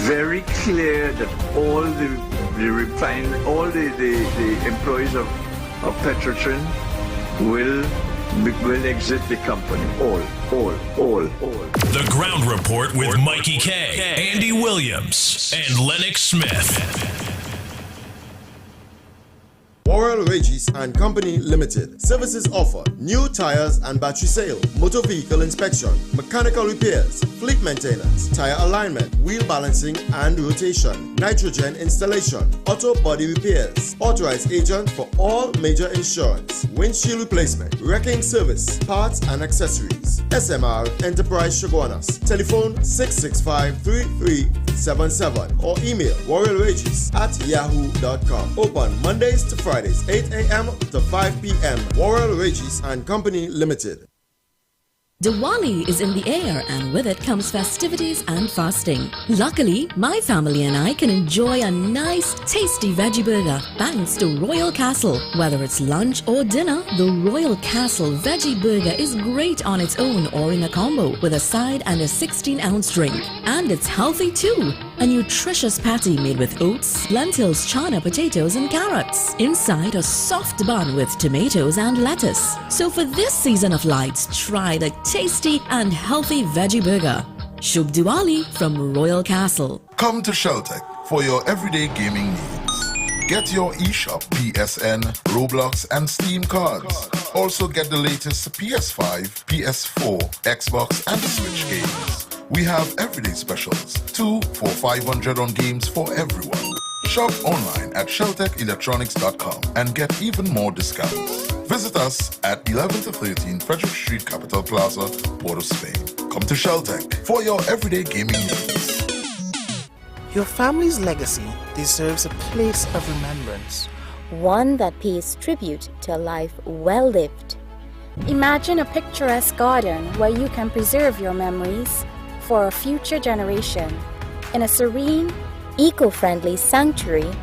very clear that all the employees of Petrotrin will exit the company. All. The Ground Report with Mikey K, Andy Williams, and Lennox Smith. Warrell Regis and Company Limited. Services offer new tires and battery sale, motor vehicle inspection, mechanical repairs, fleet maintenance, tire alignment, wheel balancing and rotation, nitrogen installation, auto body repairs. Authorized agent for all major insurance, windshield replacement, wrecking service, parts and accessories. SMR Enterprise Shoguanas. Telephone 665-3377 or email warrellregis@yahoo.com. Open Mondays to Fridays, 8 a.m. to 5 p.m. Warrell Regis and Company Limited. Diwali is in the air, and with it comes festivities and fasting. Luckily, my family and I can enjoy a nice, tasty veggie burger thanks to Royal Castle. Whether it's lunch or dinner, the Royal Castle veggie burger is great on its own or in a combo with a side and a 16-ounce drink. And it's healthy too. A nutritious patty made with oats, lentils, chana, potatoes and carrots. Inside, a soft bun with tomatoes and lettuce. So for this season of lights, try the tasty and healthy veggie burger. Shubh Diwali from Royal Castle. Come to Sheltec for your everyday gaming needs. Get your eShop, PSN, Roblox and Steam cards. Also get the latest PS5, PS4, Xbox and the Switch games. We have everyday specials, 2 for $500 on games for everyone. Shop online at sheltechelectronics.com and get even more discounts. Visit us at 11 to 13 Frederick Street, Capital Plaza, Port of Spain. Come to Sheltec for your everyday gaming needs. Your family's legacy deserves a place of remembrance. One that pays tribute to a life well lived. Imagine a picturesque garden where you can preserve your memories for a future generation. In a serene, eco-friendly sanctuary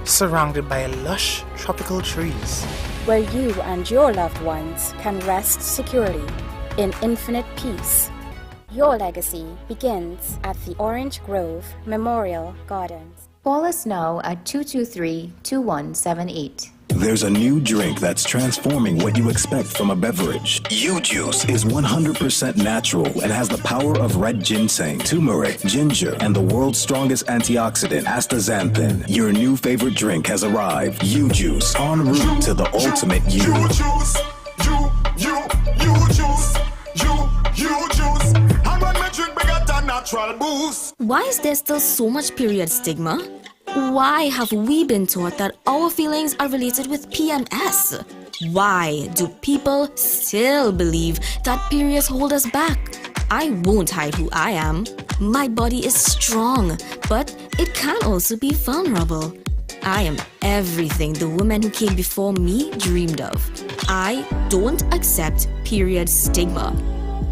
surrounded by lush tropical trees, where you and your loved ones can rest securely in infinite peace. Your legacy begins at the Orange Grove Memorial Gardens. Call us now at 223-2178. There's a new drink that's transforming what you expect from a beverage. U-Juice is 100% natural and has the power of red ginseng, turmeric, ginger, and the world's strongest antioxidant, astaxanthin. Your new favorite drink has arrived. U-Juice, en route to the ultimate you. U-Juice. And when me drink, we got a natural boost. Why is there still so much period stigma? Why have we been taught that our feelings are related with PMS? Why do people still believe that periods hold us back? I won't hide who I am. My body is strong, but it can also be vulnerable. I am everything the women who came before me dreamed of. I don't accept period stigma.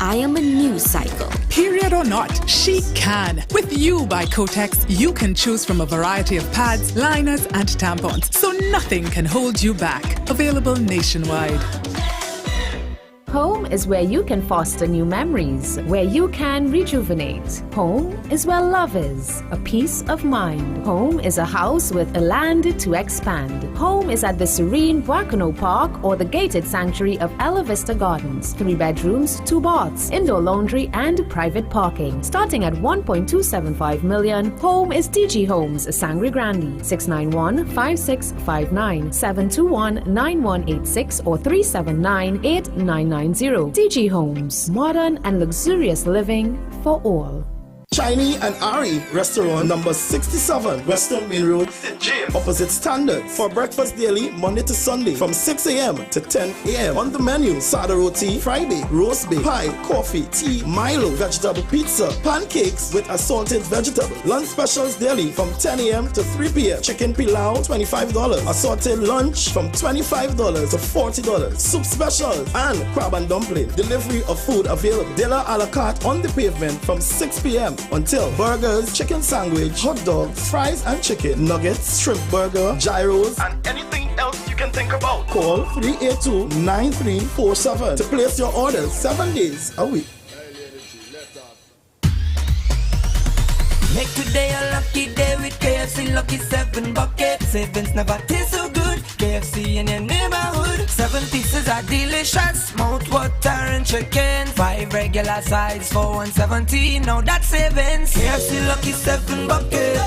I am a new cycle. Period or not, she can. With You by Kotex, you can choose from a variety of pads, liners, and tampons, so nothing can hold you back. Available nationwide. Home is where you can foster new memories, where you can rejuvenate. Home is where love is, a peace of mind. Home is a house with a land to expand. Home is at the serene Boiscano Park or the gated sanctuary of Ella Vista Gardens. 3 bedrooms, 2 baths, indoor laundry, and private parking. Starting at $1.275 million, Home is DG Homes, Sangre Grande, 691-5659, 721-9186 or 379-8999. DG Homes, modern and luxurious living for all. Chinese and Ari Restaurant, number 67, Western Main Road, St. James, opposite Standard. For breakfast daily, Monday to Sunday, from 6 a.m. to 10 a.m. On the menu, sada roti, Friday, roast beef, pie, coffee, tea, Milo, vegetable pizza, pancakes with assorted vegetables. Lunch specials daily from 10 a.m. to 3 p.m. Chicken pilau, $25. Assorted lunch from $25 to $40. Soup specials and crab and dumpling. Delivery of food available. Dinner a la carte on the pavement from 6 p.m. until burgers, chicken sandwich, hot dog, fries and chicken, nuggets, shrimp burger, gyros, and anything else you can think about. Call 382-9347 to place your orders 7 days a week. Make today a lucky day with KFC Lucky 7 bucket. Savings never taste so good. KFC in your neighborhood. 7 pieces are delicious. Mouth-watering chicken. 5 regular size for $1.17. Now that's savings. KFC Lucky 7 bucket.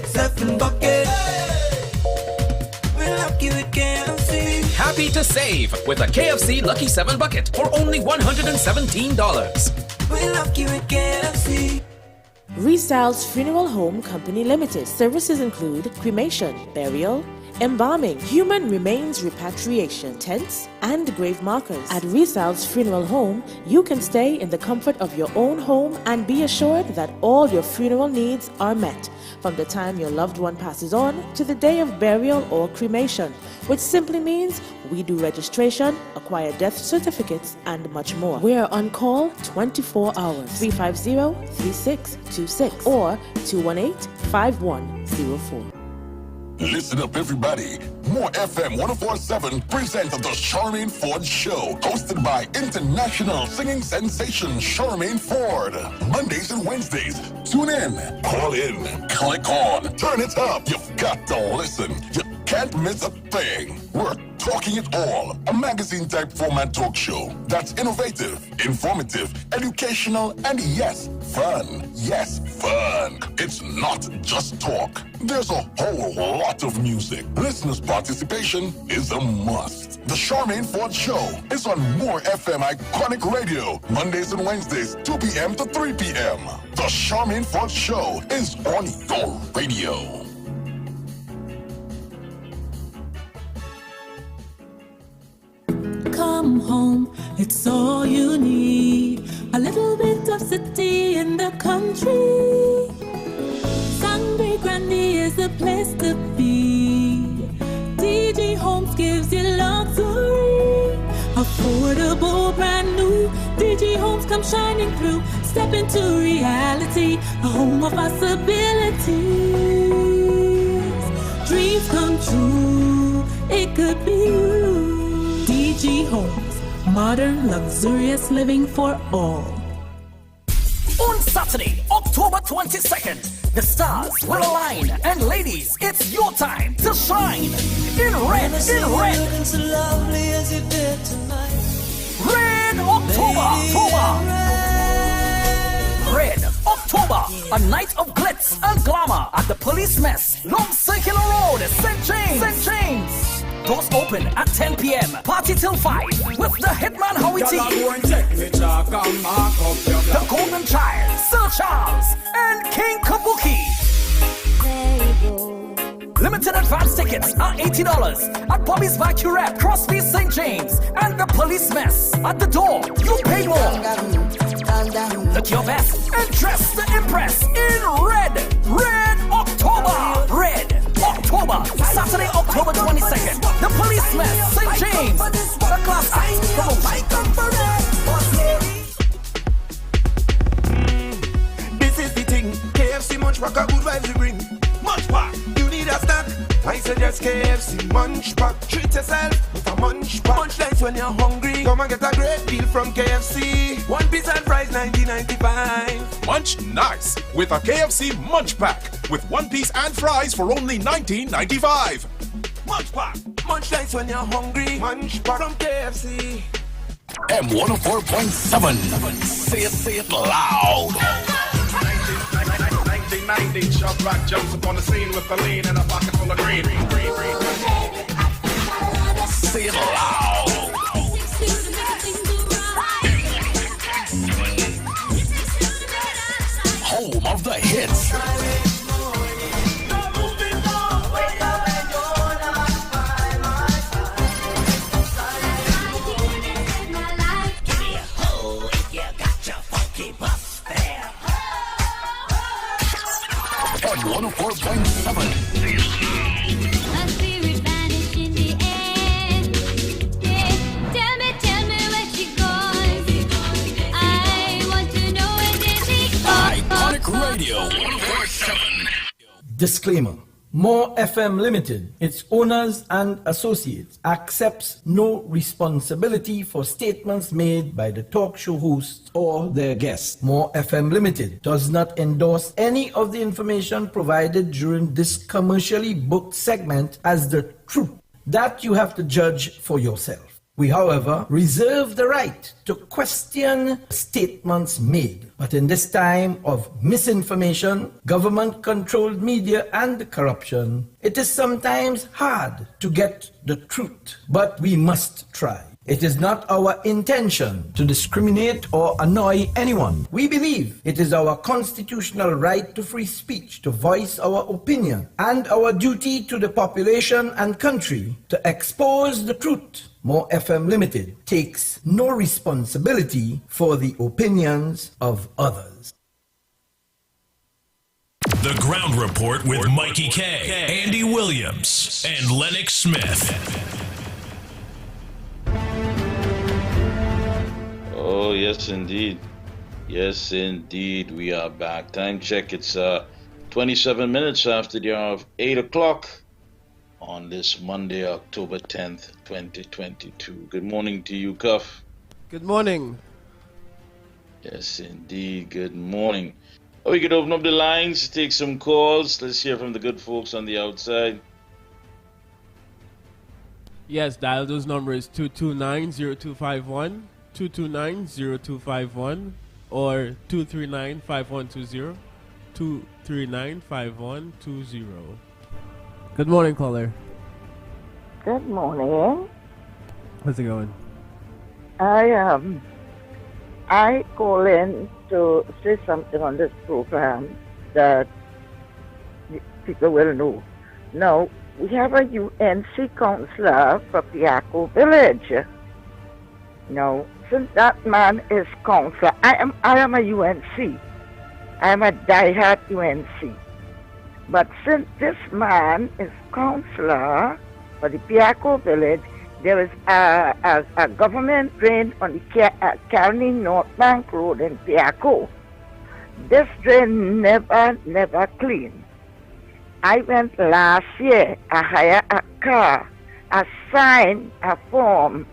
7 bucket. We're lucky with KFC. Happy to save with a KFC Lucky 7 bucket for only $117. We're lucky with KFC. Restyles Funeral Home Company Limited. Services include cremation, burial, embalming, human remains repatriation, tents, and grave markers. At Restyles Funeral Home, you can stay in the comfort of your own home and be assured that all your funeral needs are met, from the time your loved one passes on to the day of burial or cremation, which simply means we do registration, acquire death certificates, and much more. We are on call 24 hours, 350-3626 or 218-5104. Listen up, everybody. More FM 104.7 presents the Charmaine Ford Show, hosted by international singing sensation Charmaine Ford. Mondays and Wednesdays. Tune in, call in, click on, turn it up. You've got to listen. You can't miss a thing. We're talking it all. A magazine-type format talk show that's innovative, informative, educational, and yes, fun. Yes, fun. It's not just talk. There's a whole lot of music. Listeners' participation is a must. The Charmaine Ford Show is on More FM Iconic Radio, Mondays and Wednesdays, 2 p.m. to 3 p.m. The Charmaine Ford Show is on your radio. Come home, it's all you need. A little bit of city in the country. Sangre Grande is the place to be. DG Homes gives you luxury. Affordable, brand new. DG Homes come shining through. Step into reality, a home of possibilities. Dreams come true, it could be you. DG Homes, modern, luxurious living for all. On Saturday, October 22nd, The stars will align, and ladies, it's your time to shine. In red, So lovely as you did tonight. Red October. Red October, a night of glitz and glamour at the Police Mess, Long Circular Road, St. James. Doors open at 10 p.m. Party till 5 with the Hitman Howie T, the Golden Child, Sir Charles, and King Kabuki. Limited advance tickets are $80 at Bobby's Bacurette, Crosby St. James, and the Police Mess. At the door, you pay more. Look your best and dress to impress in red. Red October. Red October. Saturday, October 22nd. The Police Mess, St. James. The class act promotion. This is the thing. KFC Munch Pack, a good vibes we bring. Munch Pack, you need a snack. I suggest KFC Munch Pack. Treat yourself with a Munch Pack. Munch nights when you're hungry. Come and get a great deal from KFC. One piece and fries, $19.95. Munch nice with a KFC Munch Pack with one piece and fries for only $19.95. Munch Pack. Munch nights when you're hungry. Munch Pack from KFC. M104.7. Say it loud. 1990, Chuck Rock jumps upon the scene with a lean and a pocket full of green. Say it loud. Home of the hits. At 104.7. Radio 104.7. Disclaimer. More FM Limited, its owners and associates, accepts no responsibility for statements made by the talk show hosts or their guests. More FM Limited does not endorse any of the information provided during this commercially booked segment as the truth. That you have to judge for yourself. We, however, reserve the right to question statements made. But in this time of misinformation, government-controlled media, and corruption, it is sometimes hard to get the truth. But we must try. It is not our intention to discriminate or annoy anyone. We believe it is our constitutional right to free speech, to voice our opinion, and our duty to the population and country to expose the truth. More FM Limited takes no responsibility for the opinions of others. The Ground Report with Mikey K, Andy Williams, and Lennox Smith. Oh, yes, indeed. Yes, indeed. We are back. Time check. It's 27 minutes after the hour of 8 o'clock on this Monday, October 10th, 2022. Good morning to you, Cuff. Good morning. Yes, indeed. Good morning. Oh, we could open up the lines, take some calls. Let's hear from the good folks on the outside. Yes, dial those numbers 229-0251, 229-0251, or 239-5120, 239-5120. Good morning, caller. Good morning. How's it going? I call in to say something on this program that people will know. Now, we have a UNC counselor for Piaco Village. Now, since that man is counselor, I am a UNC. I am a diehard UNC. But since this man is counselor for the Piaco Village, there is a government drain on the Carney North Bank Road in Piaco. This drain never clean. I went last year, I hired a car, I signed a form.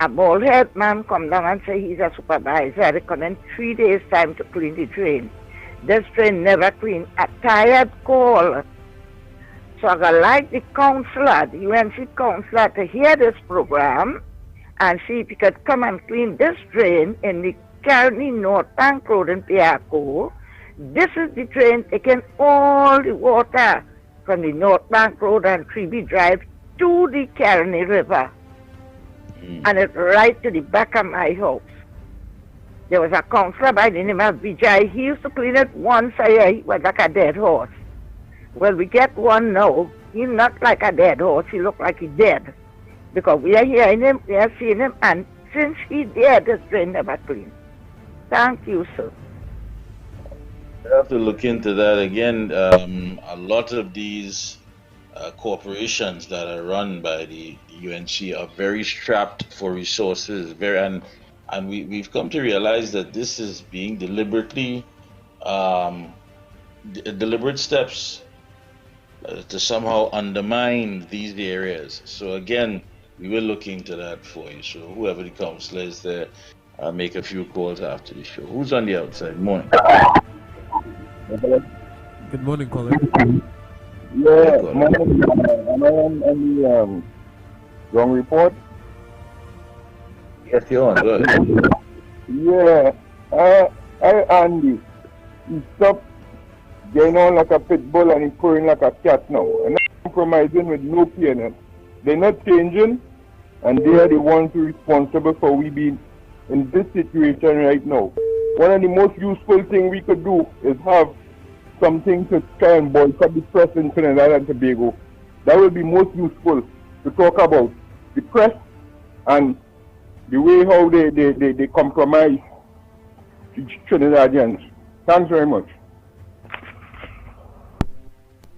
A bald head man come down and say he's a supervisor. They come in 3 days time to clean the drain. This drain never clean. A tired call. So I got like the counselor, the UNC counselor, to hear this program and see if he could come and clean this drain in the Kearney North Bank Road in Piaco. This is the drain taking all the water from the North Bank Road and 3B Drive to the Kearney River. And it's right to the back of my house. There was a counselor by the name of Vijay. He used to clean it once a year. He was like a dead horse. Well, we get one now. He's not like a dead horse. He look like he's dead. Because we are hearing him, we are seeing him, and since he's dead, this drain never clean. Thank you, sir. I have to look into that again. A lot of these corporations that are run by the UNC are very strapped for resources. And we've come to realize that this is being deliberately, deliberate steps to somehow undermine these areas. So again, we will look into that for you. So whoever the counselor is there, I'll make a few calls after the show. Who's on the outside? Morning. Good morning, caller. Yeah, am I on the wrong report? Yes, you're on. Good. Yeah, Andy, he stopped getting on like a pit bull and he's purring like a cat now. And I'm compromising with no PNM. They're not changing, and they are the ones who are responsible for we being in this situation right now. One of the most useful things we could do is have something to try and boycott the press in Trinidad and Tobago. That would be most useful to talk about the press and the way how they compromise Trinidadians. Thanks very much.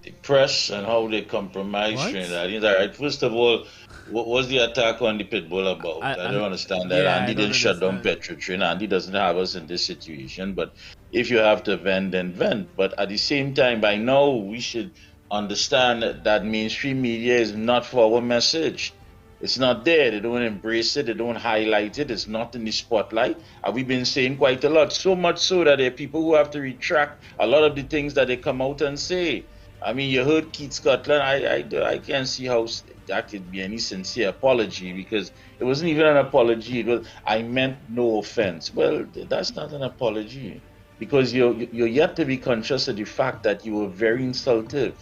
The press and how they compromise Trinidadians. All right, first of all, what was the attack on the Pitbull about? I don't understand that. Yeah, Andy didn't shut down Petrotrin. Andy doesn't have us in this situation. But if you have to vent, then vent. But at the same time, by now, we should understand that mainstream media is not for our message. It's not there. They don't embrace it. They don't highlight it. It's not in the spotlight. And we've been saying quite a lot. So much so that there are people who have to retract a lot of the things that they come out and say. I mean, you heard Keith Scotland. I can't see how that could be any sincere apology, because it wasn't even an apology. It was, I meant no offense. Well, that's not an apology, because you're yet to be conscious of the fact that you were very insultive,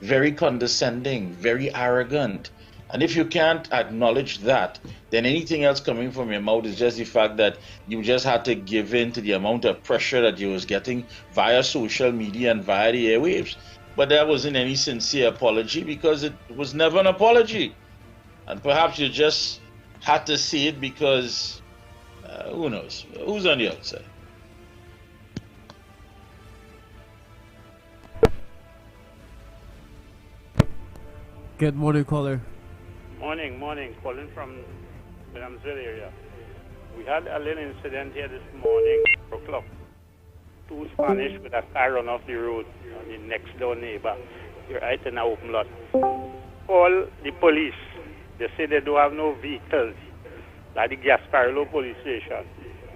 very condescending, very arrogant. And if you can't acknowledge that, then anything else coming from your mouth is just the fact that you just had to give in to the amount of pressure that you was getting via social media and via the airwaves. But that wasn't any sincere apology, because it was never an apology. And perhaps you just had to see it because, who knows? Who's on the outside? Good morning, caller. Morning. Calling from Williamsville area. We had a little incident here this morning, 4 o'clock. 2 Spanish with a car run off the road on the next door neighbor. You're right in an open lot. Call the police. They say they don't have no vehicles at the Gasparilla police station.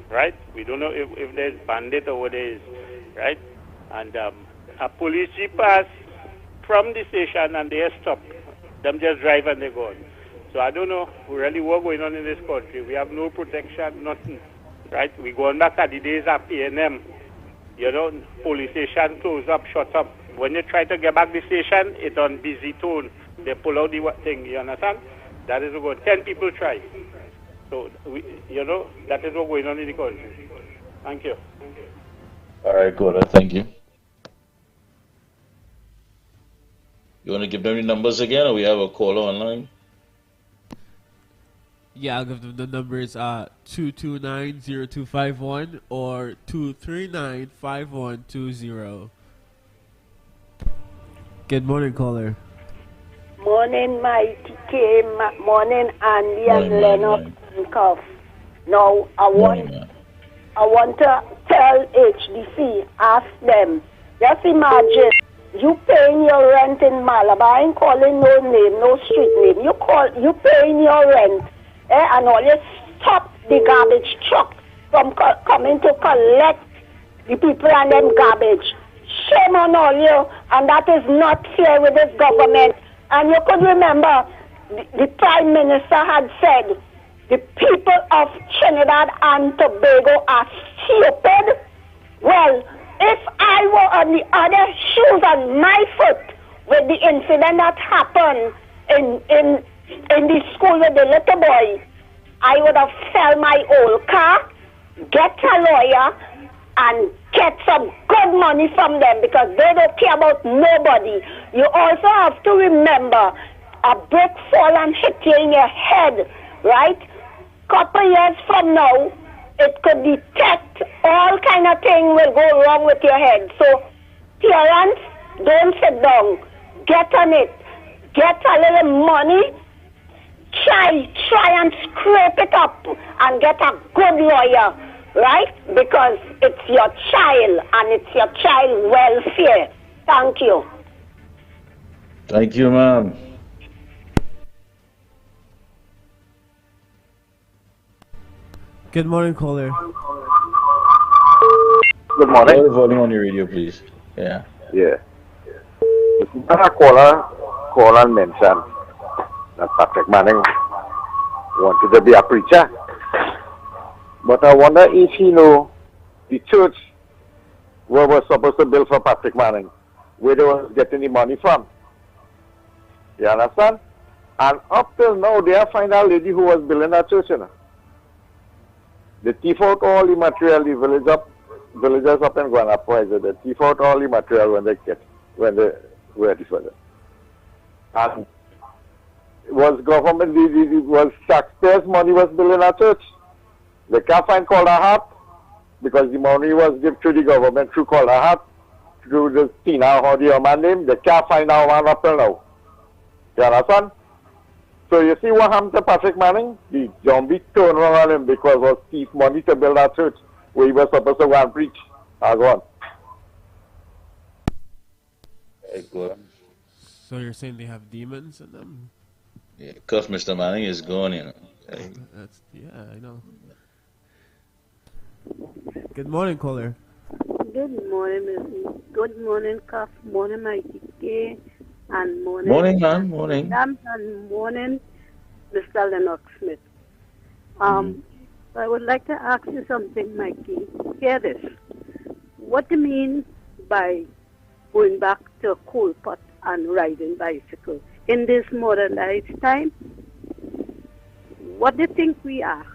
Right? We don't know if there's bandit or what there is. Right? And a police jeep passed from the station and they stop. Them just drive and they go. So I don't know really what's going on in this country. We have no protection, nothing. Right? We going back at the days of PNM. You know, police station close up, shut up. When you try to get back the station, it's on busy tone. They pull out the thing, you understand? That is what 10 people try. So, that is what's going on in the country. Thank you. All right, good. Thank you. You want to give them the numbers again, or we have a caller online? Yeah, I'll give them the numbers 229-0251 or 239-5120. Good morning, caller. Morning, Mighty K. Morning, Andy and Lennox and Cuff. Now, I want to tell HDC, ask them, just imagine, you paying your rent in Malabar. I ain't calling no name, no street name. You paying your rent. And all you stop the garbage truck from coming to collect the people and them garbage. Shame on all you, and that is not fair with this government. And you could remember the Prime Minister had said the people of Trinidad and Tobago are stupid. Well, if I were on the other shoes on my foot with the incident that happened in the school with the little boy, I would have sell my old car, get a lawyer, and get some good money from them because they don't care about nobody. You also have to remember a brick fall and hit you in your head, right? Couple years from now, it could detect all kind of thing will go wrong with your head. So, parents, don't sit down. Get on it. Get a little money. Try and scrape it up and get a good lawyer, right? Because it's your child and it's your child welfare. Thank you. Thank you, ma'am. Good morning, caller. Good morning. Lower the volume on your radio, please. Yeah. Yeah. A caller and mentioned that Patrick Manning wanted to be a preacher. But I wonder if he know the church where was supposed to build for Patrick Manning, where they was getting the money from. You understand? And up till now, they have found a lady who was building that church, you know. They thief out all the material, the villagers up in Guanapo, they thief out all the material when they ready for it. And it was government, it was taxpayers' money was building a church. They can't find Calder Hart because the money was given to the government through Calder Hart, through the Tina or the man name. They can't find our man up till now. You understand? So you see what happened to Patrick Manning? The zombie turned around on him because it was thief money to build that church where he was supposed to go and preach. Go on. Very good. So you're saying they have demons in them? Yeah, because Mr. Manning is gone, you know. Yeah, I know. Good morning, caller. Good morning, Missy. Good morning, Cuff. Morning, Mikey K. And morning. Morning, ma'am. Morning. And morning, Mr. Lennox Smith. I would like to ask you something, Mikey. Hear this. What do you mean by going back to a coal pot and riding bicycle in this modernized time? What do you think we are?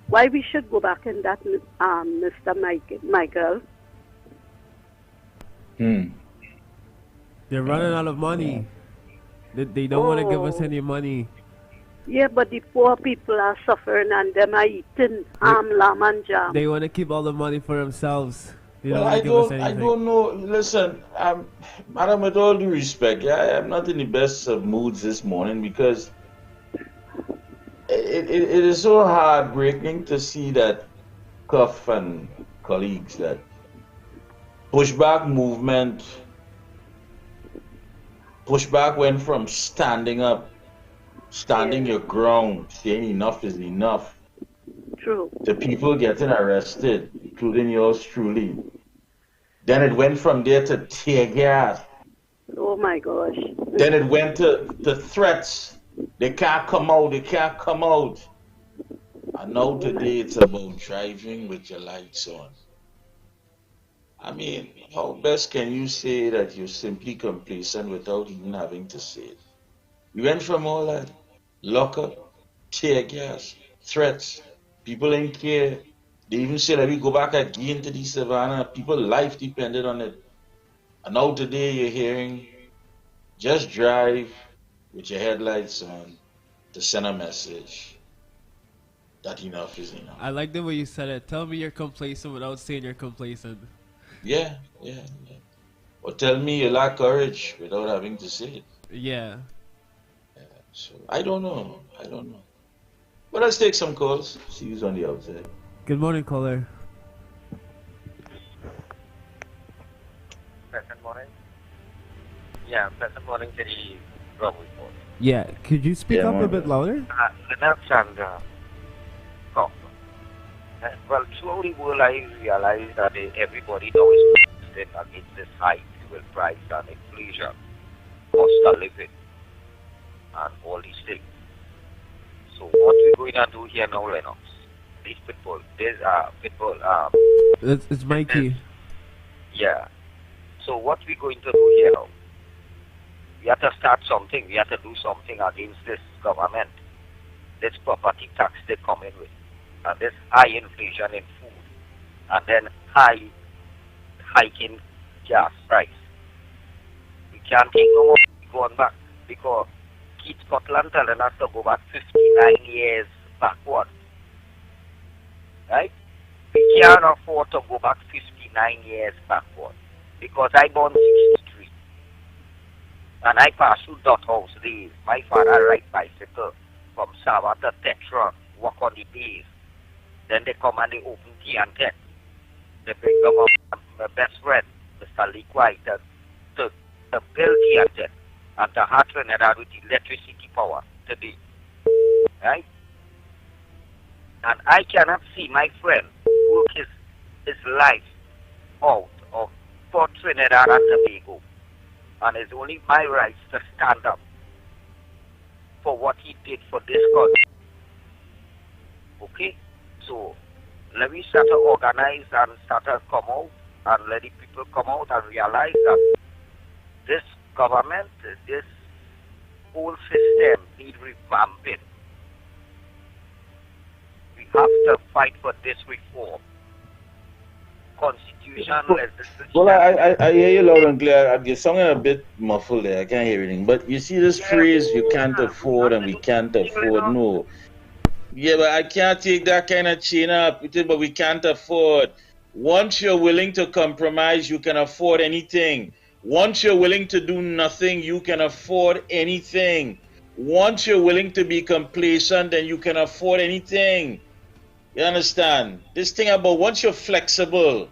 Why we should go back in that, Mr. Michael? They're running out of money. They don't want to give us any money. Yeah, but the poor people are suffering and them are eating lamb and jam. They want to keep all the money for themselves. They Well, don't want to give us anything. I don't know. Listen, madam, with all due respect, I'm not in the best of moods this morning because it is so heartbreaking to see that Cuff and colleagues that pushback movement. Pushback went from standing up, standing your ground, saying enough is enough, True. to people getting arrested, including yours truly. Then it went from there to tear gas. Oh my gosh. Then it went to threats. They can't come out, they can't come out. And now today it's about driving with your lights on. I mean, how best can you say that you're simply complacent without even having to say it? We went from all that lockup, tear gas, threats. People ain't care. They even say that we go back again to the savannah. People's life depended on it. And now today you're hearing, just drive with your headlights on to send a message that enough is enough. I like the way you said it. Tell me you're complacent without saying you're complacent. Yeah. Or tell me you lack courage without having to say it. Yeah. So I don't know. But let's take some calls. See who's on the outside. Good morning, caller. Pleasant morning. Yeah, pleasant morning to the Rob report. Yeah, could you speak up a bit louder? Lennox and Well, throughout the world, I realize that everybody now is protesting against this high fuel price and inflation, cost of living, and all these things. So what we're going to do here now, Lennox, these people, It's Mikey. Yeah. So what we're going to do here now, we have to start something. We have to do something against this government, this property tax they come in with, and this high inflation in food, and then hiking gas price. We can't take no more going back because Keith Scotland telling us to go back 59 years backward. Right? We can't afford to go back 59 years backward because I born 63 and I pass through Dot House days. My father ride bicycle from Sabah to Tetra, walk on the days. Then they come and they open tea and tech. They bring them up my best friend, Mr. Lee White, to build tea and tech and to have Trinidad with electricity power today. Right? And I cannot see my friend work his life out for Trinidad and Tobago. And it's only my right to stand up for what he did for this country. Okay? So, let me start to organize and start to come out and let the people come out and realize that this government, this whole system needs revamping. We have to fight for this reform. Constitution, legislation. Well, I hear you loud and clear. You're sounding a bit muffled there. I can't hear anything. But you see this phrase, you can't afford and we can't afford. No. Yeah, but I can't take that kind of chain up. But we can't afford. Once you're willing to compromise, you can afford anything. Once you're willing to do nothing, you can afford anything. Once you're willing to be complacent, then you can afford anything. You understand? This thing about once you're flexible,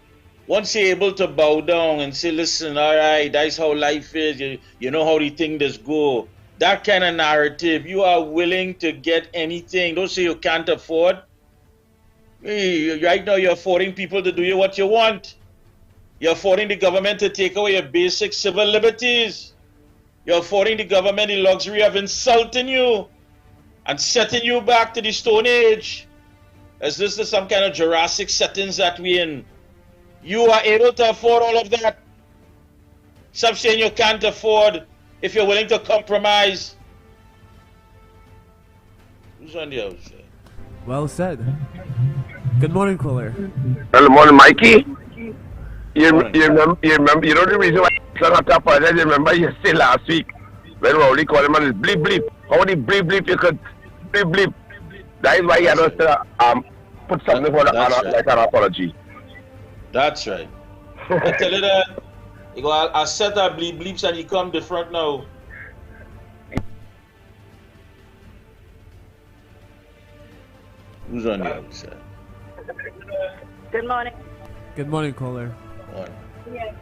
once you're able to bow down and say, listen, all right, that's how life is. You know how the thing does go. That kind of narrative, you are willing to get anything. Don't say you can't afford. Right now, you're affording people to do you what you want. You're affording the government to take away your basic civil liberties. You're affording the government the luxury of insulting you and setting you back to the Stone Age. As this is some kind of Jurassic settings that we're in. You are able to afford all of that. Stop saying you can't afford if you're willing to compromise. Who's on the outside? Well said. Good morning, caller. Good morning, Mikey. You remember, you know the reason why I not apologize? You remember you said last week when Rowley called him on his bleep bleep. How the bleep bleep you could bleep bleep. That is why you had to put something for like an apology. That's right. I tell you that. You go, I'll set our bleep bleeps and you come the front now. Who's on the outside? Good morning. Good morning, caller. Yes,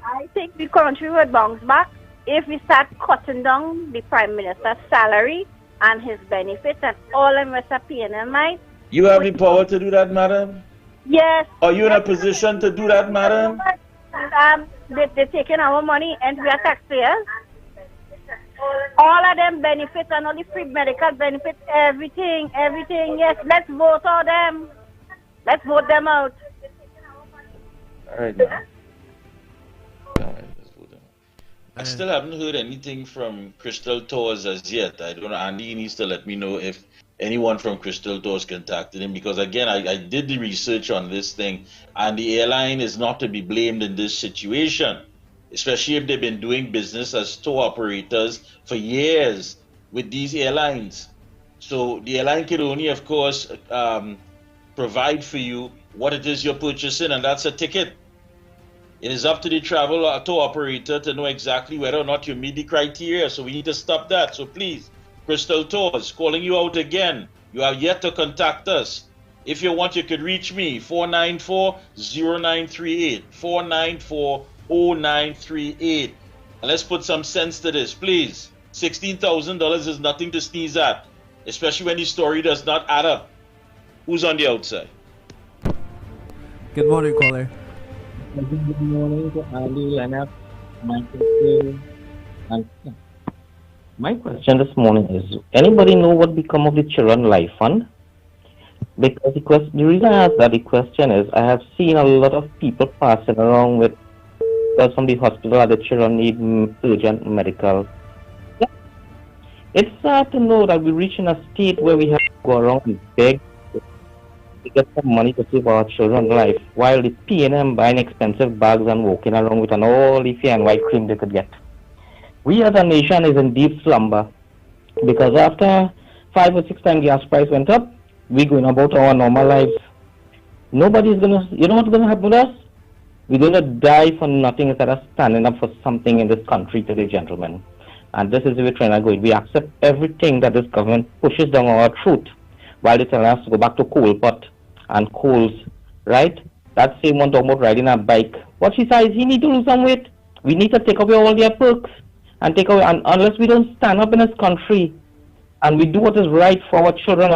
I think the country would bounce back if we start cutting down the Prime Minister's salary and his benefits and all of us are paying in mind. You have the power to do that, madam? Yes. Are you in a position to do that, madam? They're taking our money and we are taxpayers. All of them benefits and all the free medical benefits, everything, yes. Let's vote on them. Let's vote them out. All right, now. I still haven't heard anything from Crystal Tours as yet. I don't know. Andy needs to let me know if anyone from Crystal Tours contacted him because, again, I did the research on this thing, and the airline is not to be blamed in this situation, especially if they've been doing business as tour operators for years with these airlines. So the airline can only, of course, provide for you what it is you're purchasing, and that's a ticket. It is up to the travel or tour operator to know exactly whether or not you meet the criteria. So we need to stop that. So please, Crystal Tours, calling you out again. You have yet to contact us. If you want, you could reach me, 494-0938, 494-0938. And let's put some sense to this, please. $16,000 is nothing to sneeze at, especially when the story does not add up. Who's on the outside? Good morning, caller. Good morning to Ali, Leonard, my question this morning is, anybody know what become of the Children Life Fund? Because the reason I ask that the question is, I have seen a lot of people passing around with, because from the hospital that the children need urgent medical. Yeah. It's sad to know that we're reaching a state where we have to go around and beg to get some money to save our children's life, while the P&M buying expensive bags and walking around with an all the and white cream they could get. We as a nation is in deep slumber, because after 5 or 6 times gas price went up, we're going about our normal lives. Nobody's gonna, you know what's gonna happen with us? We're gonna die for nothing instead of standing up for something in this country today, gentlemen. And this is where we're trying to go. We accept everything that this government pushes down our throat, while they tell us to go back to coal pot and coals, right? That same one talking about riding a bike. What she says, he need to lose some weight. We need to take away all their perks and take away, and unless we don't stand up in this country and we do what is right for our children,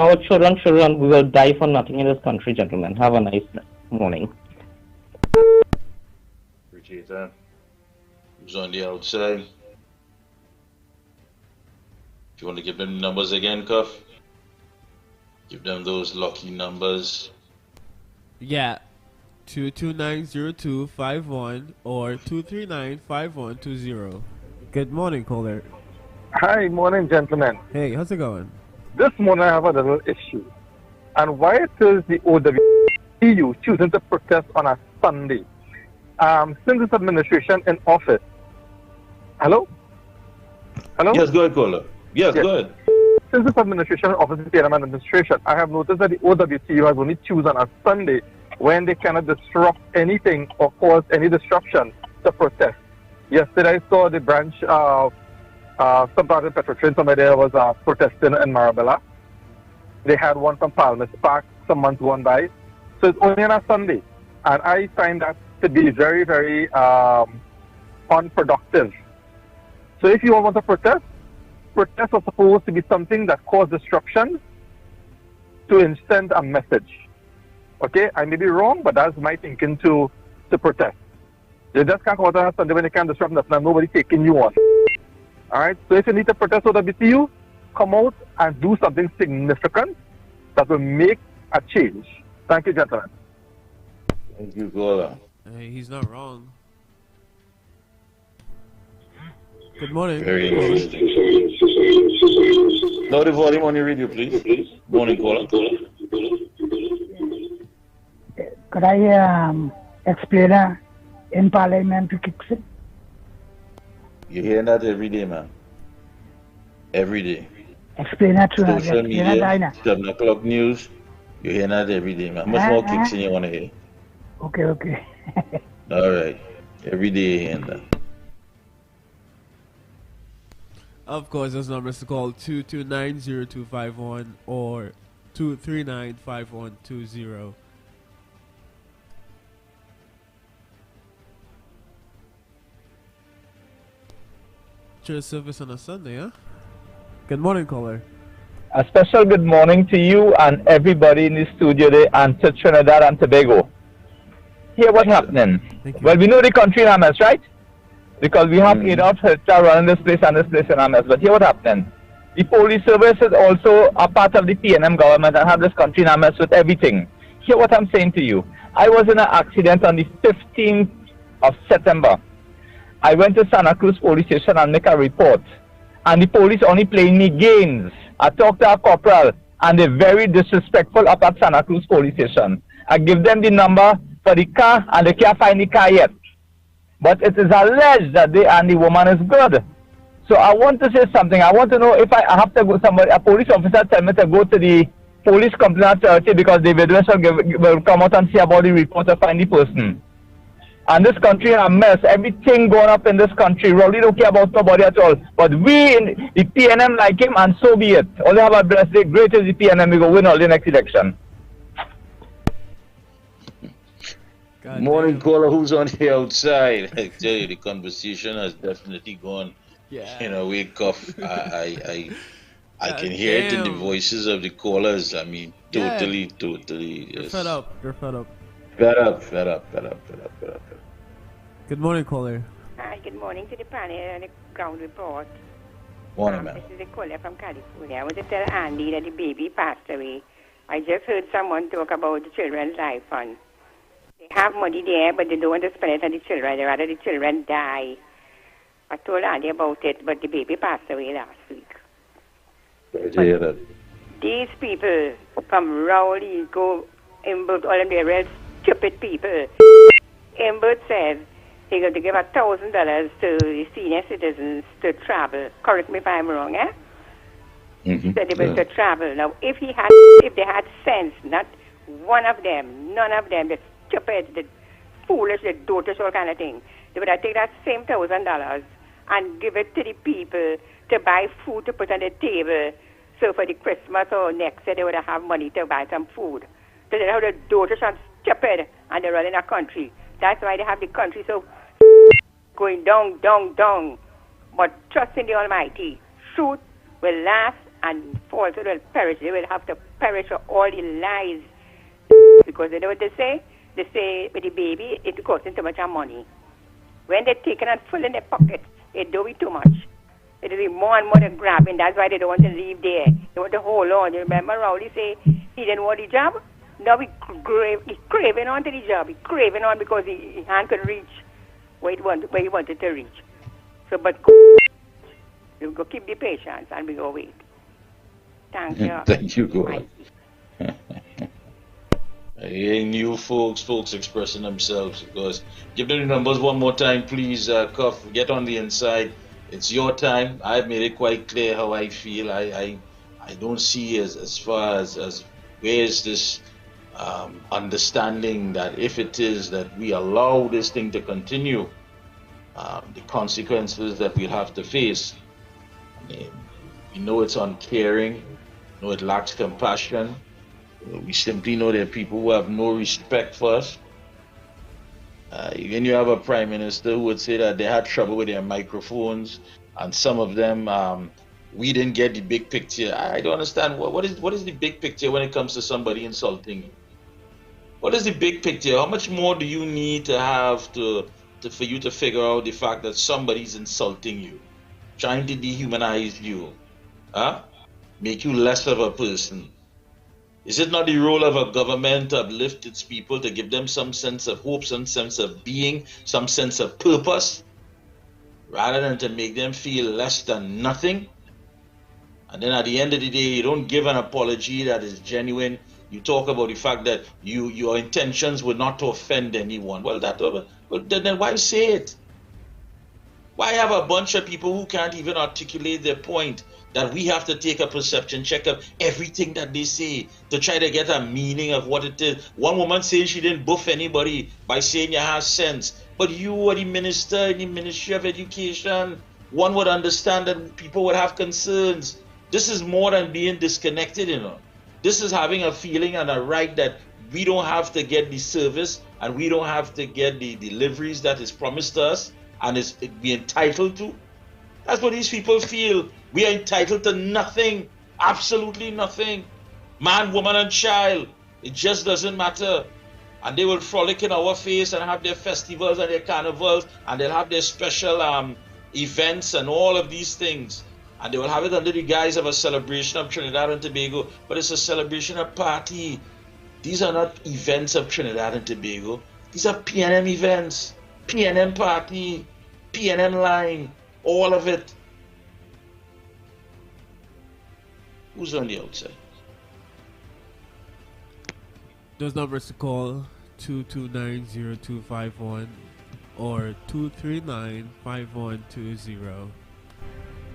we will die for nothing in this country, gentlemen. Have a nice morning. Appreciate that. Who's on the outside? If you want to give them numbers again, Cuff, give them those lucky numbers. Yeah. 2290251 or 2395120. Good morning, caller. Hi, morning, gentlemen. Hey, how's it going? This morning I have a little issue. And why it is the OWU choosing to protest on a Sunday? Since this administration in office. Hello? Hello? Yes, go ahead, caller. Yes, go ahead. Since this administration in office, the PNM administration, I have noticed that the OWTU has only chosen on a Sunday when they cannot disrupt anything or cause any disruption to protest. Yesterday I saw the branch of some part of the Petro train, somebody there was protesting in Marabella. They had one from Palmas Park some months gone by. So it's only on a Sunday. And I find that to be very, very unproductive. So if you all want to protest, protests are supposed to be something that causes disruption to send a message. Okay, I may be wrong, but that's my thinking to protest. You just can't go out on Sunday when you can't disrupt nothing and nobody taking you on. Alright, so if you need to protest OWTU, come out and do something significant that will make a change. Thank you, gentlemen. Thank you, caller. Hey, he's not wrong. Good morning. Very interesting. Lower the volume on your radio, please. Morning, caller. Could I explain in Parliament to fix it? You hear that every day, man. Every day. Explain that to Social media, 7 o'clock news. You hear that every day, man. How much more kicks in you want to hear? Okay. All right. Every day you hear that. Of course, those numbers to call 2290251 or 2395120. Church service on a Sunday, huh? Good morning, caller. A special good morning to you and everybody in the studio there and to Trinidad and Tobago. Here what's happening. Well, we know the country in a mess, right? Because we have Adolf Hitler running this place and this place in a mess. But here what's happening. The police service is also a part of the PNM government and have this country in a mess with everything. Here what I'm saying to you. I was in an accident on the 15th of September. I went to Santa Cruz police station and make a report. And the police only playing me games. I talked to a corporal and they're very disrespectful up at Santa Cruz police station. I give them the number for the car and they can't find the car yet. But it is alleged that they and the woman is good. So I want to say something. I want to know if I have to go somebody, a police officer tell me to go to the police complaint authority because the witness will come out and see about the report to find the person. And this country is a mess. Everything going up in this country. Really don't care about nobody at all. But we in the PNM like him and so be it. All they have a blessed day. Great is the PNM. We go win all the next election. Morning, caller. Who's on the outside? I tell you, the conversation has definitely gone in a way, Cuff. I I can hear it in the voices of the callers. I mean, totally. You're Yes. fed up. You're fed up. Fed up. Good morning, caller. Hi, good morning to the panel and the ground report. Morning, ma'am. This is a caller from California. I want to tell Andy that the baby passed away. I just heard someone talk about the Children's Life Fund. They have money there, but they don't want to spend it on the children. They rather the children die. I told Andy about it, but the baby passed away last week. Sorry to hear that. These people from Rowley, go Imbert, all of them, they're real stupid people. Imbert said they're going to give $1,000 to the senior citizens to travel. Correct me if I'm wrong, eh? Mm-hmm. So they were to travel. Now, if they had sense, not one of them, none of them, the stupid, the foolish, the dotish, all kind of thing, they would have taken that same $1,000 and give it to the people to buy food to put on the table. So for the Christmas or next year, they would have money to buy some food. So they have the dotish and stupid, and they're running a country. That's why they have the country so going down. But trust in the Almighty. Truth will last and falsehood will perish. They will have to perish for all the lies. Because you know what they say? They say with the baby, it costs too much money. When they're taken and full in their pockets, it don't be too much. It will be more and more than grabbing. That's why they don't want to leave there. They want to hold on. You remember Rowley say he didn't want the job? Now he's craving on to the job. He's craving on because his hand could reach where he wanted to reach. So, but you go keep the patience and we go wait. Thank you. Thank you, God. Hearing new folks expressing themselves, because give them the numbers one more time, please. Cuff, get on the inside. It's your time. I've made it quite clear how I feel. I don't see as far as where is this understanding that if it is that we allow this thing to continue, the consequences that we'll have to face. I mean, we know it's uncaring, we know it lacks compassion. We simply know there are people who have no respect for us. Even you have a prime minister who would say that they had trouble with their microphones, and some of them, we didn't get the big picture. I don't understand. What is the big picture when it comes to somebody insulting you? What is the big picture? How much more do you need to have for you to figure out the fact that somebody's insulting you, trying to dehumanize you, make you less of a person? Is it not the role of a government to uplift its people, to give them some sense of hope, some sense of being, some sense of purpose, rather than to make them feel less than nothing? And then at the end of the day, you don't give an apology that is genuine. You talk about the fact that your intentions were not to offend anyone. Well, then why say it? Why have a bunch of people who can't even articulate their point, that we have to take a perception check of everything that they say to try to get a meaning of what it is? One woman saying she didn't buff anybody by saying you have sense. But you are the minister in the Ministry of Education. One would understand that people would have concerns. This is more than being disconnected, you know. This is having a feeling and a right that we don't have to get the service and we don't have to get the deliveries that is promised to us and is be entitled to. That's what these people feel. We are entitled to nothing, absolutely nothing. Man, woman, and child, it just doesn't matter. And they will frolic in our face and have their festivals and their carnivals, and they'll have their special events and all of these things. And they will have it under the guise of a celebration of Trinidad and Tobago, but it's a celebration of party. These are not events of Trinidad and Tobago. These are PNM events, PNM party, PNM line, all of it. Who's on the outside? Those numbers to call 229-0251 or 239-5120.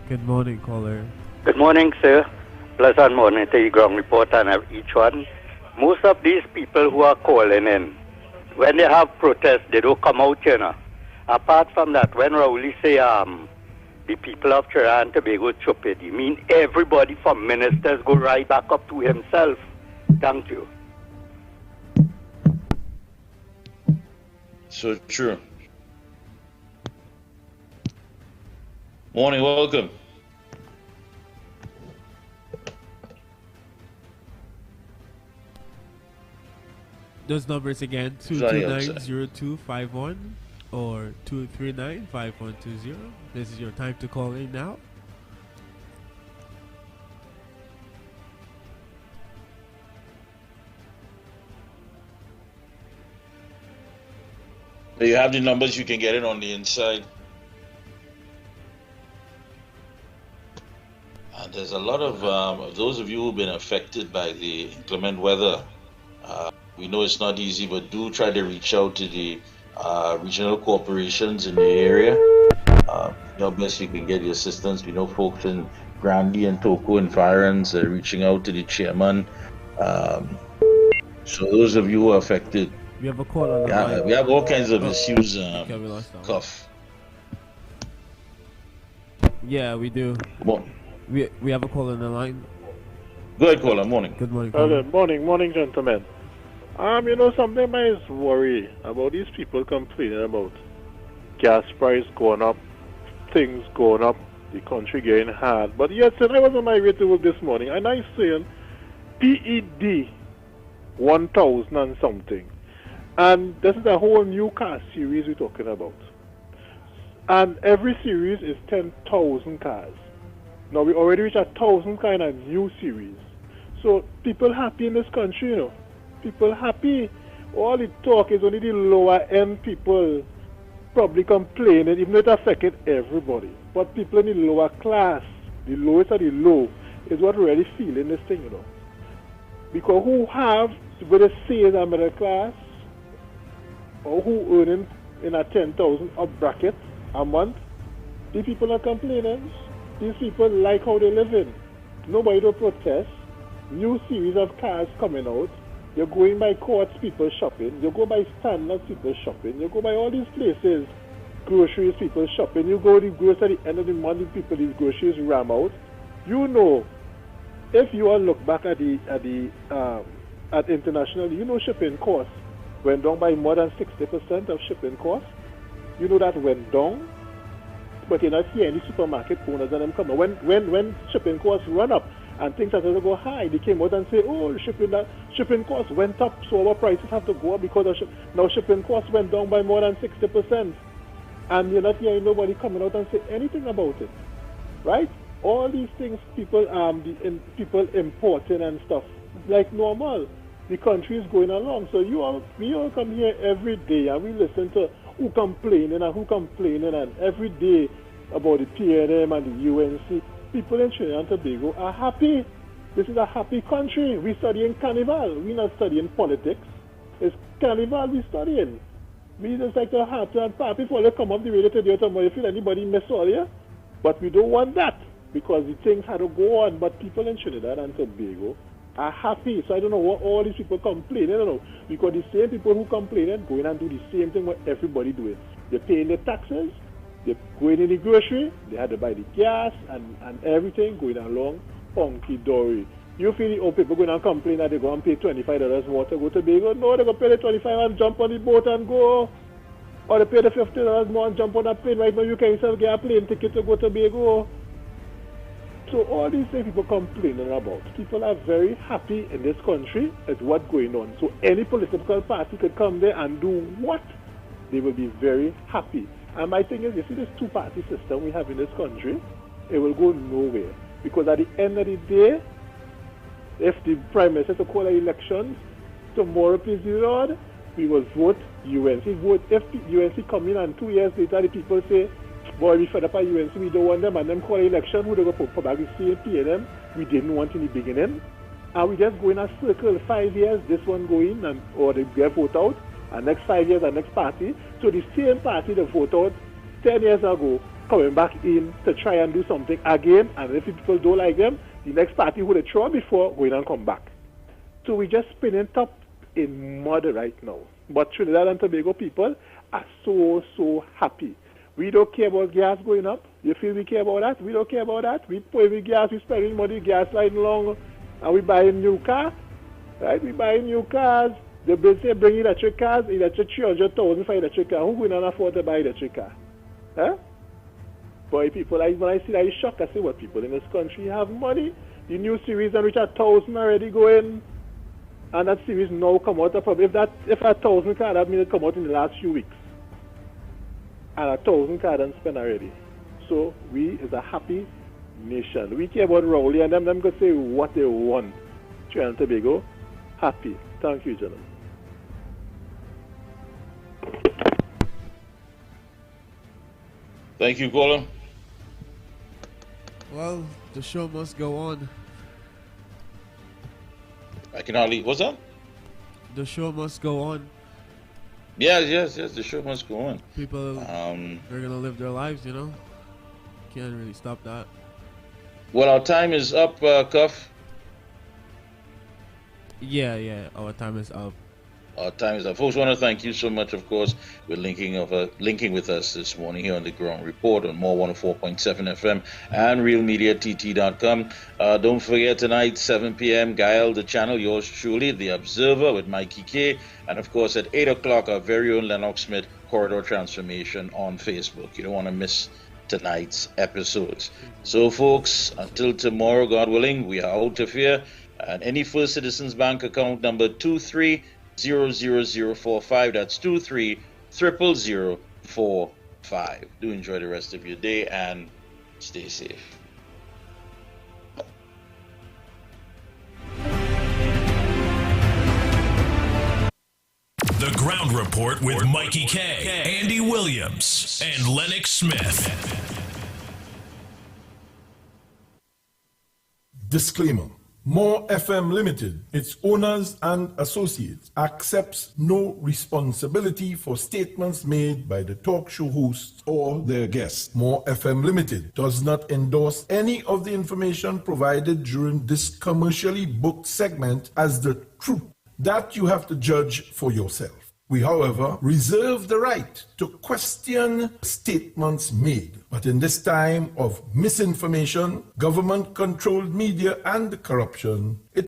Good morning, caller. Good morning, sir. Pleasant morning to you, ground report and each one. Most of these people who are calling in, when they have protests, they don't come out, you know. Apart from that, when Rowley say the people of Trinidad and Tobago stupid, you mean everybody from ministers go right back up to himself. Thank you. So true. Morning, welcome. Those numbers again, Sorry, outside. 229-0251 or 239-5120. This is your time to call in now. You have the numbers, you can get it on the inside. And there's a lot of those of you who've been affected by the inclement weather. We know it's not easy, but do try to reach out to the regional corporations in the area. Best you can get the assistance. We know folks in Grandy and Toko and Firans are reaching out to the chairman. So those of you who are affected, we have a call on the line. We have all kinds of issues. Okay, we lost that. Cuff. Yeah, we do. We have a call on the line. Go ahead, caller. Morning. Good morning. Hello, morning, gentlemen. Something I is worry about these people complaining about gas price going up, things going up, the country getting hard. But yet, I was on my way to work this morning, and I saying PED 1,000 and something. And this is a whole new car series we're talking about. And every series is 10,000 cars. Now we already reached 1,000 kind of new series. So people happy in this country, People happy. All the talk is only the lower end people probably complaining, even though it affected everybody. But people in the lower class, the lowest of the low, is what really feeling this thing, Because who have, whether say is a middle class, or who earning in a 10,000 up bracket a month, these people are complaining. These people like how they live in. Nobody don't protest. New series of cars coming out. You're going by Courts, people shopping. You go by Standards, people shopping. You go by all these places, groceries, people shopping. You go to the grocery at the end of the month, people, these groceries ram out. If you all look back at international, shipping costs went down by more than 60% of shipping costs. That went down. But you not see any supermarket owners and them come. When shipping costs run up and things are going to go high, they came out and say, shipping costs went up, so our prices have to go up because now shipping costs went down by more than 60%. And you're not hearing nobody coming out and say anything about it. Right? All these things people importing and stuff, like normal. The country is going along. So we all come here every day and we listen to who complaining and every day about the PNM and the UNC. People in Trinidad and Tobago are happy. This is a happy country. We studying carnival. We're not studying politics. It's carnival we studying. We just like to have to party before they come up the radio today or tomorrow. You feel anybody miss all here? But we don't want that because the things had to go on. But people in Trinidad and Tobago are happy. So I don't know what all these people complaining. I don't know. Because the same people who complain and going and do the same thing what everybody doing. They're paying their taxes, they're going in the grocery, they had to buy the gas and everything going along funky dory. You feel the old people going and complain that they're going to pay $25 more to go to Tobago? No, they're going to pay the $25 and jump on the boat and go. Or they pay the $50 more and jump on a plane. Right now you can yourself get a plane ticket to go to Tobago. So all these things people complaining about. People are very happy in this country at what's going on. So any political party could come there and do what? They will be very happy. And my thing is, you see this two-party system we have in this country, it will go nowhere. Because at the end of the day, if the Prime Minister to call elections tomorrow, please the Lord, we will vote UNC. If the UNC come in and 2 years later the people say, boy, we fed up at UNC, we don't want them, and them call election, who they go put back the same PNM we didn't want in the beginning. And we just go in a circle, 5 years, this one go in, or they get vote out, and next 5 years, the next party. So the same party that voted out 10 years ago, coming back in to try and do something again, and if people don't like them, the next party who they throw before, go in and come back. So we just spinning top in mud right now. But Trinidad and Tobago people are so, so happy. We don't care about gas going up. You feel we care about that? We don't care about that. We pay with gas, we spending money, gas line long, and we buying new cars. Right? We buying new cars. They say bring electric cars, electric 300,000 for electric car. Who going to afford to buy electric car? Huh? Boy, people, when I see that, I shocked. I say, what people in this country have money? The new series and which are 1,000 already going. And that series now come out from, if 1,000 cards, that means it come out in the last few weeks. And 1,000 cards done spent already. So we is a happy nation. We care about Rowley and them could say what they want. Trinidad and Tobago, happy. Thank you, gentlemen. Thank you, caller. Well, the show must go on. I can hardly. What's that? The show must go on. Yes. The show must go on. People, they're gonna live their lives, you know. Can't really stop that. Well, our time is up, Cuff. Yeah. Our time is up. Our time is up. Folks, want to thank you so much, of course, with linking with us this morning here on the Ground Report on More 104.7 FM and RealMediaTT.com. Don't forget tonight, 7 p.m., Gael the channel, yours truly, The Observer with Mikey K. And, of course, at 8 o'clock, our very own Lennox Smith, Corridor Transformation on Facebook. You don't want to miss tonight's episodes. So, folks, until tomorrow, God willing, we are out of here. And any First Citizens Bank account number 230045, that's 230045. Do enjoy the rest of your day and stay safe. The Ground Report with Mikey K, Andy Williams, and Lennox Smith. Disclaimer. More FM Limited, its owners and associates, accepts no responsibility for statements made by the talk show hosts or their guests. More FM Limited does not endorse any of the information provided during this commercially booked segment as the truth. That you have to judge for yourself. We, however, reserve the right to question statements made. But in this time of misinformation, government-controlled media, and corruption, it